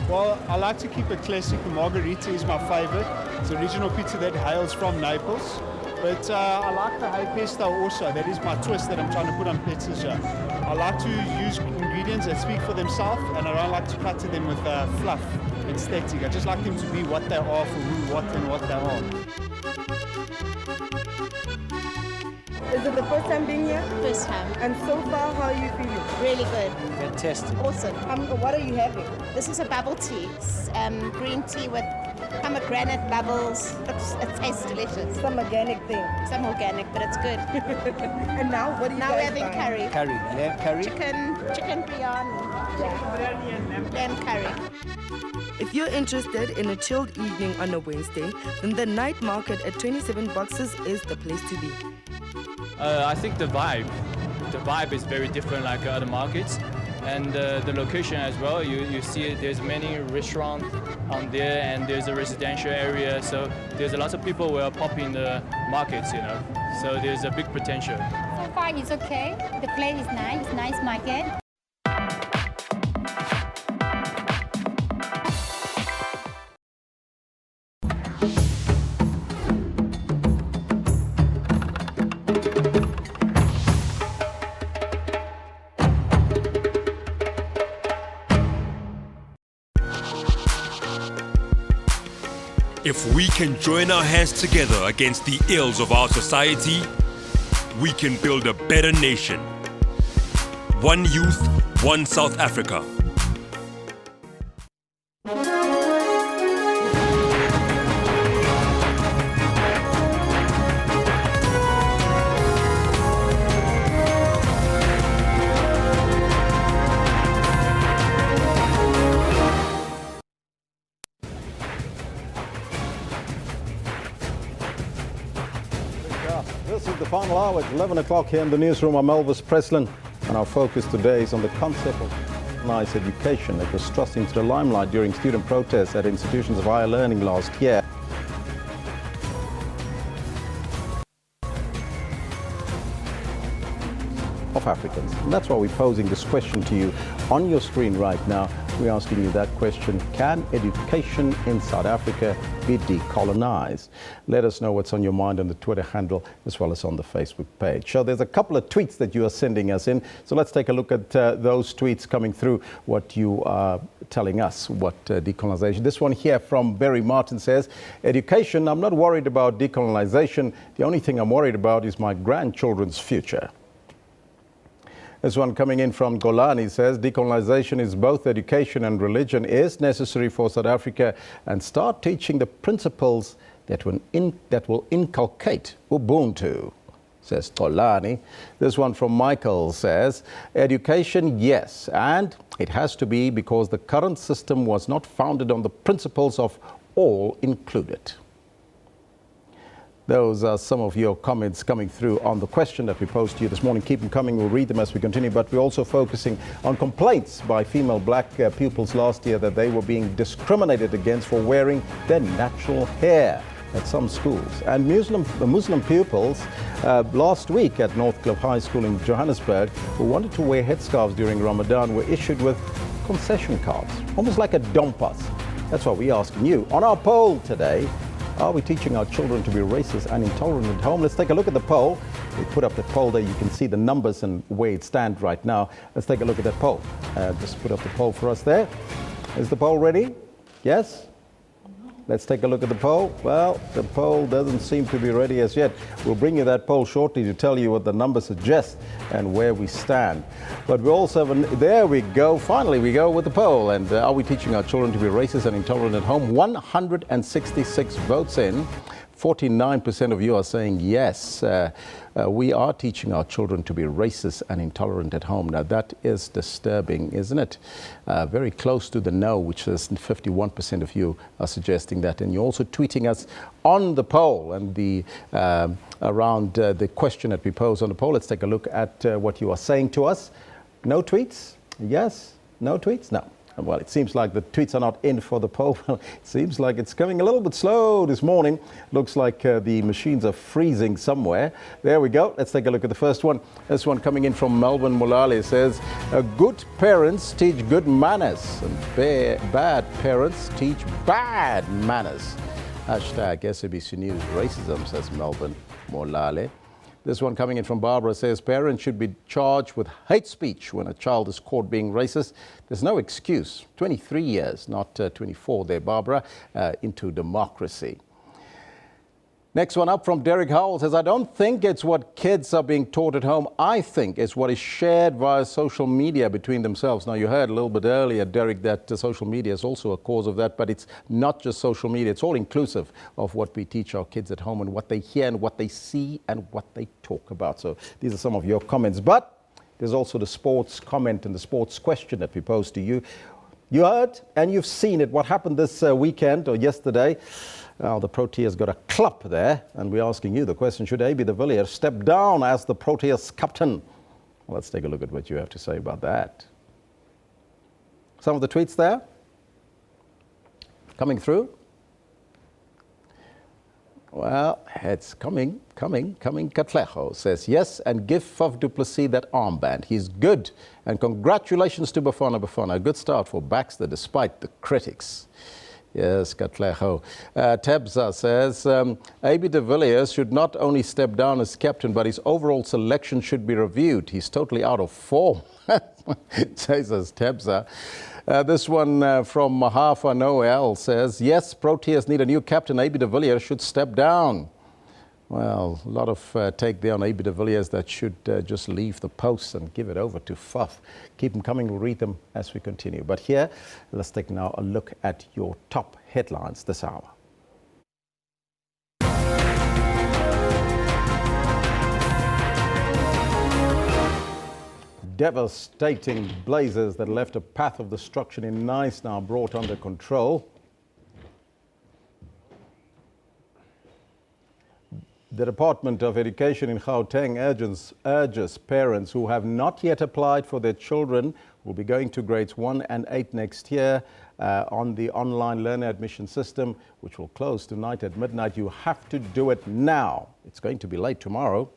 Well, I like to keep it classic. The margherita is my favorite. It's original pizza that hails from Naples. But I like the hay pesto also. That is my twist that I'm trying to put on pizzas here. I like to use ingredients that speak for themselves, and I don't like to cut to them with fluff and static. I just like them to be what they are for who, what, and what they are. Is it the first time being here? First time. And so far, how are you feeling? Really good. Fantastic. Awesome. What are you having? This is a bubble tea. It's, green tea with pomegranate bubbles. It tastes delicious. Some organic thing. Some organic, but it's good. And now, what are you Now we're guys having buying? curry. Lamb curry? Chicken biryani. Lamb curry. If you're interested in a chilled evening on a Wednesday, then the night market at 27 Boxes is the place to be. I think the vibe is very different like other markets, and the location as well. You see there's many restaurants on there, and there's a residential area, so there's a lot of people who are popping the markets, you know. So there's a big potential. So far it's okay. The place is nice market. If we can join our hands together against the ills of our society, we can build a better nation. One youth, one South Africa. This is the final hour at 11 o'clock here in the newsroom. I'm Elvis Preslin, and our focus today is on the concept of personalized education that was thrust into the limelight during student protests at institutions of higher learning last year. Of Africans. And that's why we're posing this question to you on your screen right now. We're asking you that question: can education in South Africa be decolonized? Let us know what's on your mind on the Twitter handle as well as on the Facebook page. So there's a couple of tweets that you are sending us in. So let's take a look at those tweets coming through, what you are telling us, what decolonization. This one here from Barry Martin says, education, I'm not worried about decolonization. The only thing I'm worried about is my grandchildren's future. This one coming in from Golani says, decolonization is both education and religion is necessary for South Africa, and start teaching the principles that will inculcate Ubuntu, says Golani. This one from Michael says, education, yes, and it has to be because the current system was not founded on the principles of all included. Those are some of your comments coming through on the question that we posed to you this morning. Keep them coming. We'll read them as we continue. But we're also focusing on complaints by female black pupils last year that they were being discriminated against for wearing their natural hair at some schools. And Muslim pupils last week at Northcliffe High School in Johannesburg who wanted to wear headscarves during Ramadan were issued with concession cards, almost like a dompas. That's what we're asking you. On our poll today, Are we teaching our children to be racist and intolerant at home? Let's take a look at the poll. We put up the poll there. You can see the numbers and where it stands right now. Let's take a look at that poll. Just put up the poll for us there. Is the poll ready? Yes? Let's take a look at the poll. Well, the poll doesn't seem to be ready as yet. We'll bring you that poll shortly to tell you what the numbers suggest and where we stand. But we also have, there we go. Finally, we go with the poll. And are we teaching our children to be racist and intolerant at home? 166 votes in. 49% of you are saying yes. We are teaching our children to be racist and intolerant at home. Now, that is disturbing, isn't it? Very close to the no, which is 51% of you are suggesting that. And you're also tweeting us on the poll and the around the question that we pose on the poll. Let's take a look at what you are saying to us. No tweets? Yes? No tweets? No. Well, it seems like the tweets are not in for the poll. It seems like it's coming a little bit slow this morning. Looks like the machines are freezing somewhere. There we go. Let's take a look at the first one. This one coming in from Melbourne Mulale says, good parents teach good manners and bad parents teach bad manners. Hashtag SABC News Racism, says Melbourne Mulale. This one coming in from Barbara says, parents should be charged with hate speech when a child is caught being racist. There's no excuse. 23 years, not 24 there, Barbara, into democracy. Next one up from Derek Howell says, I don't think it's what kids are being taught at home. I think it's what is shared via social media between themselves. Now, you heard a little bit earlier, Derek, that social media is also a cause of that, but it's not just social media. It's all inclusive of what we teach our kids at home and what they hear and what they see and what they talk about. So these are some of your comments. But there's also the sports comment and the sports question that we posed to you. You heard and you've seen it. What happened this weekend or yesterday? The Proteas got a clap there, and we're asking you the question, should AB de Villiers step down as the Proteas captain? Well, let's take a look at what you have to say about that. Some of the tweets there coming through. Well, it's coming. Katlejo says, yes, and give Faf du Plessis that armband. He's good. And congratulations to Bafana. A good start for Baxter despite the critics. Yes, Katlejo. Tebza says, AB de Villiers should not only step down as captain, but his overall selection should be reviewed. He's totally out of form, says Tebza. This one from Mahafa Noel says, yes, Proteas need a new captain. AB de Villiers should step down. Well, a lot of take there on AB de Villiers that should just leave the post and give it over to Faf. Keep them coming, we'll read them as we continue. But here, let's take now a look at your top headlines this hour. Devastating blazes that left a path of destruction in Nice now brought under control. The Department of Education in Gauteng urges parents who have not yet applied for their children will be going to grades 1 and 8 next year on the online learner admission system, which will close tonight at midnight. You have to do it now. It's going to be late tomorrow.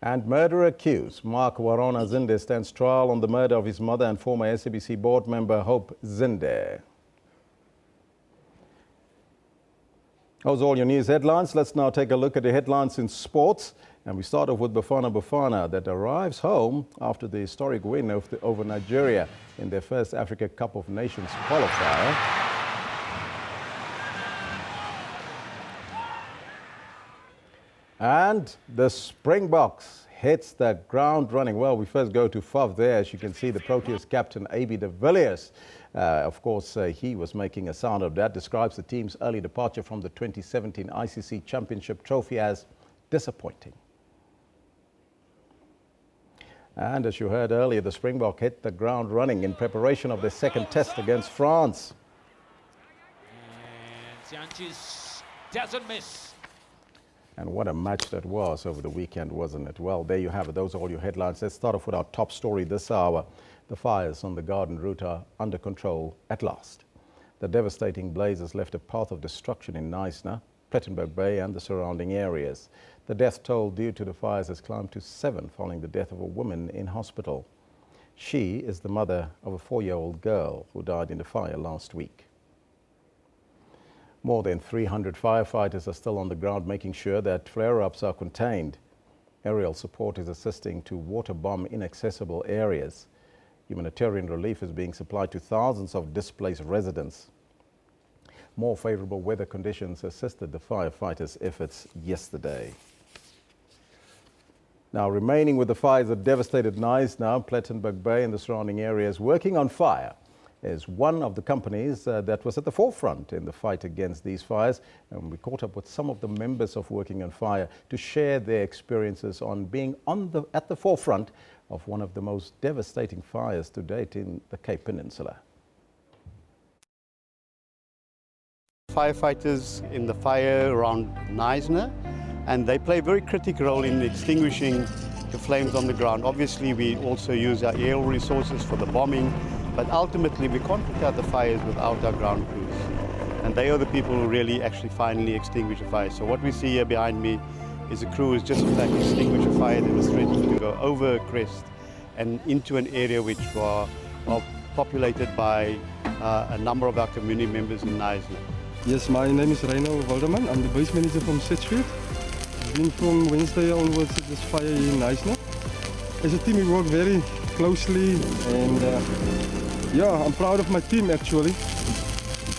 And murder accused Mark Warona Zinde stands trial on the murder of his mother and former SABC board member Hope Zinde. Those are all your news headlines. Let's now take a look at the headlines in sports. And we start off with Bafana that arrives home after the historic win over Nigeria in their first Africa Cup of Nations qualifier. And the Springboks hits the ground running. Well, we first go to Faf there. As you can see, the Proteas captain, AB de Villiers. Of course, he was making a sound of that. Describes the team's early departure from the 2017 ICC Championship trophy as disappointing. And as you heard earlier, the Springbok hit the ground running in preparation of their second test against France. And Sanchez doesn't miss. And what a match that was over the weekend, wasn't it? Well, there you have it. Those are all your headlines. Let's start off with our top story this hour. The fires on the Garden Route are under control at last. The devastating blazes left a path of destruction in Knysna, Plettenberg Bay and the surrounding areas. The death toll due to the fires has climbed to 7 following the death of a woman in hospital. She is the mother of a 4-year-old girl who died in the fire last week. More than 300 firefighters are still on the ground making sure that flare-ups are contained. Aerial support is assisting to water bomb inaccessible areas. Humanitarian relief is being supplied to thousands of displaced residents. More favorable weather conditions assisted the firefighters' efforts yesterday. Now, remaining with the fires that devastated Knysna, Plettenberg Bay and the surrounding areas, Working on Fire is one of the companies that was at the forefront in the fight against these fires. And we caught up with some of the members of Working on Fire to share their experiences on being at the forefront of one of the most devastating fires to date in the Cape Peninsula. Firefighters in the fire around Knysna, and they play a very critical role in extinguishing the flames on the ground. Obviously, we also use our aerial resources for the bombing, but ultimately we can't put out the fires without our ground crews. And they are the people who really actually finally extinguish a fire. So what we see here behind me is a crew who's just in fact extinguished a fire that was threatening to go over a crest and into an area which are populated by a number of our community members in Knysna. Yes, my name is Reino Walderman. I'm the base manager from Sedgefield. Been from Wednesday onwards at this fire here in Knysna. As a team, we work very closely, and yeah, I'm proud of my team actually.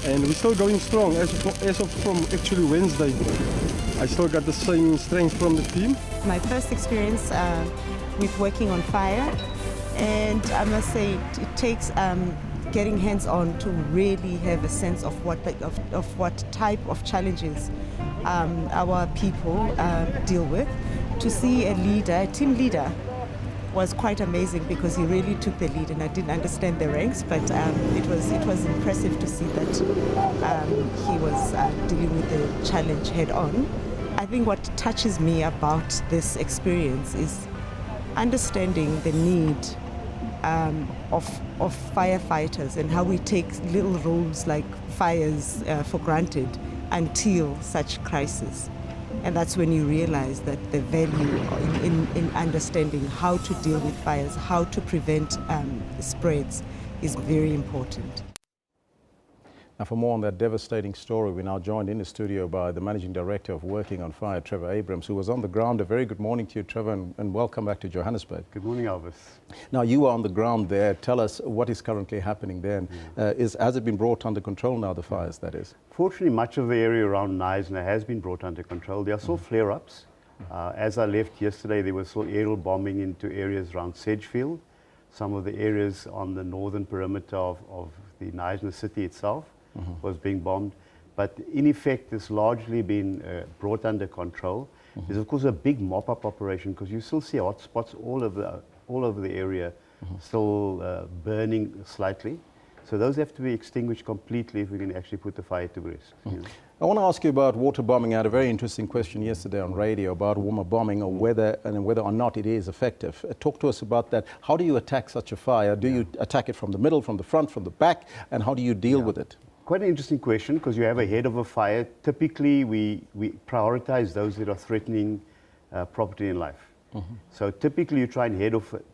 And we're still going strong. As of from actually Wednesday, I still got the same strength from the team. My first experience with Working on Fire, and I must say it takes getting hands-on to really have a sense of what type of challenges our people deal with. To see a leader, a team leader, was quite amazing because he really took the lead, and I didn't understand the ranks, but it was impressive to see that he was dealing with the challenge head-on. I think what touches me about this experience is understanding the need of firefighters and how we take little roles like fires for granted until such crisis. And that's when you realize that the value in understanding how to deal with fires, how to prevent spreads is very important. Now, for more on that devastating story, we're now joined in the studio by the Managing Director of Working on Fire, Trevor Abrams, who was on the ground. A very good morning to you, Trevor, and welcome back to Johannesburg. Good morning, Elvis. Now, you are on the ground there. Tell us what is currently happening there. Has it been brought under control now, the fires, that is? Fortunately, much of the area around Knysna has been brought under control. There are still flare-ups. As I left yesterday, there was still aerial bombing into areas around Sedgefield, some of the areas on the northern perimeter of the Knysna city itself. Was being bombed, but in effect it's largely been brought under control. There's of course a big mop-up operation because you still see hot spots all over the area, still burning slightly. So those have to be extinguished completely if we can actually put the fire to rest. I want to ask you about water bombing. I had a very interesting question yesterday on radio about water bombing or whether or not it is effective. Talk to us about that. How do you attack such a fire? Do you attack it from the middle, from the front, from the back, and how do you deal with it? Quite an interesting question because you have a head of a fire. Typically, we prioritize those that are threatening property and life. So typically, you try and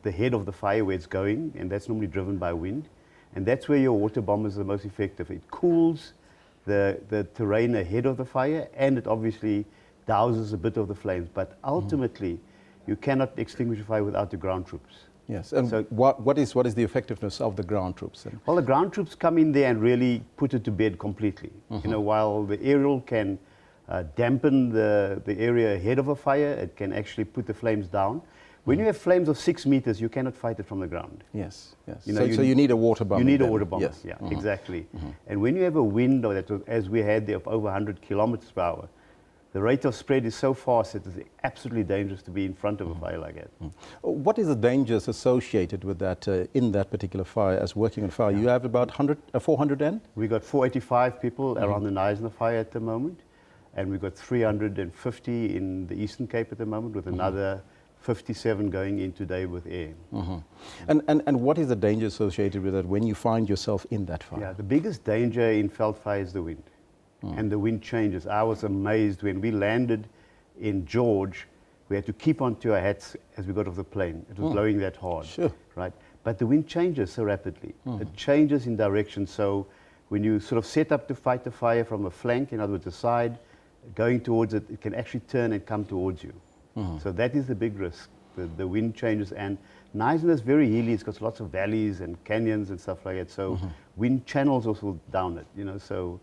the head of the fire where it's going, and that's normally driven by wind. And that's where your water bomb is the most effective. It cools the terrain ahead of the fire, and it obviously douses a bit of the flames. But ultimately, you cannot extinguish a fire without the ground troops. Yes, and so what is the effectiveness of the ground troops? Well, the ground troops come in there and really put it to bed completely. You know, while the aerial can dampen the area ahead of a fire, it can actually put the flames down. When you have flames of 6 meters, you cannot fight it from the ground. Yes, yes. You know, so you need a water bomb. You need a water bomb, yeah, exactly. And when you have a wind, as we had there, of over 100 kilometers per hour, the rate of spread is so fast that it's absolutely dangerous to be in front of a fire like that. What is the dangers associated with that in that particular fire as Working on Fire? You have about 400 and? We got 485 people around the Knysna fire at the moment, and we've got 350 in the Eastern Cape at the moment, with another 57 going in today with air. And what is the danger associated with that when you find yourself in that fire? Yeah, the biggest danger in veld fire is the wind. And the wind changes. I was amazed when we landed in George, we had to keep onto our hats as we got off the plane. It was blowing that hard, right? But the wind changes so rapidly. It changes in direction, so when you sort of set up to fight the fire from a flank, in other words, the side, going towards it, it can actually turn and come towards you. So that is the big risk. The wind changes, and Knysna is very hilly. It's got lots of valleys and canyons and stuff like that. So wind channels also down it, you know. So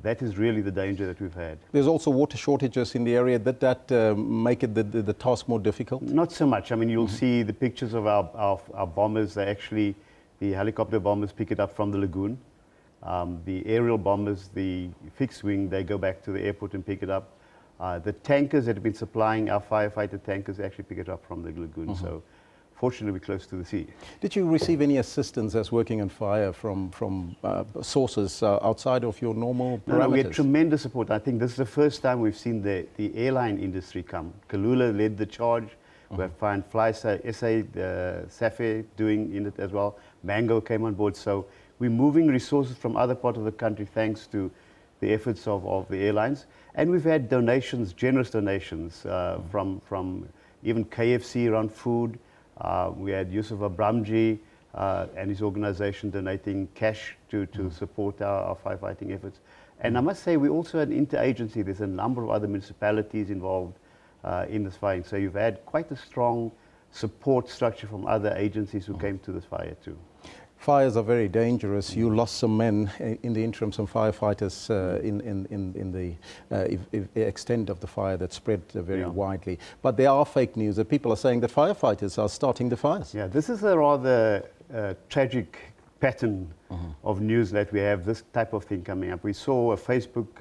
that is really the danger that we've had. There's also water shortages in the area that make it the task more difficult? Not so much. I mean, you'll see the pictures of our bombers. They actually, the helicopter bombers pick it up from the lagoon. The aerial bombers, the fixed wing, they go back to the airport and pick it up. The tankers that have been supplying our firefighter tankers actually pick it up from the lagoon. So fortunately, we're close to the sea. Did you receive any assistance as working on fire from sources outside of your normal parameters? No, we had tremendous support. I think this is the first time we've seen the airline industry come. Kalula led the charge. We have FlySA, SAFE doing in it as well. Mango came on board. So we're moving resources from other parts of the country thanks to the efforts of the airlines. And we've had donations, generous donations from even KFC around food. We had Yusuf Abramji and his organization donating cash to support our firefighting efforts. And I must say, we also had interagency. There's a number of other municipalities involved in this fire. So you've had quite a strong support structure from other agencies who came to this fire too. Fires are very dangerous. You lost some men in the interim, some firefighters in the extent of the fire that spread very widely. But there are fake news that people are saying that firefighters are starting the fires. Yeah, this is a rather tragic pattern of news that we have this type of thing coming up. We saw a Facebook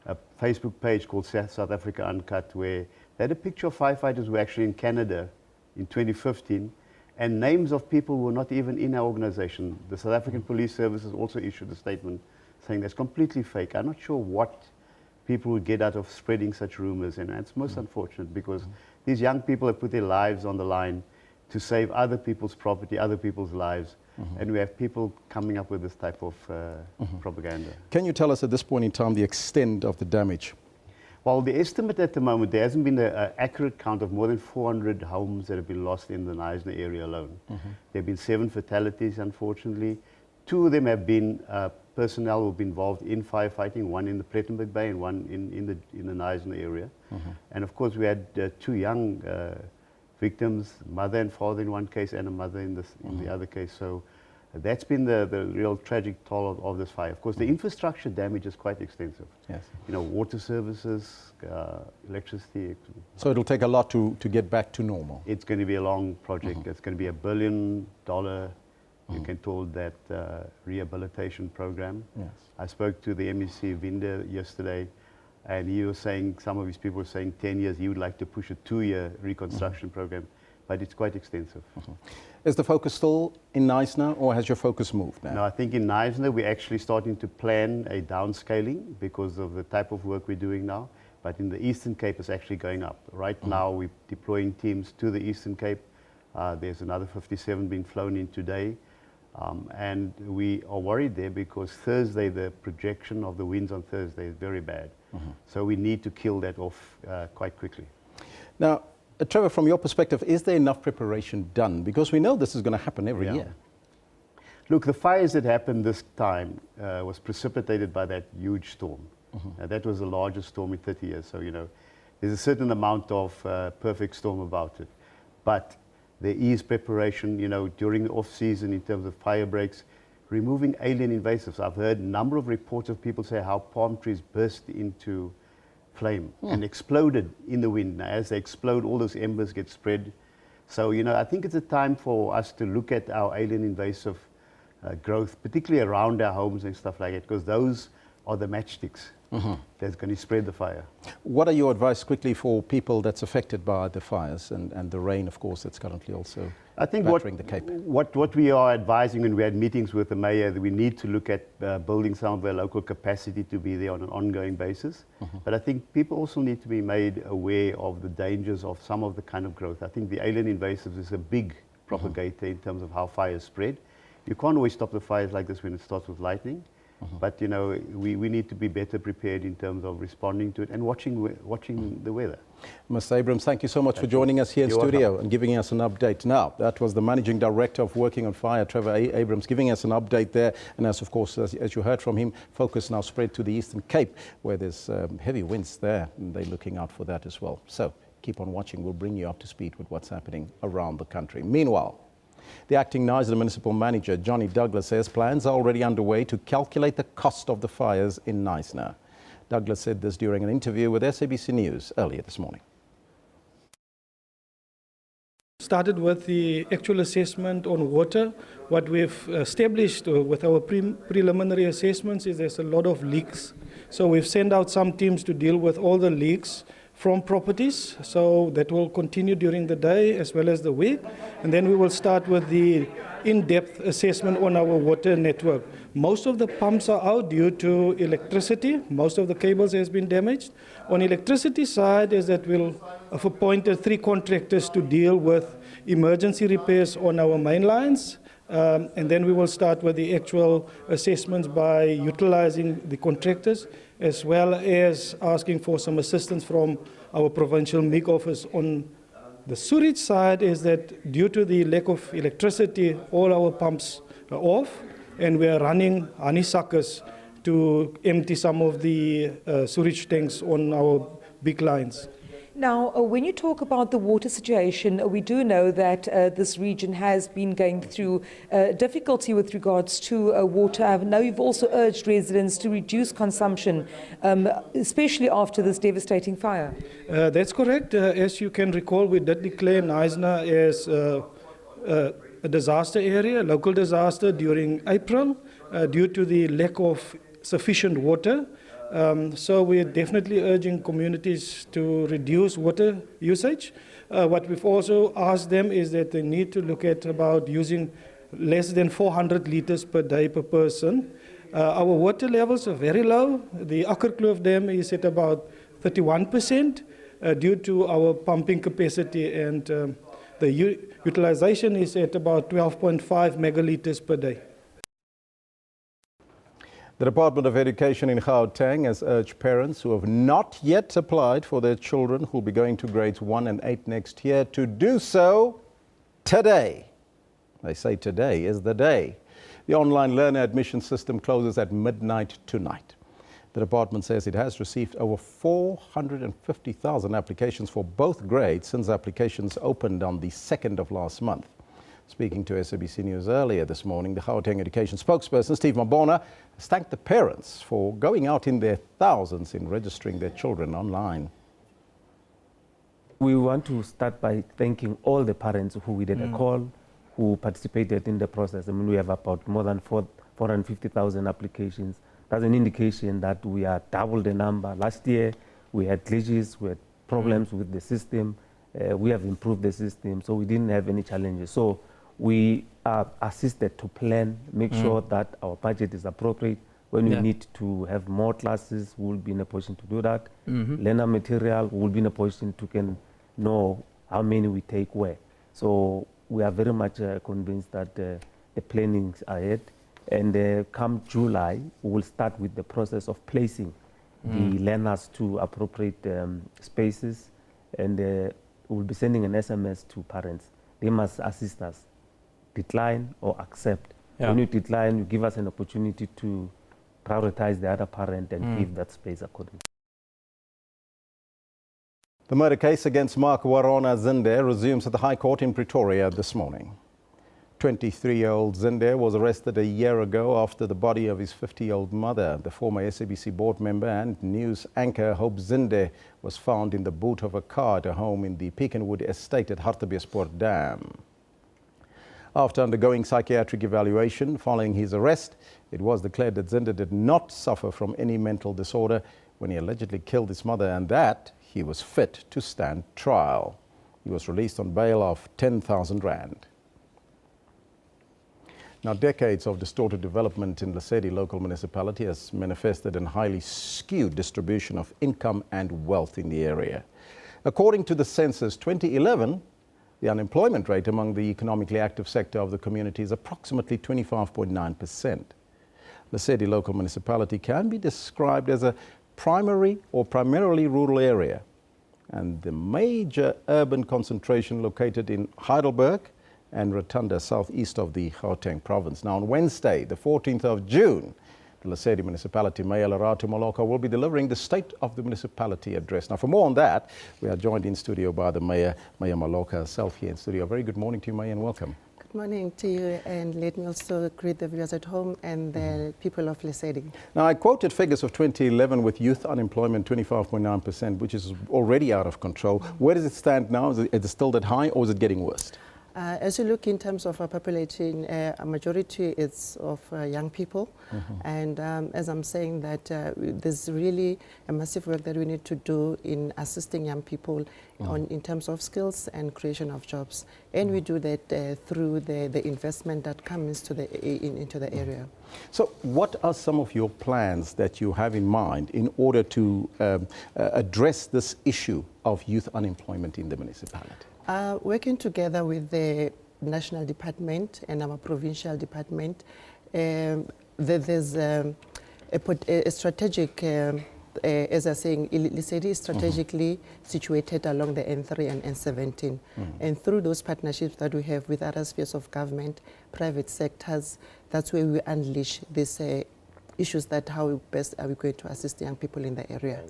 a Facebook page called South Africa Uncut, where they had a picture of firefighters who were actually in Canada in 2015. And names of people who were not even in our organization. The South African Police Services also issued a statement saying that's completely fake. I'm not sure what people would get out of spreading such rumors, and it's most unfortunate because these young people have put their lives on the line to save other people's property, other people's lives, and we have people coming up with this type of propaganda. Can you tell us at this point in time the extent of the damage? Well, the estimate at the moment, there hasn't been an accurate count of more than 400 homes that have been lost in the Knysna area alone. There have been 7 fatalities, unfortunately. 2 of them have been personnel who have been involved in firefighting, one in the Plettenberg Bay and one in the Knysna area. And of course, we had 2 young victims, mother and father in one case and a mother in the other case. So that's been the real tragic toll of this fire. Of course, the infrastructure damage is quite extensive. Yes. You know, water services, electricity. So it'll take a lot to get back to normal. It's going to be a long project. It's going to be $1 billion, you can call that rehabilitation program. Yes. I spoke to the MEC Vinder yesterday, and he was saying, some of his people were saying 10 years. He would like to push a 2-year reconstruction program, but it's quite extensive. Is the focus still in Knysna, or has your focus moved now? No, I think in Knysna we're actually starting to plan a downscaling because of the type of work we're doing now. But in the Eastern Cape, it's actually going up. Right now, we're deploying teams to the Eastern Cape. There's another 57 being flown in today. And we are worried there because Thursday, the projection of the winds on Thursday is very bad. So we need to kill that off quite quickly. Now, Trevor, from your perspective, is there enough preparation done? Because we know this is going to happen every year. Look, the fires that happened this time was precipitated by that huge storm. That was the largest storm in 30 years. So, you know, there's a certain amount of perfect storm about it. But there is preparation, you know, during the off-season in terms of fire breaks, removing alien invasives. I've heard a number of reports of people say how palm trees burst into flame and exploded in the wind. Now, as they explode, all those embers get spread. So, you know, I think it's a time for us to look at our alien invasive growth, particularly around our homes and stuff like that, because those are the matchsticks that's going to spread the fire. What are your advice quickly for people that's affected by the fires and the rain, of course, that's currently also battering the Cape? What we are advising, when we had meetings with the mayor, that we need to look at building some of our local capacity to be there on an ongoing basis. But I think people also need to be made aware of the dangers of some of the kind of growth. I think the alien invasives is a big propagator in terms of how fires spread. You can't always stop the fires like this when it starts with lightning. But, you know, we need to be better prepared in terms of responding to it and watching the weather. Mr. Abrams, thank you so much for joining us here in studio and giving us an update now. That was the Managing Director of Working on Fire, Trevor Abrams, giving us an update there. And as, of course, as you heard from him, focus now spread to the Eastern Cape, where there's heavy winds there, and they're looking out for that as well. So keep on watching. We'll bring you up to speed with what's happening around the country. Meanwhile, the acting Knysna Municipal Manager, Johnny Douglas, says plans are already underway to calculate the cost of the fires in Knysna. Douglas said this during an interview with SABC News earlier this morning. Started with the actual assessment on water. What we've established with our preliminary assessments is there's a lot of leaks. So we've sent out some teams to deal with all the leaks from properties. So that will continue during the day as well as the week. And then we will start with the in-depth assessment on our water network. Most of the pumps are out due to electricity. Most of the cables has been damaged. On electricity side is that we'll have appointed 3 contractors to deal with emergency repairs on our main lines. And then we will start with the actual assessments by utilizing the contractors, as well as asking for some assistance from our provincial MIG office. On the sewage side is that due to the lack of electricity, all our pumps are off, and we are running honeysuckers to empty some of the sewage tanks on our big lines. Now, when you talk about the water situation, we do know that this region has been going through difficulty with regards to water. Now, you've also urged residents to reduce consumption, especially after this devastating fire. That's correct. As you can recall, we did declare Knysna as a disaster area, a local disaster during April due to the lack of sufficient water. So we're definitely urging communities to reduce water usage. What we've also asked them is that they need to look at about using less than 400 liters per day per person. Our water levels are very low. The Akkerkloof Dam is at about 31% due to our pumping capacity, and the utilization is at about 12.5 megaliters per day. The Department of Education in Gauteng has urged parents who have not yet applied for their children who will be going to grades 1 and 8 next year to do so today. They say today is the day. The online learner admission system closes at midnight tonight. The department says it has received over 450,000 applications for both grades since applications opened on the 2nd of last month. Speaking to SABC News earlier this morning, the Gauteng Education spokesperson, Steve Mabona, has thanked the parents for going out in their thousands in registering their children online. We want to start by thanking all the parents who did a call, who participated in the process. I mean, we have about more than 450,000 applications. That's an indication that we are double the number. Last year, we had glitches, we had problems with the system. We have improved the system, so we didn't have any challenges. So we are assisted to plan, make sure that our budget is appropriate. When we need to have more classes, we'll be in a position to do that. Learner material, we'll be in a position to can know how many we take where. So we are very much convinced that the planning's ahead. And come July, we will start with the process of placing the learners to appropriate spaces. And we'll be sending an SMS to parents. They must assist us, decline or accept. When you decline, you give us an opportunity to prioritize the other parent and give that space accordingly. The murder case against Mark Warona Zinde resumes at the High Court in Pretoria this morning. 23-year-old Zinde was arrested a year ago after the body of his 50-year-old mother. The former SABC board member and news anchor Hope Zinde was found in the boot of a car at a home in the Peakenwood estate at Hartbeespoort Dam. After undergoing psychiatric evaluation following his arrest, it was declared that Zinde did not suffer from any mental disorder when he allegedly killed his mother, and that he was fit to stand trial. He was released on bail of 10,000 rand. Now, decades of distorted development in Lesedi local municipality has manifested in highly skewed distribution of income and wealth in the area. According to the census 2011, the unemployment rate among the economically active sector of the community is approximately 25.9%. Lesedi local municipality can be described as a primary or primarily rural area, and the major urban concentration located in Heidelberg and Rotunda, southeast of the Gauteng province. Now, on Wednesday, the 14th of June, the Lesedi Municipality Mayor Lerato Maloka will be delivering the State of the Municipality address. Now, for more on that, we are joined in studio by the Mayor, Mayor Maloka herself here in studio. Very good morning to you, Mayor, and welcome. Good morning to you, and let me also greet the viewers at home and the people of Lesedi. Now, I quoted figures of 2011 with youth unemployment 25.9%, which is already out of control. Where does it stand now? Is it still that high, or is it getting worse? As you look in terms of our population, a majority is of young people. And as I'm saying that there's really a massive work that we need to do in assisting young people in terms of skills and creation of jobs. And we do that through the investment that comes to into the area. So what are some of your plans that you have in mind in order to address this issue of youth unemployment in the municipality? Working together with the national department and our provincial department, there's a strategic, as I was saying, Lesedi is strategically situated along the N3 and N17. And through those partnerships that we have with other spheres of government, private sectors, that's where we unleash these issues that how best are we going to assist young people in the area.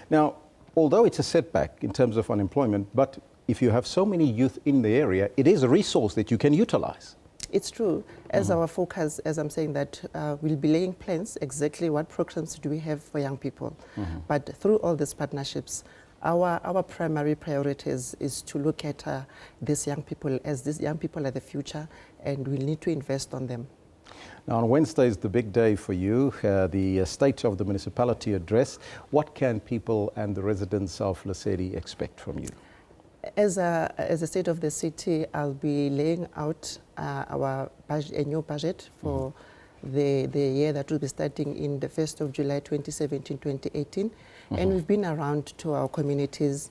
Now, although it's a setback in terms of unemployment, but if you have so many youth in the area, it is a resource that you can utilize. It's true. As our focus, as I'm saying that, we'll be laying plans exactly what programs do we have for young people. But through all these partnerships, our primary priority is to look at these young people, as these young people are the future, and we need to invest on them. Now, on Wednesday is the big day for you, the State of the Municipality address. What can people and the residents of Lesedi expect from you? As a state of the city, I'll be laying out our budget, a new budget for the year that will be starting in the 1st of July 2017-2018. And we've been around to our communities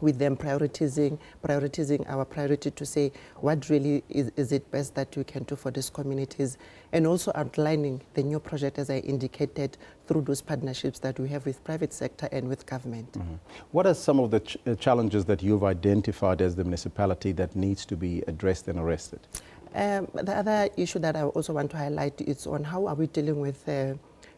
with them prioritizing our priority to say what really is it best that we can do for these communities, and also outlining the new project, as I indicated, through those partnerships that we have with private sector and with government. What are some of the challenges that you've identified as the municipality that needs to be addressed and arrested? The other issue that I also want to highlight is on how are we dealing with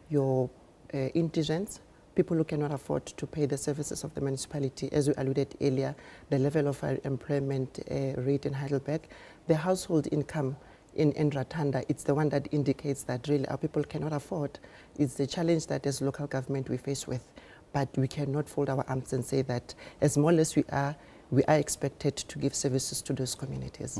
your indigents, people who cannot afford to pay the services of the municipality. As we alluded earlier, the level of employment rate in Heidelberg, the household income in Rotunda, it's the one that indicates that really our people cannot afford. It's the challenge that as local government we face with, but we cannot fold our arms and say that as small as we are expected to give services to those communities.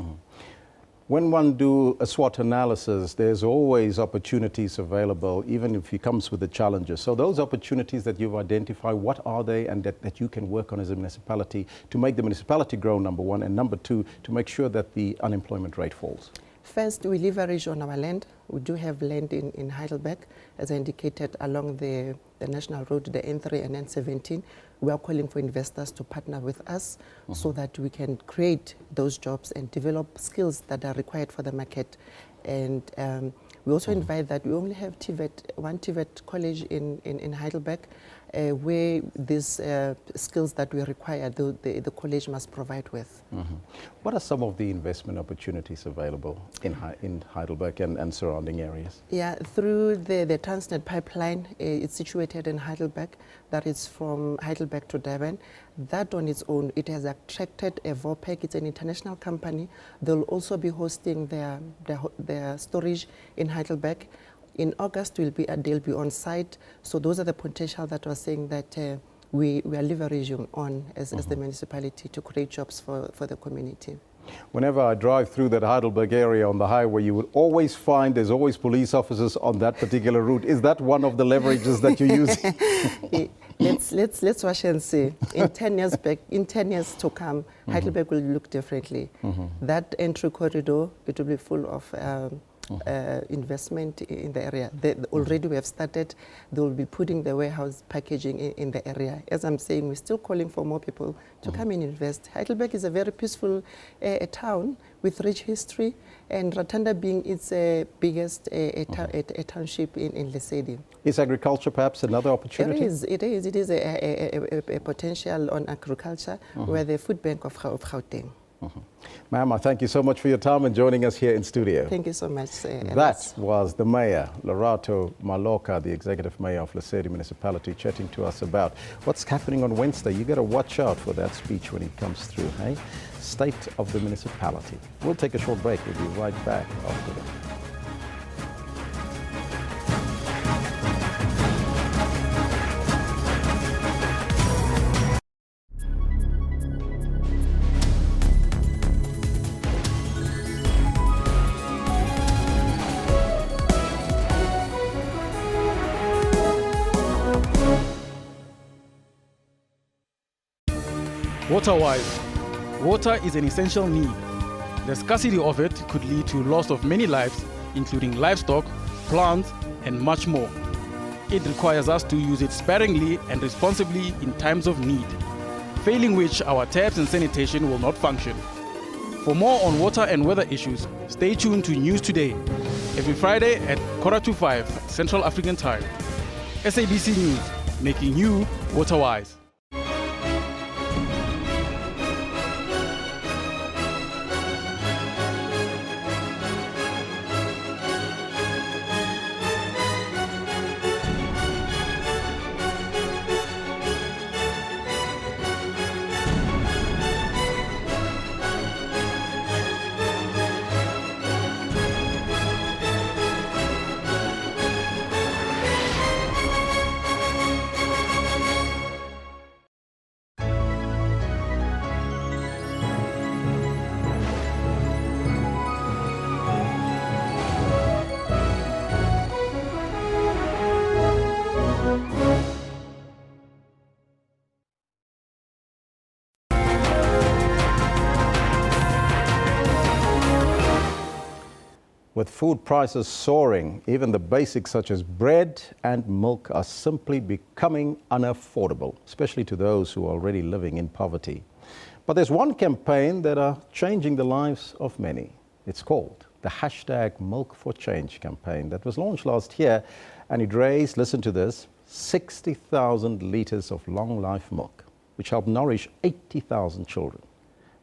When one do a SWOT analysis, there's always opportunities available, even if it comes with the challenges. So those opportunities that you've identified, what are they, and that you can work on as a municipality to make the municipality grow, number one, and number two, to make sure that the unemployment rate falls? First, we leverage on our land. We do have land in Heidelberg, as I indicated, along the national road, the N3 and N17. We are calling for investors to partner with us so that we can create those jobs and develop skills that are required for the market. And we also invite that we only have one TVET college in Heidelberg, where these skills that we require, the college must provide with. What are some of the investment opportunities available in Heidelberg and surrounding areas? Yeah, through the Transnet pipeline, it's situated in Heidelberg. That is from Heidelberg to Durban. That on its own, it has attracted a VOPEC. It's an international company. They'll also be hosting their storage in Heidelberg. In August, they'll be on site. So those are the potential that we're saying that we are leveraging on as the municipality to create jobs for the community. Whenever I drive through that Heidelberg area on the highway, you would always find there's always police officers on that particular route. Is that one of the leverages that you're using? Let's watch and see. In 10 years to come, Heidelberg will look differently. That entry corridor, it will be full of investment in the area. Already we have started, they will be putting the warehouse packaging in the area. As I'm saying, we're still calling for more people to come and invest. Heidelberg is a very peaceful town with rich history, and Ratanda being its biggest township in Lesedi. Is agriculture perhaps another opportunity? It is a potential on agriculture. We're the food bank of Gauteng. Ma'am, I thank you so much for your time and joining us here in studio. Thank you so much. That was the Mayor, Lerato Maloka, the Executive Mayor of Lesedi Municipality, chatting to us about what's happening on Wednesday. You got to watch out for that speech when it comes through, hey? State of the municipality. We'll take a short break. We'll be right back after that. Water-wise, water is an essential need. The scarcity of it could lead to loss of many lives, including livestock, plants, and much more. It requires us to use it sparingly and responsibly in times of need, failing which our taps and sanitation will not function. For more on water and weather issues, stay tuned to News Today, every Friday at 4:45 Central African Time. SABC News, making you water-wise. With food prices soaring, even the basics such as bread and milk are simply becoming unaffordable, especially to those who are already living in poverty. But there's one campaign that are changing the lives of many. It's called the #MilkForChange campaign that was launched last year, and it raised, listen to this, 60,000 litres of long-life milk, which helped nourish 80,000 children.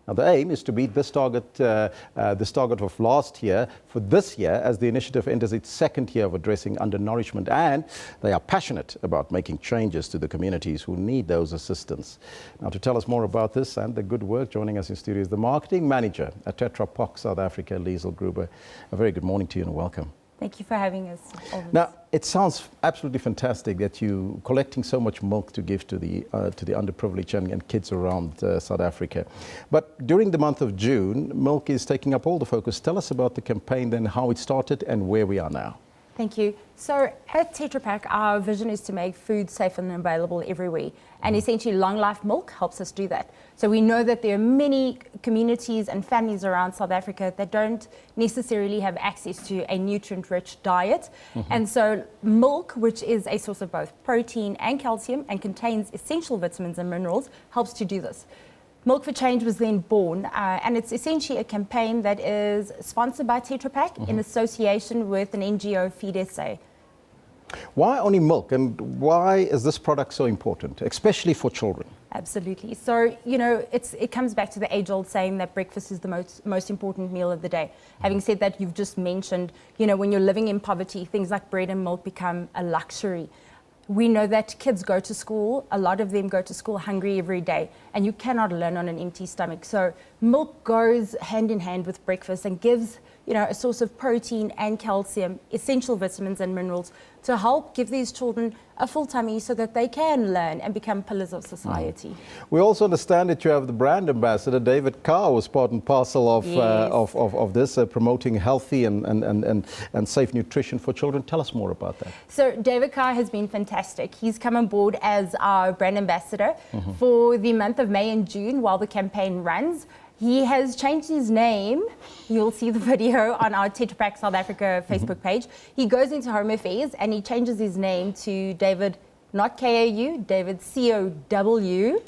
Now, the aim is to beat this target of last year for this year as the initiative enters its second year of addressing undernourishment, and they are passionate about making changes to the communities who need those assistance. Now, to tell us more about this and the good work, joining us in studio is the marketing manager at Tetra Pak South Africa, Liesl Gruber. A very good morning to you and welcome. Thank you for having us. Now, it sounds absolutely fantastic that you're collecting so much milk to give to the underprivileged and kids around South Africa. But during the month of June, milk is taking up all the focus. Tell us about the campaign, then how it started and where we are now. Thank you. So at Tetra Pak, our vision is to make food safe and available everywhere. And essentially, long life milk helps us do that. So we know that there are many communities and families around South Africa that don't necessarily have access to a nutrient-rich diet. And so milk, which is a source of both protein and calcium and contains essential vitamins and minerals, helps to do this. Milk for Change was then born, and it's essentially a campaign that is sponsored by Tetra Pak in association with an NGO, Feed SA. Why only milk, and why is this product so important, especially for children? Absolutely. So, you know, it comes back to the age-old saying that breakfast is the most important meal of the day. Having said that, you've just mentioned, you know, when you're living in poverty, things like bread and milk become a luxury. We know that kids go to school, a lot of them go to school hungry every day, and you cannot learn on an empty stomach. So milk goes hand in hand with breakfast and gives, you know, a source of protein and calcium, essential vitamins and minerals to help give these children a full tummy so that they can learn and become pillars of society. We also understand that you have the brand ambassador, David Carr, was part and parcel of this, promoting healthy and safe nutrition for children. Tell us more about that. So David Carr has been fantastic. He's come on board as our brand ambassador for the month of May and June while the campaign runs. He has changed his name. You'll see the video on our Tetra Pak South Africa Facebook page. He goes into Home Affairs and he changes his name to David, not K-A-U, David C-O-W,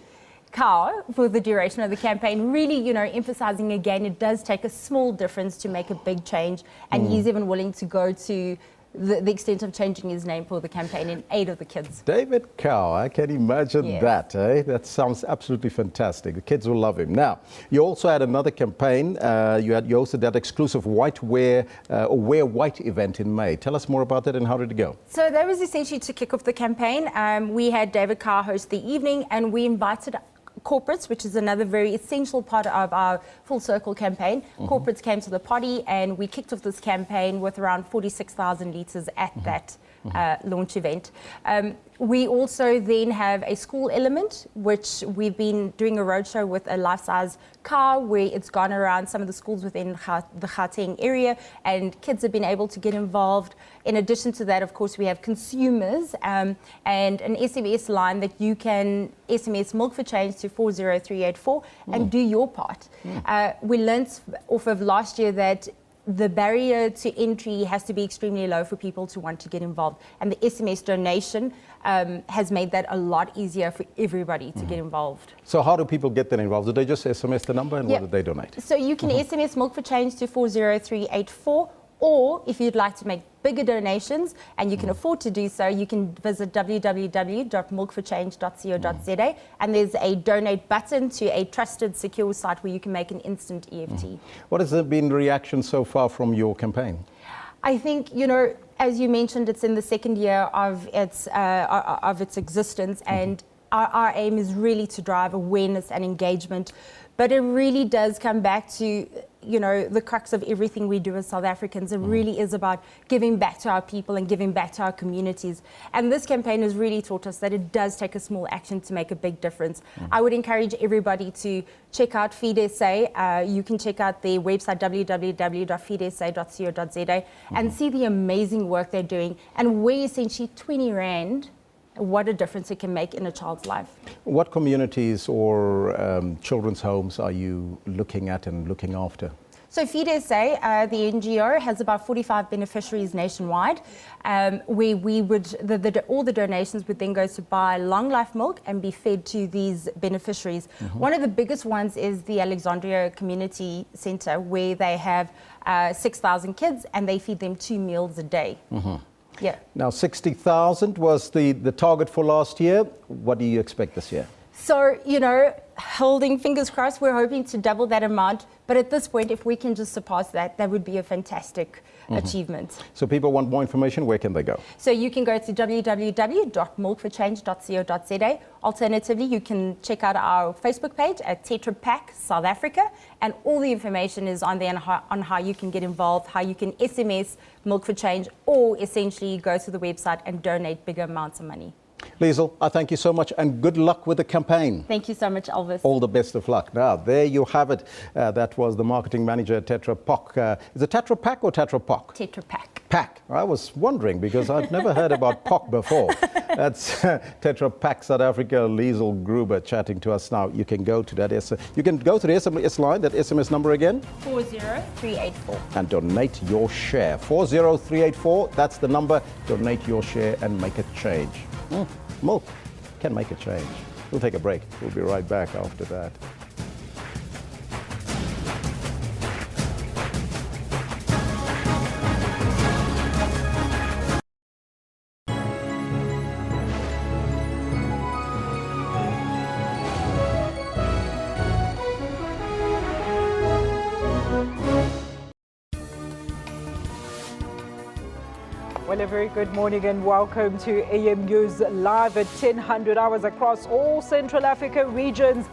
Cow, for the duration of the campaign. Really, emphasizing again, it does take a small difference to make a big change. And he's even willing to go to the extent of changing his name for the campaign in aid of the kids. David Cow, I can imagine that, eh? That sounds absolutely fantastic. The kids will love him. Now, you also had another campaign. You hosted that exclusive Wear White event in May. Tell us more about that and how did it go? So that was essentially to kick off the campaign. We had David Cow host the evening and we invited corporates, which is another very essential part of our full circle campaign. Corporates came to the party and we kicked off this campaign with around 46,000 litres at that launch event. We also then have a school element, which we've been doing a roadshow with a life-size car where it's gone around some of the schools within the Gauteng area and kids have been able to get involved. In addition to that, of course, we have consumers and an SMS line that you can SMS Milk for Change to 40384 and do your part. We learnt off of last year that the barrier to entry has to be extremely low for people to want to get involved. And the SMS donation has made that a lot easier for everybody to get involved. So how do people get then involved? Do they just SMS the number and what do they donate? So you can SMS Milk for Change to 40384, or if you'd like to make bigger donations and you can afford to do so, you can visit www.milkforchange.co.za and there's a donate button to a trusted, secure site where you can make an instant EFT. What has been the reaction so far from your campaign? I think, as you mentioned, it's in the second year of its existence and our aim is really to drive awareness and engagement. But it really does come back to, the crux of everything we do as South Africans. It really is about giving back to our people and giving back to our communities. And this campaign has really taught us that it does take a small action to make a big difference. I would encourage everybody to check out Feed SA. You can check out their website, www.feedsa.co.za, and see the amazing work they're doing and where essentially 20 Rand, what a difference it can make in a child's life. What communities or children's homes are you looking at and looking after? So Feed SA, the NGO, has about 45 beneficiaries nationwide, where we would, all the donations would then go to buy long life milk and be fed to these beneficiaries. One of the biggest ones is the Alexandria Community Centre, where they have 6,000 kids and they feed them 2 meals a day. Yeah. Now, 60,000 was the target for last year. What do you expect this year? So, holding fingers crossed, we're hoping to double that amount. But at this point, if we can just surpass that, that would be a fantastic achievement. So people want more information, where can they go? So you can go to www.milkforchange.co.za. Alternatively, you can check out our Facebook page at Tetra Pak South Africa, and all the information is on there on how you can get involved, how you can SMS Milk for Change, or essentially go to the website and donate bigger amounts of money. Liesl, I thank you so much and good luck with the campaign. Thank you so much, Elvis. All the best of luck. Now, there you have it. That was the marketing manager at Tetra Pak. Is it Tetra Pak or Tetra Pak? Tetra Pak. Pak. I was wondering because I'd never heard about POC before. That's Tetra Pak South Africa, Liesl Gruber chatting to us now. You can go to that you can go to the SMS line, that SMS number again. 40384. And donate your share. 40384, that's the number. Donate your share and make a change. Milk can make a change. We'll take a break. We'll be right back after that. Well, a very good morning and welcome to AM News live at 10:00 hours across all Central Africa regions.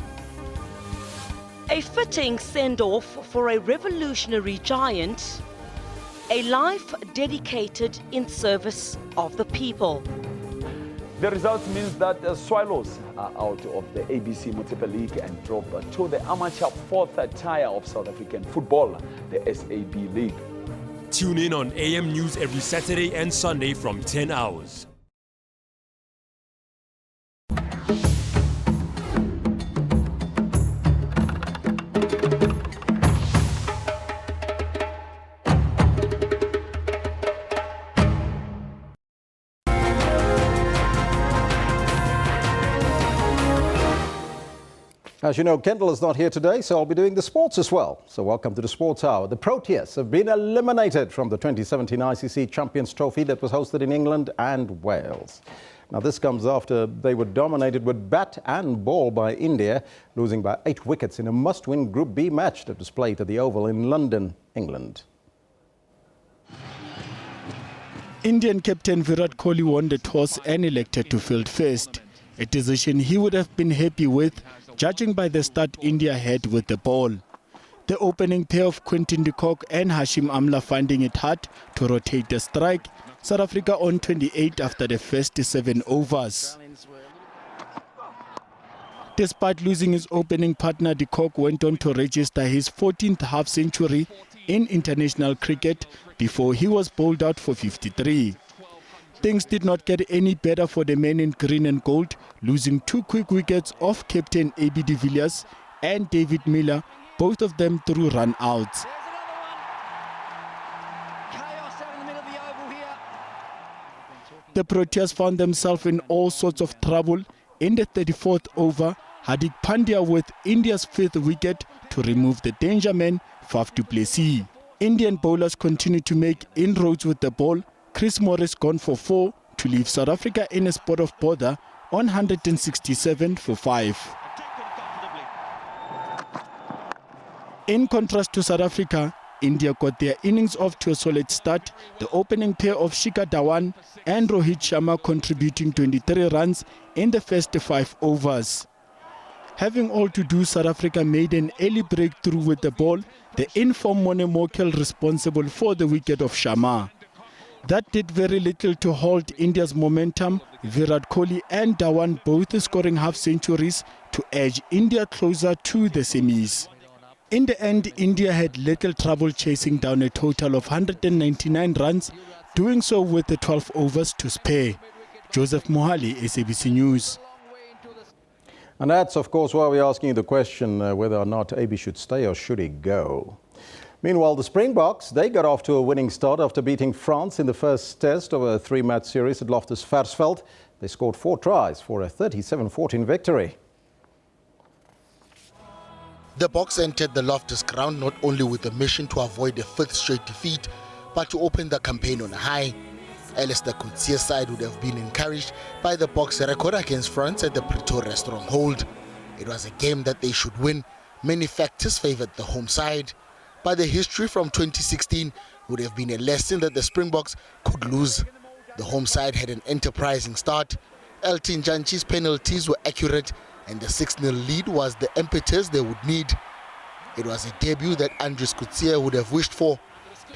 A fitting send-off for a revolutionary giant, a life dedicated in service of the people. The result means that the Swallows are out of the ABC Municipal League and drop to the amateur fourth tier of South African football, the SAB League. Tune in on AM News every Saturday and Sunday from 10 hours. As you know, Kendall is not here today, so I'll be doing the sports as well. So welcome to the Sports Hour. The Proteas have been eliminated from the 2017 ICC Champions Trophy that was hosted in England and Wales. Now, this comes after they were dominated with bat and ball by India, losing by 8 wickets in a must-win Group B match that was played at the Oval in London, England. Indian captain Virat Kohli won the toss and elected to field first, a decision he would have been happy with, judging by the start India had with the ball. The opening pair of Quinton de Kock and Hashim Amla finding it hard to rotate the strike, South Africa on 28 after the first 7 overs. Despite losing his opening partner, de Kock went on to register his 14th half-century in international cricket before he was bowled out for 53. Things did not get any better for the men in green and gold, losing 2 quick wickets off captain A.B. de Villiers and David Miller, both of them through run-outs. The Proteas found themselves in all sorts of trouble in the 34th over. Hardik Pandya with India's 5th wicket to remove the danger man, Faf du Plessis. Indian bowlers continue to make inroads with the ball. Chris Morris gone for 4 to leave South Africa in a spot of bother on 167 for 5. In contrast to South Africa, India got their innings off to a solid start, the opening pair of Shikhar Dhawan and Rohit Sharma contributing 23 runs in the first 5 overs. Having all to do, South Africa made an early breakthrough with the ball, the in-form Mone Mokel responsible for the wicket of Sharma. That did very little to halt India's momentum, Virat Kohli and Dhawan both scoring half-centuries to edge India closer to the semis. In the end, India had little trouble chasing down a total of 199 runs, doing so with the 12 overs to spare. Joseph Mohali, SABC News. And that's, of course, why we're asking you the question whether or not AB should stay or should he go. Meanwhile, the Springboks, they got off to a winning start after beating France in the first test of a 3-match series at Loftus Versfeld. They scored 4 tries for a 37-14 victory. The Boks entered the Loftus ground not only with a mission to avoid a 5th straight defeat, but to open the campaign on a high. Alistair Coetzee's side would have been encouraged by the Boks' record against France at the Pretoria stronghold. It was a game that they should win. Many factors favoured the home side. But the history from 2016 would have been a lesson that the Springboks could lose. The home side had an enterprising start. Elton Janchi's penalties were accurate, and the 6-0 lead was the impetus they would need. It was a debut that Andries Coetzee would have wished for.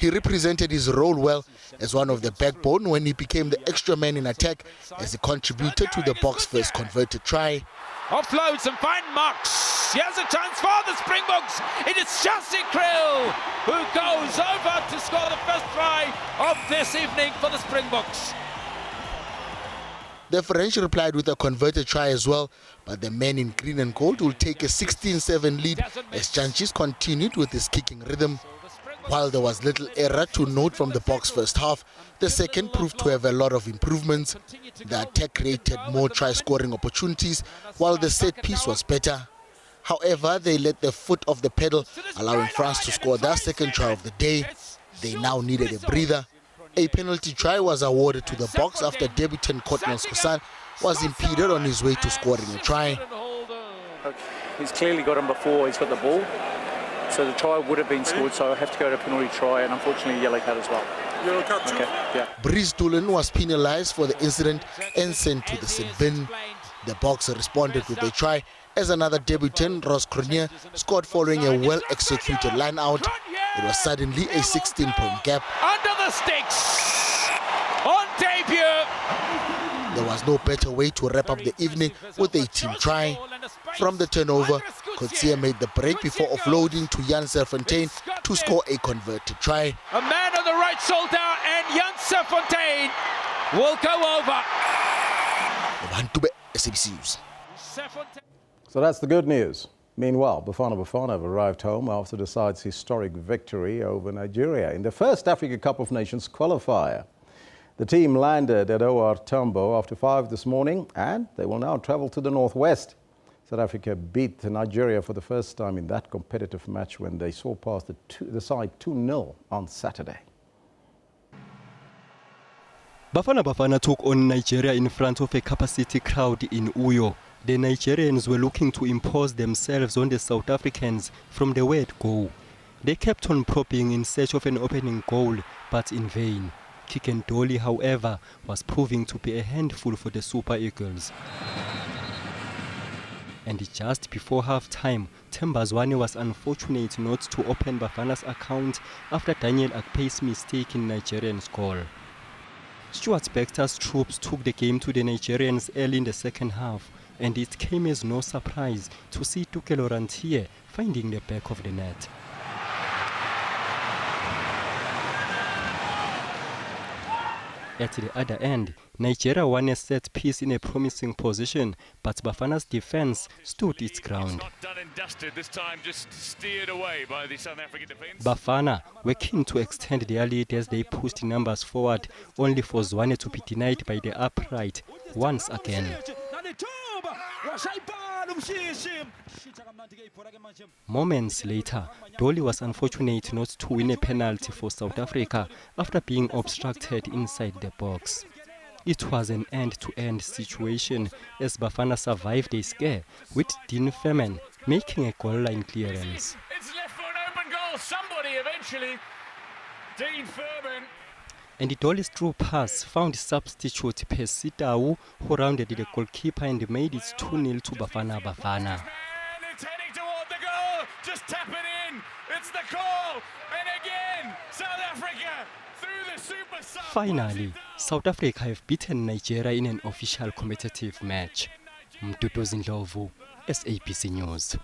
He represented his role well as one of the backbone when he became the extra man in attack as he contributed to the Boks' first converted try. Offloads and fine marks. Here's a chance for the Springboks. It is Shasi Krill who goes over to score the first try of this evening for the Springboks. The French replied with a converted try as well, but the men in green and gold will take a 16-7 lead as Janchis continued with his kicking rhythm. While there was little error to note from the Boks' first half, the second proved to have a lot of improvements. The attack created more try-scoring opportunities, while the set piece was better. However, they let the foot off the pedal, allowing France to score their second try of the day. They now needed a breather. A penalty try was awarded to the Boks after debutant Cotnell Skosan was impeded on his way to scoring a try. He's clearly got him before he's got the ball. So the try would have been scored, so I have to go to penalty try, and unfortunately yellow card as well. Yellow card too? Okay, yeah. Brice Doolan was penalised for the incident and sent to the sin bin. The Boks responded with a try as another debutant, Ross Cronje, scored following a well-executed line-out. It was suddenly a 16-point gap. Under the sticks, on debut. There was no better way to wrap up the evening with a team try. From the turnover, Coetzee made the break before offloading to Jan Serfontein to score a converted try. A man on the right shoulder, and Jan Serfontein will go over. SABC News. So that's the good news. Meanwhile, Bafana Bafana have arrived home after the side's historic victory over Nigeria in the first Africa Cup of Nations qualifier. The team landed at OR Tambo after 5 this morning, and they will now travel to the northwest. South Africa beat Nigeria for the first time in that competitive match when they saw past the side 2-0 on Saturday. Bafana took on Nigeria in front of a capacity crowd in Uyo. The Nigerians were looking to impose themselves on the South Africans from the word go. They kept on probing in search of an opening goal, but in vain. Kick and Dolly, however, was proving to be a handful for the Super Eagles. And just before half-time, Tembazwane was unfortunate not to open Bafana's account after Daniel Akpe's mistake in Nigerian's goal. Stuart Spector's troops took the game to the Nigerians early in the second half, and it came as no surprise to see Tukelo Rantier finding the back of the net. At the other end, Nigeria won a set piece in a promising position, but Bafana's defense stood its ground. Bafana were keen to extend their lead as they pushed numbers forward, only for Zwane to be denied by the upright once again. Moments later, Dolly was unfortunate not to win a penalty for South Africa after being obstructed inside the box. It was an end-to-end situation as Bafana survived a scare, with Dean Femen making a goal line clearance. It's left for an open goal. Somebody eventually, Dean Furman. And Dolly's through pass found substitute Pesitau, who rounded the goalkeeper and made it 2-0 to Bafana. And it's heading toward the goal. Just tap it in. It's the call. And again, South Africa through the super sub. Finally, South Africa have beaten Nigeria in an official competitive match. Mtutu Ndlovu, SABC News.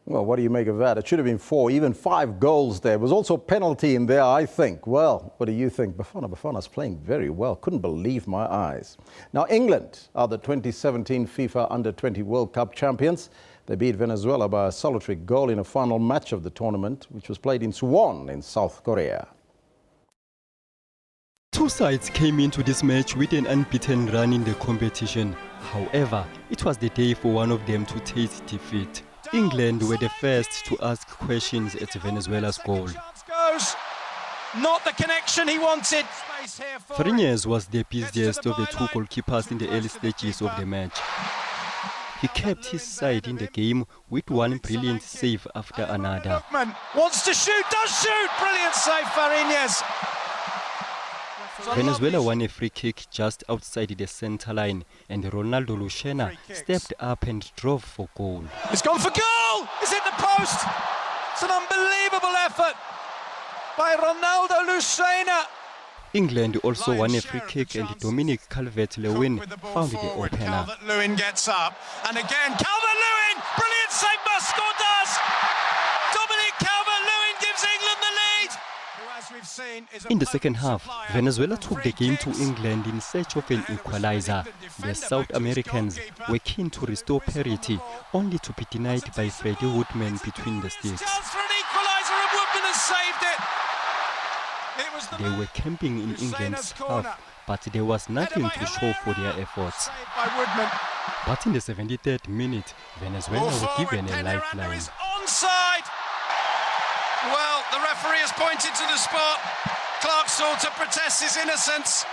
Well, what do you make of that? It should have been 4, even 5 goals there. There was also a penalty in there, I think. Well, what do you think? Bafana's playing very well. Couldn't believe my eyes. Now, England are the 2017 FIFA Under-20 World Cup champions. They beat Venezuela by a solitary goal in a final match of the tournament, which was played in Suwon in South Korea. Two sides came into this match with an unbeaten run in the competition. However, it was the day for one of them to taste defeat. England were the first to ask questions at Venezuela's goal. Goes. Not the connection he wanted. Fariñez was the busiest of the two goalkeepers in the early stages of the match. He kept his side in the game with one brilliant save after another. Wants to shoot, does shoot! Brilliant save, Fariñez. Venezuela won a free kick just outside the center line, and Ronaldo Lucena stepped up and drove for goal. It's gone for goal! It's hit the post! It's an unbelievable effort by Ronaldo Lucena. England also won a free kick, and Dominic Calvert-Lewin found the opener. Calvert-Lewin gets up, and again Calvert-Lewin! Brilliant save, Musco does! Dominic Calvert-Lewin gives England the lead! In the second half, Venezuela took the game to England in search of an equalizer. The South Americans were keen to restore parity, only to be denied by Freddie Woodman between the sticks. They were camping in England's half, but there was nothing to show for their efforts. But in the 73rd minute, Venezuela were given a lifeline. Onside! Well, the referee has pointed to the spot. Clark Salter protests his innocence.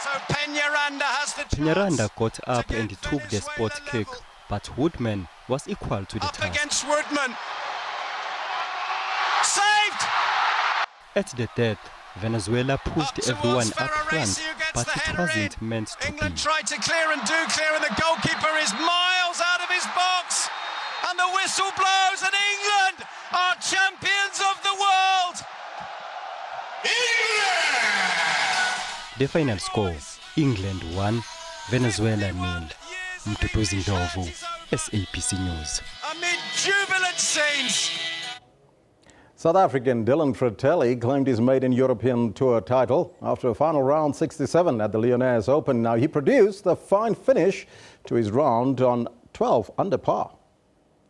So Peñaranda has the Peñaranda got up and took the spot kick, but Woodman was equal to the task. Up against Woodman. Saved! At the death, Venezuela pushed everyone up front, but it wasn't meant to England be. tried to clear, and the goalkeeper is miles out of his box. And the whistle blows, and England are champions of the world! The final score, England 1, Venezuela 0. Mtutu Ndlovu, SABC News. Amid jubilant scenes. South African Dylan Fratelli claimed his maiden European Tour title after a final round 67 at the Lyonnais Open. Now, he produced a fine finish to his round on 12 under par.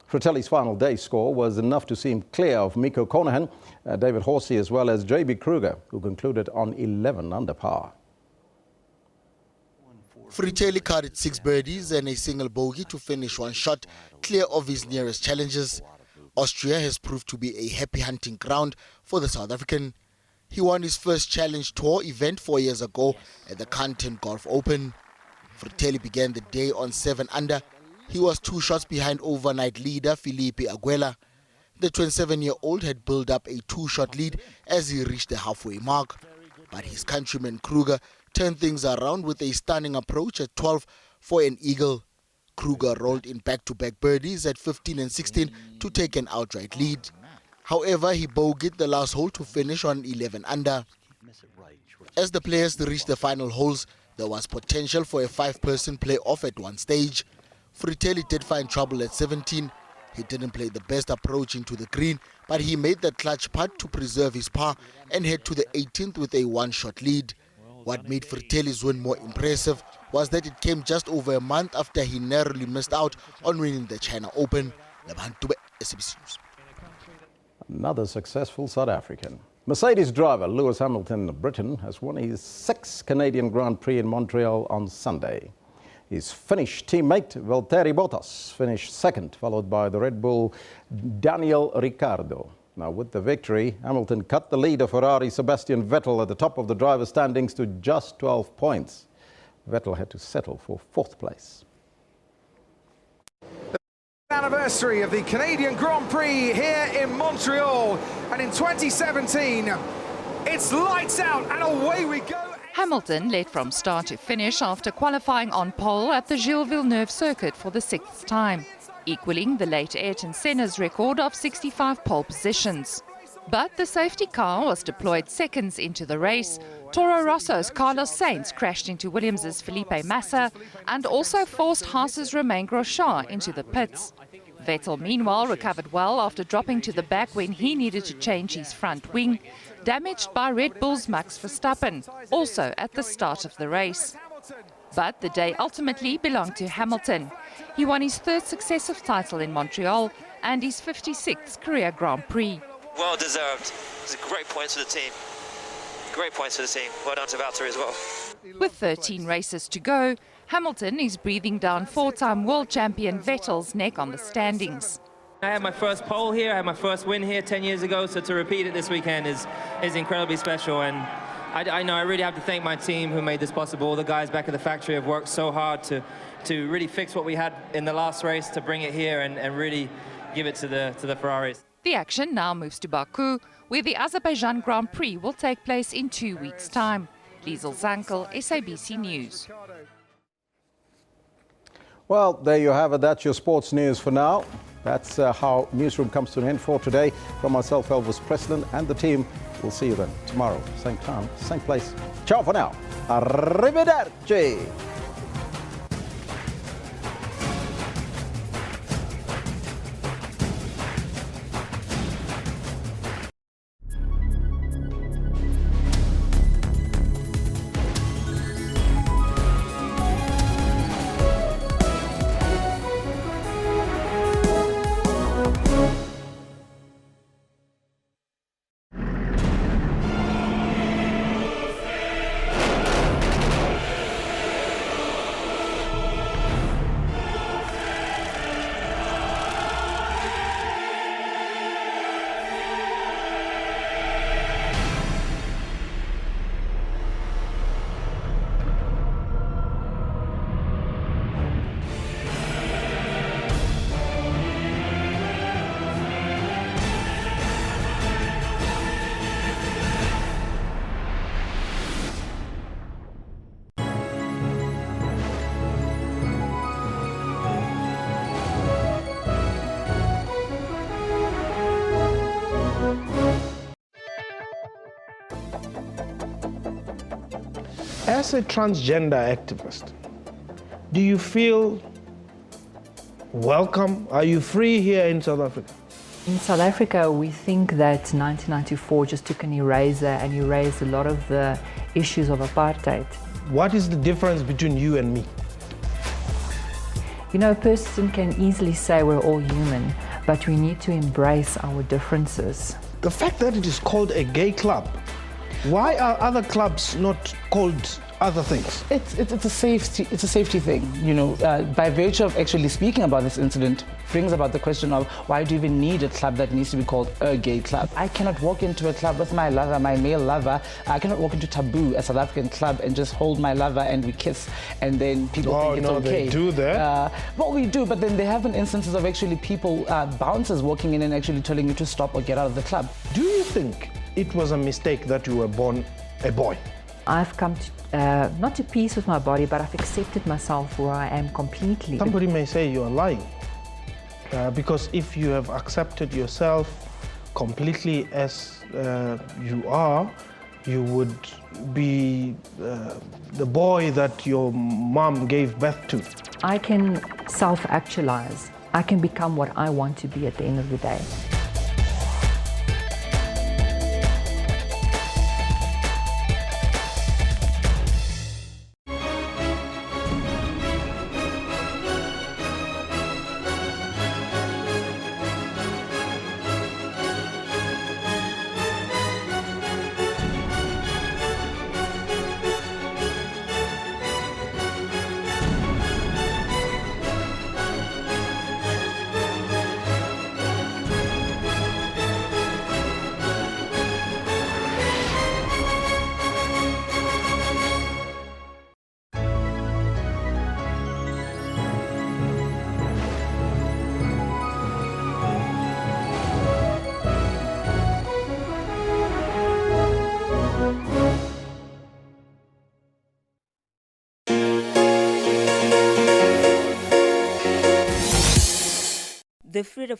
Fratelli's final day score was enough to see him clear of Mikko Conahan, David Horsey, as well as J.B. Kruger, who concluded on 11 under par. Fratelli carded 6 birdies and a single bogey to finish 1 shot clear of his nearest challenges. Austria has proved to be a happy hunting ground for the South African. He won his first Challenge Tour event 4 years ago at the Canton Golf Open. Fratelli began the day on 7 under. He was 2 shots behind overnight leader Felipe Aguela. The 27-year-old had built up a 2-shot lead as he reached the halfway mark. But his countryman Kruger turned things around with a stunning approach at 12 for an eagle. Kruger rolled in back-to-back birdies at 15 and 16 to take an outright lead. However, he bogeyed the last hole to finish on 11 under. As the players reached the final holes, there was potential for a 5-person playoff at one stage. Fratelli did find trouble at 17. He didn't play the best approach into the green, but he made the clutch putt to preserve his par and head to the 18th with a 1-shot lead. What made Fratelli's win more impressive was that it came just over a month after he narrowly missed out on winning the China Open. SABC News. Another successful South African. Mercedes driver Lewis Hamilton of Britain has won his 6th Canadian Grand Prix in Montreal on Sunday. His Finnish teammate Valtteri Bottas finished 2nd, followed by the Red Bull Daniel Ricciardo. Now, with the victory, Hamilton cut the leader Ferrari Sebastian Vettel at the top of the driver's standings to just 12 points. Vettel had to settle for 4th place. Anniversary of the Canadian Grand Prix here in Montreal, and in 2017 it's lights out and away we go. Hamilton led from start to finish after qualifying on pole at the Gilles Villeneuve circuit for the 6th time, equaling the late Ayrton Senna's record of 65 pole positions. But the safety car was deployed seconds into the race. Toro Rosso's Carlos Sainz crashed into Williams' Felipe Massa and also forced Haas's Romain Grosjean into the pits. Vettel, meanwhile, recovered well after dropping to the back when he needed to change his front wing, damaged by Red Bull's Max Verstappen, also at the start of the race. But the day ultimately belonged to Hamilton. He won his 3rd successive title in Montreal and his 56th career Grand Prix. Well deserved. It's great points for the team. Great points for the team. Well done to Valtteri as well. With 13 races to go, Hamilton is breathing down 4-time world champion Vettel's neck on the standings. I had my first pole here, I had my first win here 10 years ago, so to repeat it this weekend is incredibly special. And I know I really have to thank my team who made this possible. All the guys back at the factory have worked so hard to really fix what we had in the last race, to bring it here and really give it to the Ferraris. The action now moves to Baku, where the Azerbaijan Grand Prix will take place in 2 weeks' time. Liesel Zankel, SABC News. Well, there you have it. That's your sports news for now. That's how Newsroom comes to an end for today. From myself, Elvis President, and the team, we'll see you then tomorrow, same time, same place. Ciao for now. Arrivederci. As a transgender activist, do you feel welcome? Are you free here in South Africa? In South Africa, we think that 1994 just took an eraser and erased a lot of the issues of apartheid. What is the difference between you and me? You know, a person can easily say we're all human, but we need to embrace our differences. The fact that it is called a gay club, why are other clubs not called other things? It's a safety thing, you know. By virtue of actually speaking about this incident, brings about the question of why do you even need a club that needs to be called a gay club? I cannot walk into a club with my lover, my male lover. I cannot walk into Taboo, a South African club, and just hold my lover and we kiss, and then people think it's okay. They do that. Well, we do, but then there have been instances of actually people, bouncers walking in and actually telling you to stop or get out of the club. Do you think it was a mistake that you were born a boy? I've come to, not to peace with my body, but I've accepted myself where I am completely. Somebody may say you are lying. Because if you have accepted yourself completely as you are, you would be the boy that your mom gave birth to. I can self-actualize. I can become what I want to be at the end of the day. The threat of